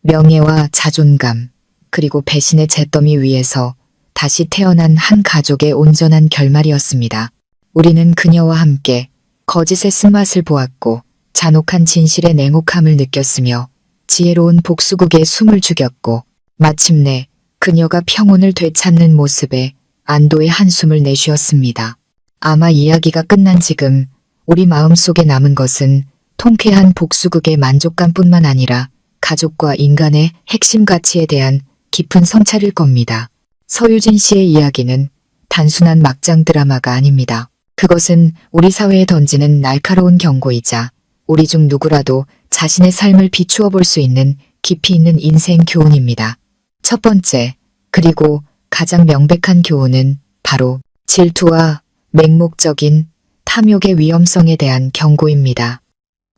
명예와 자존감 그리고 배신의 잿더미 위에서 다시 태어난 한 가족의 온전한 결말이었습니다. 우리는 그녀와 함께 거짓의 쓴맛을 보았고 잔혹한 진실의 냉혹함을 느꼈으며 지혜로운 복수극에 숨을 죽였고 마침내 그녀가 평온을 되찾는 모습에 안도의 한숨을 내쉬었습니다. 아마 이야기가 끝난 지금 우리 마음속에 남은 것은 통쾌한 복수극의 만족감뿐만 아니라 가족과 인간의 핵심 가치에 대한 깊은 성찰일 겁니다. 서유진 씨의 이야기는 단순한 막장 드라마가 아닙니다. 그것은 우리 사회에 던지는 날카로운 경고이자 우리 중 누구라도 자신의 삶을 비추어 볼 수 있는 깊이 있는 인생 교훈입니다. 첫 번째, 그리고 가장 명백한 교훈은 바로 질투와 맹목적인 탐욕의 위험성에 대한 경고입니다.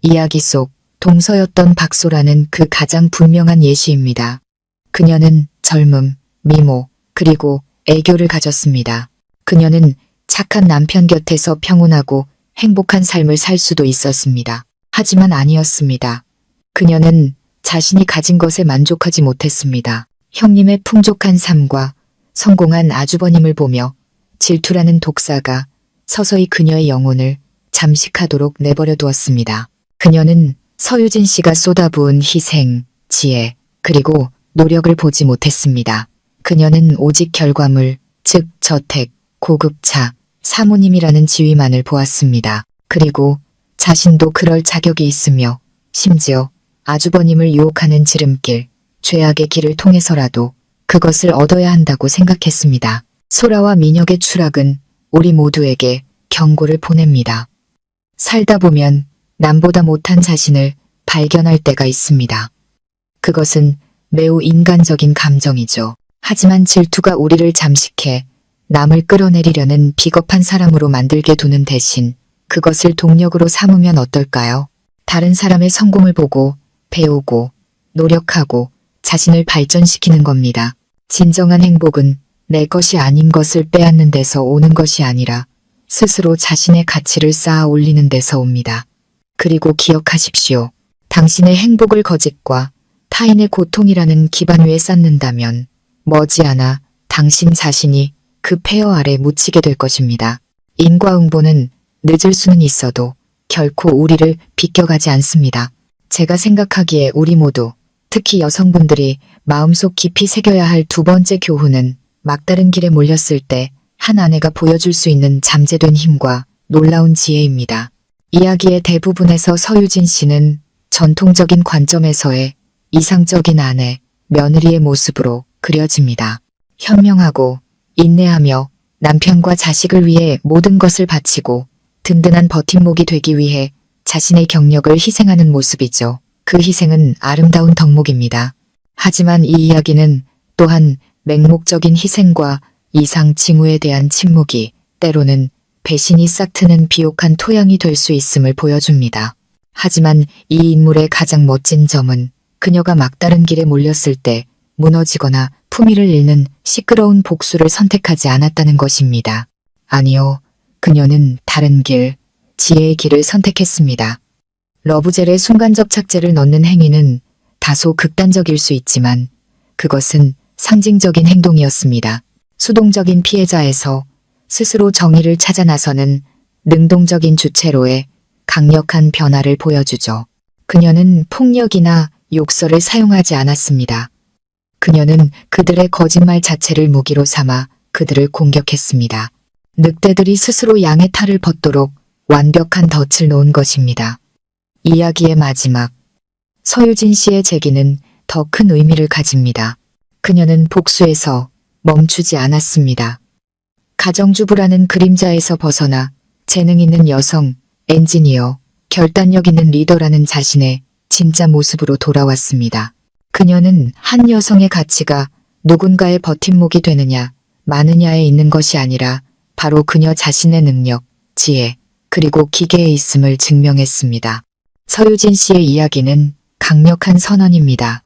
이야기 속 동서였던 박소라는 그 가장 분명한 예시입니다. 그녀는 젊음, 미모, 그리고 애교를 가졌습니다. 그녀는 착한 남편 곁에서 평온하고 행복한 삶을 살 수도 있었습니다. 하지만 아니었습니다. 그녀는 자신이 가진 것에 만족하지 못했습니다. 형님의 풍족한 삶과 성공한 아주버님을 보며 질투라는 독사가 서서히 그녀의 영혼을 잠식하도록 내버려 두었습니다. 그녀는 서유진 씨가 쏟아부은 희생, 지혜, 그리고 노력을 보지 못했습니다. 그녀는 오직 결과물, 즉 저택, 고급차, 사모님이라는 지위만을 보았습니다. 그리고 자신도 그럴 자격이 있으며 심지어 아주버님을 유혹하는 지름길, 죄악의 길을 통해서라도 그것을 얻어야 한다고 생각했습니다. 소라와 민혁의 추락은 우리 모두에게 경고를 보냅니다. 살다 보면 남보다 못한 자신을 발견할 때가 있습니다. 그것은 매우 인간적인 감정이죠. 하지만 질투가 우리를 잠식해 남을 끌어내리려는 비겁한 사람으로 만들게 두는 대신 그것을 동력으로 삼으면 어떨까요? 다른 사람의 성공을 보고 배우고 노력하고 자신을 발전시키는 겁니다. 진정한 행복은 내 것이 아닌 것을 빼앗는 데서 오는 것이 아니라 스스로 자신의 가치를 쌓아 올리는 데서 옵니다. 그리고 기억하십시오. 당신의 행복을 거짓과 타인의 고통이라는 기반 위에 쌓는다면 머지않아 당신 자신이 그 폐허 아래 묻히게 될 것입니다. 인과응보는 늦을 수는 있어도 결코 우리를 비껴가지 않습니다. 제가 생각하기에 우리 모두, 특히 여성분들이 마음속 깊이 새겨야 할 두 번째 교훈은 막다른 길에 몰렸을 때 한 아내가 보여줄 수 있는 잠재된 힘과 놀라운 지혜입니다. 이야기의 대부분에서 서유진 씨는 전통적인 관점에서의 이상적인 아내, 며느리의 모습으로 그려집니다. 현명하고 인내하며 남편과 자식을 위해 모든 것을 바치고 든든한 버팀목이 되기 위해 자신의 경력을 희생하는 모습이죠. 그 희생은 아름다운 덕목입니다. 하지만 이 이야기는 또한 맹목적인 희생과 이상 징후에 대한 침묵이 때로는 배신이 싹트는 비옥한 토양이 될 수 있음을 보여줍니다. 하지만 이 인물의 가장 멋진 점은 그녀가 막다른 길에 몰렸을 때 무너지거나 품위를 잃는 시끄러운 복수를 선택하지 않았다는 것입니다. 아니요, 그녀는 다른 길, 지혜의 길을 선택했습니다. 러브젤에 순간적 착재를 넣는 행위는 다소 극단적일 수 있지만 그것은 상징적인 행동이었습니다. 수동적인 피해자에서 스스로 정의를 찾아 나서는 능동적인 주체로의 강력한 변화를 보여주죠. 그녀는 폭력이나 욕설을 사용하지 않았습니다. 그녀는 그들의 거짓말 자체를 무기로 삼아 그들을 공격했습니다. 늑대들이 스스로 양의 탈을 벗도록 완벽한 덫을 놓은 것입니다. 이야기의 마지막, 서유진 씨의 제기는 더 큰 의미를 가집니다. 그녀는 복수에서 멈추지 않았습니다. 가정주부라는 그림자에서 벗어나 재능 있는 여성, 엔지니어, 결단력 있는 리더라는 자신의 진짜 모습으로 돌아왔습니다. 그녀는 한 여성의 가치가 누군가의 버팀목이 되느냐, 마느냐에 있는 것이 아니라 바로 그녀 자신의 능력, 지혜, 그리고 기계에 있음을 증명했습니다. 서유진 씨의 이야기는 강력한 선언입니다.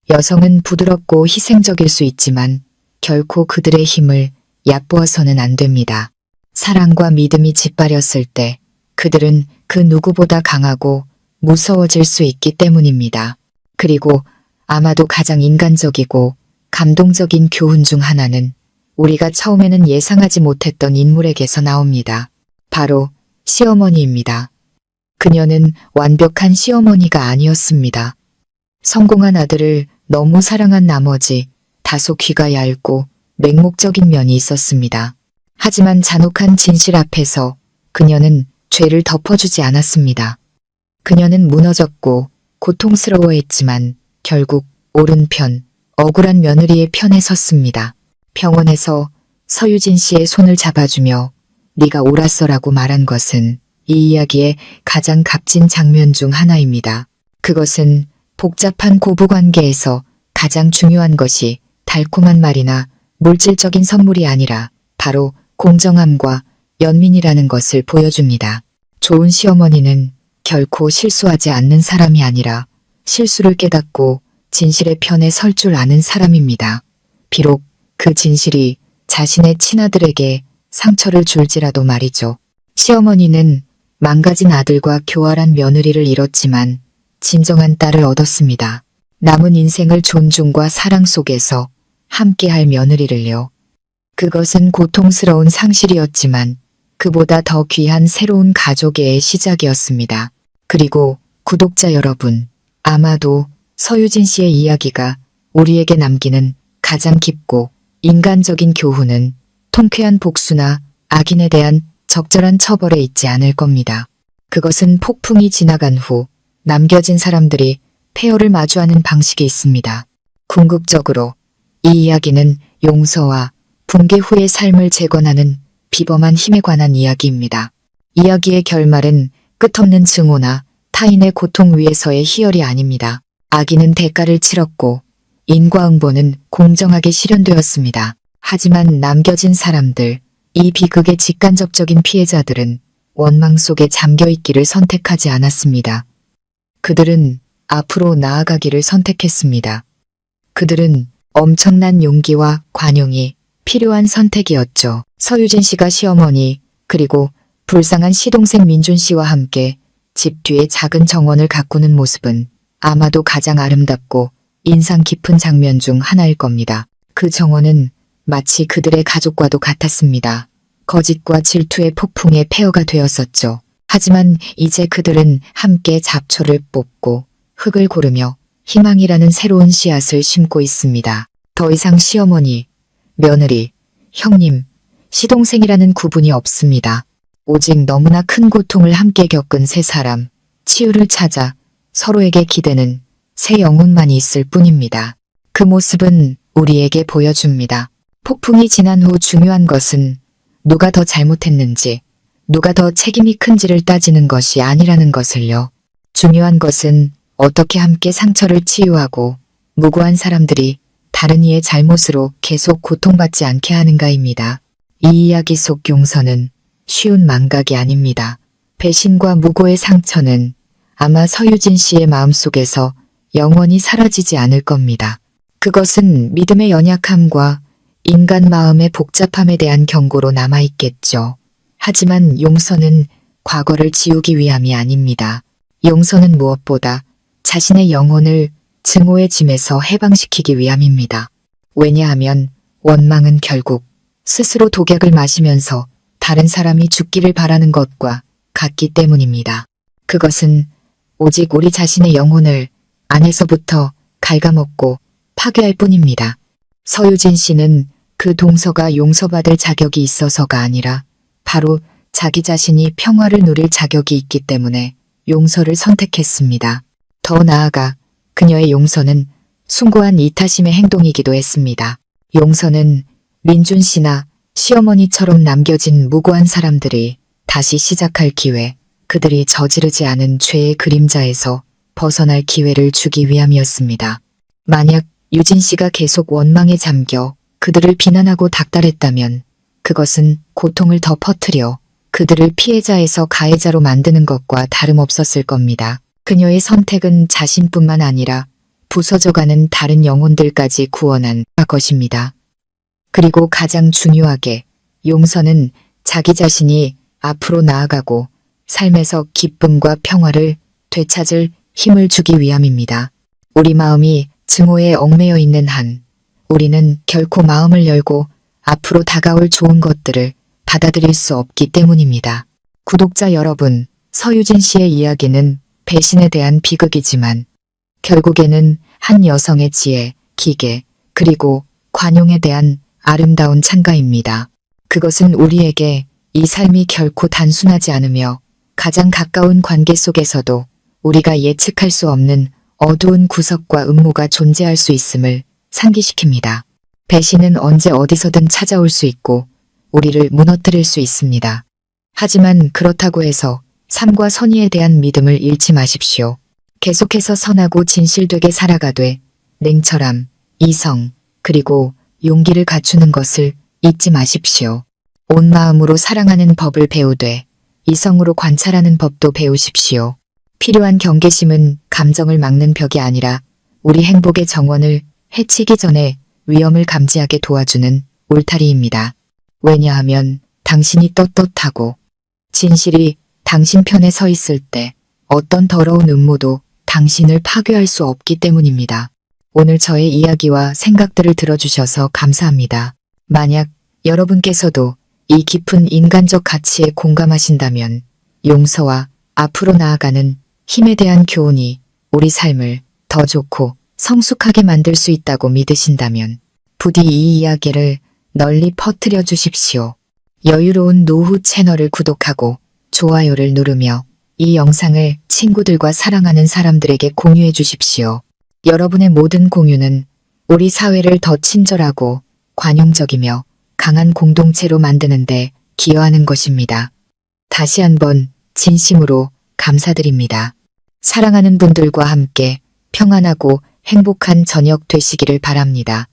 여성은 부드럽고 희생적일 수 있지만 결코 그들의 힘을 얕보아서는 안 됩니다. 사랑과 믿음이 짓밟혔을 때 그들은 그 누구보다 강하고 무서워질 수 있기 때문입니다. 그리고 아마도 가장 인간적이고 감동적인 교훈 중 하나는 우리가 처음에는 예상하지 못했던 인물에게서 나옵니다. 바로 시어머니입니다. 그녀는 완벽한 시어머니가 아니었습니다. 성공한 아들을 너무 사랑한 나머지 다소 귀가 얇고 맹목적인 면이 있었습니다. 하지만 잔혹한 진실 앞에서 그녀는 죄를 덮어주지 않았습니다. 그녀는 무너졌고 고통스러워했지만 결국 옳은 편, 억울한 며느리의 편에 섰습니다. 병원에서 서유진 씨의 손을 잡아주며 네가 옳았어라고 말한 것은 이 이야기의 가장 값진 장면 중 하나입니다. 그것은 복잡한 고부관계에서 가장 중요한 것이 달콤한 말이나 물질적인 선물이 아니라 바로 공정함과 연민이라는 것을 보여줍니다. 좋은 시어머니는 결코 실수하지 않는 사람이 아니라 실수를 깨닫고 진실의 편에 설 줄 아는 사람입니다. 비록 그 진실이 자신의 친아들에게 상처를 줄지라도 말이죠. 시어머니는 망가진 아들과 교활한 며느리를 잃었지만 진정한 딸을 얻었습니다. 남은 인생을 존중과 사랑 속에서 함께할 며느리를요. 그것은 고통스러운 상실이었지만 그보다 더 귀한 새로운 가족의 시작이었습니다. 그리고 구독자 여러분, 아마도 서유진 씨의 이야기가 우리에게 남기는 가장 깊고 인간적인 교훈은 통쾌한 복수나 악인에 대한 적절한 처벌에 있지 않을 겁니다. 그것은 폭풍이 지나간 후 남겨진 사람들이 폐허를 마주하는 방식이 있습니다. 궁극적으로 이 이야기는 용서와 붕괴 후의 삶을 재건하는 비범한 힘에 관한 이야기입니다. 이야기의 결말은 끝없는 증오나 타인의 고통 위에서의 희열이 아닙니다. 악인은 대가를 치렀고 인과응보는 공정하게 실현되었습니다. 하지만 남겨진 사람들, 이 비극의 직간접적인 피해자들은 원망 속에 잠겨있기를 선택하지 않았습니다. 그들은 앞으로 나아가기를 선택했습니다. 그들은 엄청난 용기와 관용이 필요한 선택이었죠. 서유진 씨가 시어머니 그리고 불쌍한 시동생 민준 씨와 함께 집 뒤에 작은 정원을 가꾸는 모습은 아마도 가장 아름답고 인상 깊은 장면 중 하나일 겁니다. 그 정원은 마치 그들의 가족과도 같았습니다. 거짓과 질투의 폭풍에 폐허가 되었었죠. 하지만 이제 그들은 함께 잡초를 뽑고 흙을 고르며 희망이라는 새로운 씨앗을 심고 있습니다. 더 이상 시어머니, 며느리, 형님, 시동생이라는 구분이 없습니다. 오직 너무나 큰 고통을 함께 겪은 세 사람, 치유를 찾아 서로에게 기대는 새 영혼만이 있을 뿐입니다. 그 모습은 우리에게 보여줍니다. 폭풍이 지난 후 중요한 것은 누가 더 잘못했는지, 누가 더 책임이 큰지를 따지는 것이 아니라는 것을요. 중요한 것은 어떻게 함께 상처를 치유하고 무고한 사람들이 다른 이의 잘못으로 계속 고통받지 않게 하는가입니다. 이 이야기 속 용서는 쉬운 망각이 아닙니다. 배신과 무고의 상처는 아마 서유진 씨의 마음속에서 영원히 사라지지 않을 겁니다. 그것은 믿음의 연약함과 인간 마음의 복잡함에 대한 경고로 남아있겠죠. 하지만 용서는 과거를 지우기 위함이 아닙니다. 용서는 무엇보다 자신의 영혼을 증오의 짐에서 해방시키기 위함입니다. 왜냐하면 원망은 결국 스스로 독약을 마시면서 다른 사람이 죽기를 바라는 것과 같기 때문입니다. 그것은 오직 우리 자신의 영혼을 안에서부터 갉아먹고 파괴할 뿐입니다. 서유진 씨는 그 동서가 용서받을 자격이 있어서가 아니라 바로 자기 자신이 평화를 누릴 자격이 있기 때문에 용서를 선택했습니다. 더 나아가 그녀의 용서는 숭고한 이타심의 행동이기도 했습니다. 용서는 민준 씨나 시어머니처럼 남겨진 무고한 사람들이 다시 시작할 기회, 그들이 저지르지 않은 죄의 그림자에서 벗어날 기회를 주기 위함이었습니다. 만약 유진 씨가 계속 원망에 잠겨 그들을 비난하고 닥달했다면 그것은 고통을 더 퍼뜨려 그들을 피해자에서 가해자로 만드는 것과 다름없었을 겁니다. 그녀의 선택은 자신뿐만 아니라 부서져가는 다른 영혼들까지 구원한 것입니다. 그리고 가장 중요하게 용서는 자기 자신이 앞으로 나아가고 삶에서 기쁨과 평화를 되찾을 힘을 주기 위함입니다. 우리 마음이 증오에 얽매여 있는 한 우리는 결코 마음을 열고 앞으로 다가올 좋은 것들을 받아들일 수 없기 때문입니다. 구독자 여러분, 서유진 씨의 이야기는 배신에 대한 비극이지만 결국에는 한 여성의 지혜, 기계, 그리고 관용에 대한 아름다운 찬가입니다. 그것은 우리에게 이 삶이 결코 단순하지 않으며 가장 가까운 관계 속에서도 우리가 예측할 수 없는 어두운 구석과 음모가 존재할 수 있음을 상기시킵니다. 배신은 언제 어디서든 찾아올 수 있고 우리를 무너뜨릴 수 있습니다. 하지만 그렇다고 해서 삶과 선의에 대한 믿음을 잃지 마십시오. 계속해서 선하고 진실되게 살아가되 냉철함, 이성, 그리고 용기를 갖추는 것을 잊지 마십시오. 온 마음으로 사랑하는 법을 배우되 이성으로 관찰하는 법도 배우십시오. 필요한 경계심은 감정을 막는 벽이 아니라 우리 행복의 정원을 해치기 전에 위험을 감지하게 도와주는 울타리입니다. 왜냐하면 당신이 떳떳하고 진실이 당신 편에 서 있을 때 어떤 더러운 음모도 당신을 파괴할 수 없기 때문입니다. 오늘 저의 이야기와 생각들을 들어주셔서 감사합니다. 만약 여러분께서도 이 깊은 인간적 가치에 공감하신다면 용서와 앞으로 나아가는 힘에 대한 교훈이 우리 삶을 더 좋고 성숙하게 만들 수 있다고 믿으신다면 부디 이 이야기를 널리 퍼뜨려 주십시오. 여유로운 노후 채널을 구독하고 좋아요를 누르며 이 영상을 친구들과 사랑하는 사람들에게 공유해 주십시오. 여러분의 모든 공유는 우리 사회를 더 친절하고 관용적이며 강한 공동체로 만드는데 기여하는 것입니다. 다시 한번 진심으로 감사드립니다. 사랑하는 분들과 함께 평안하고 행복한 저녁 되시기를 바랍니다.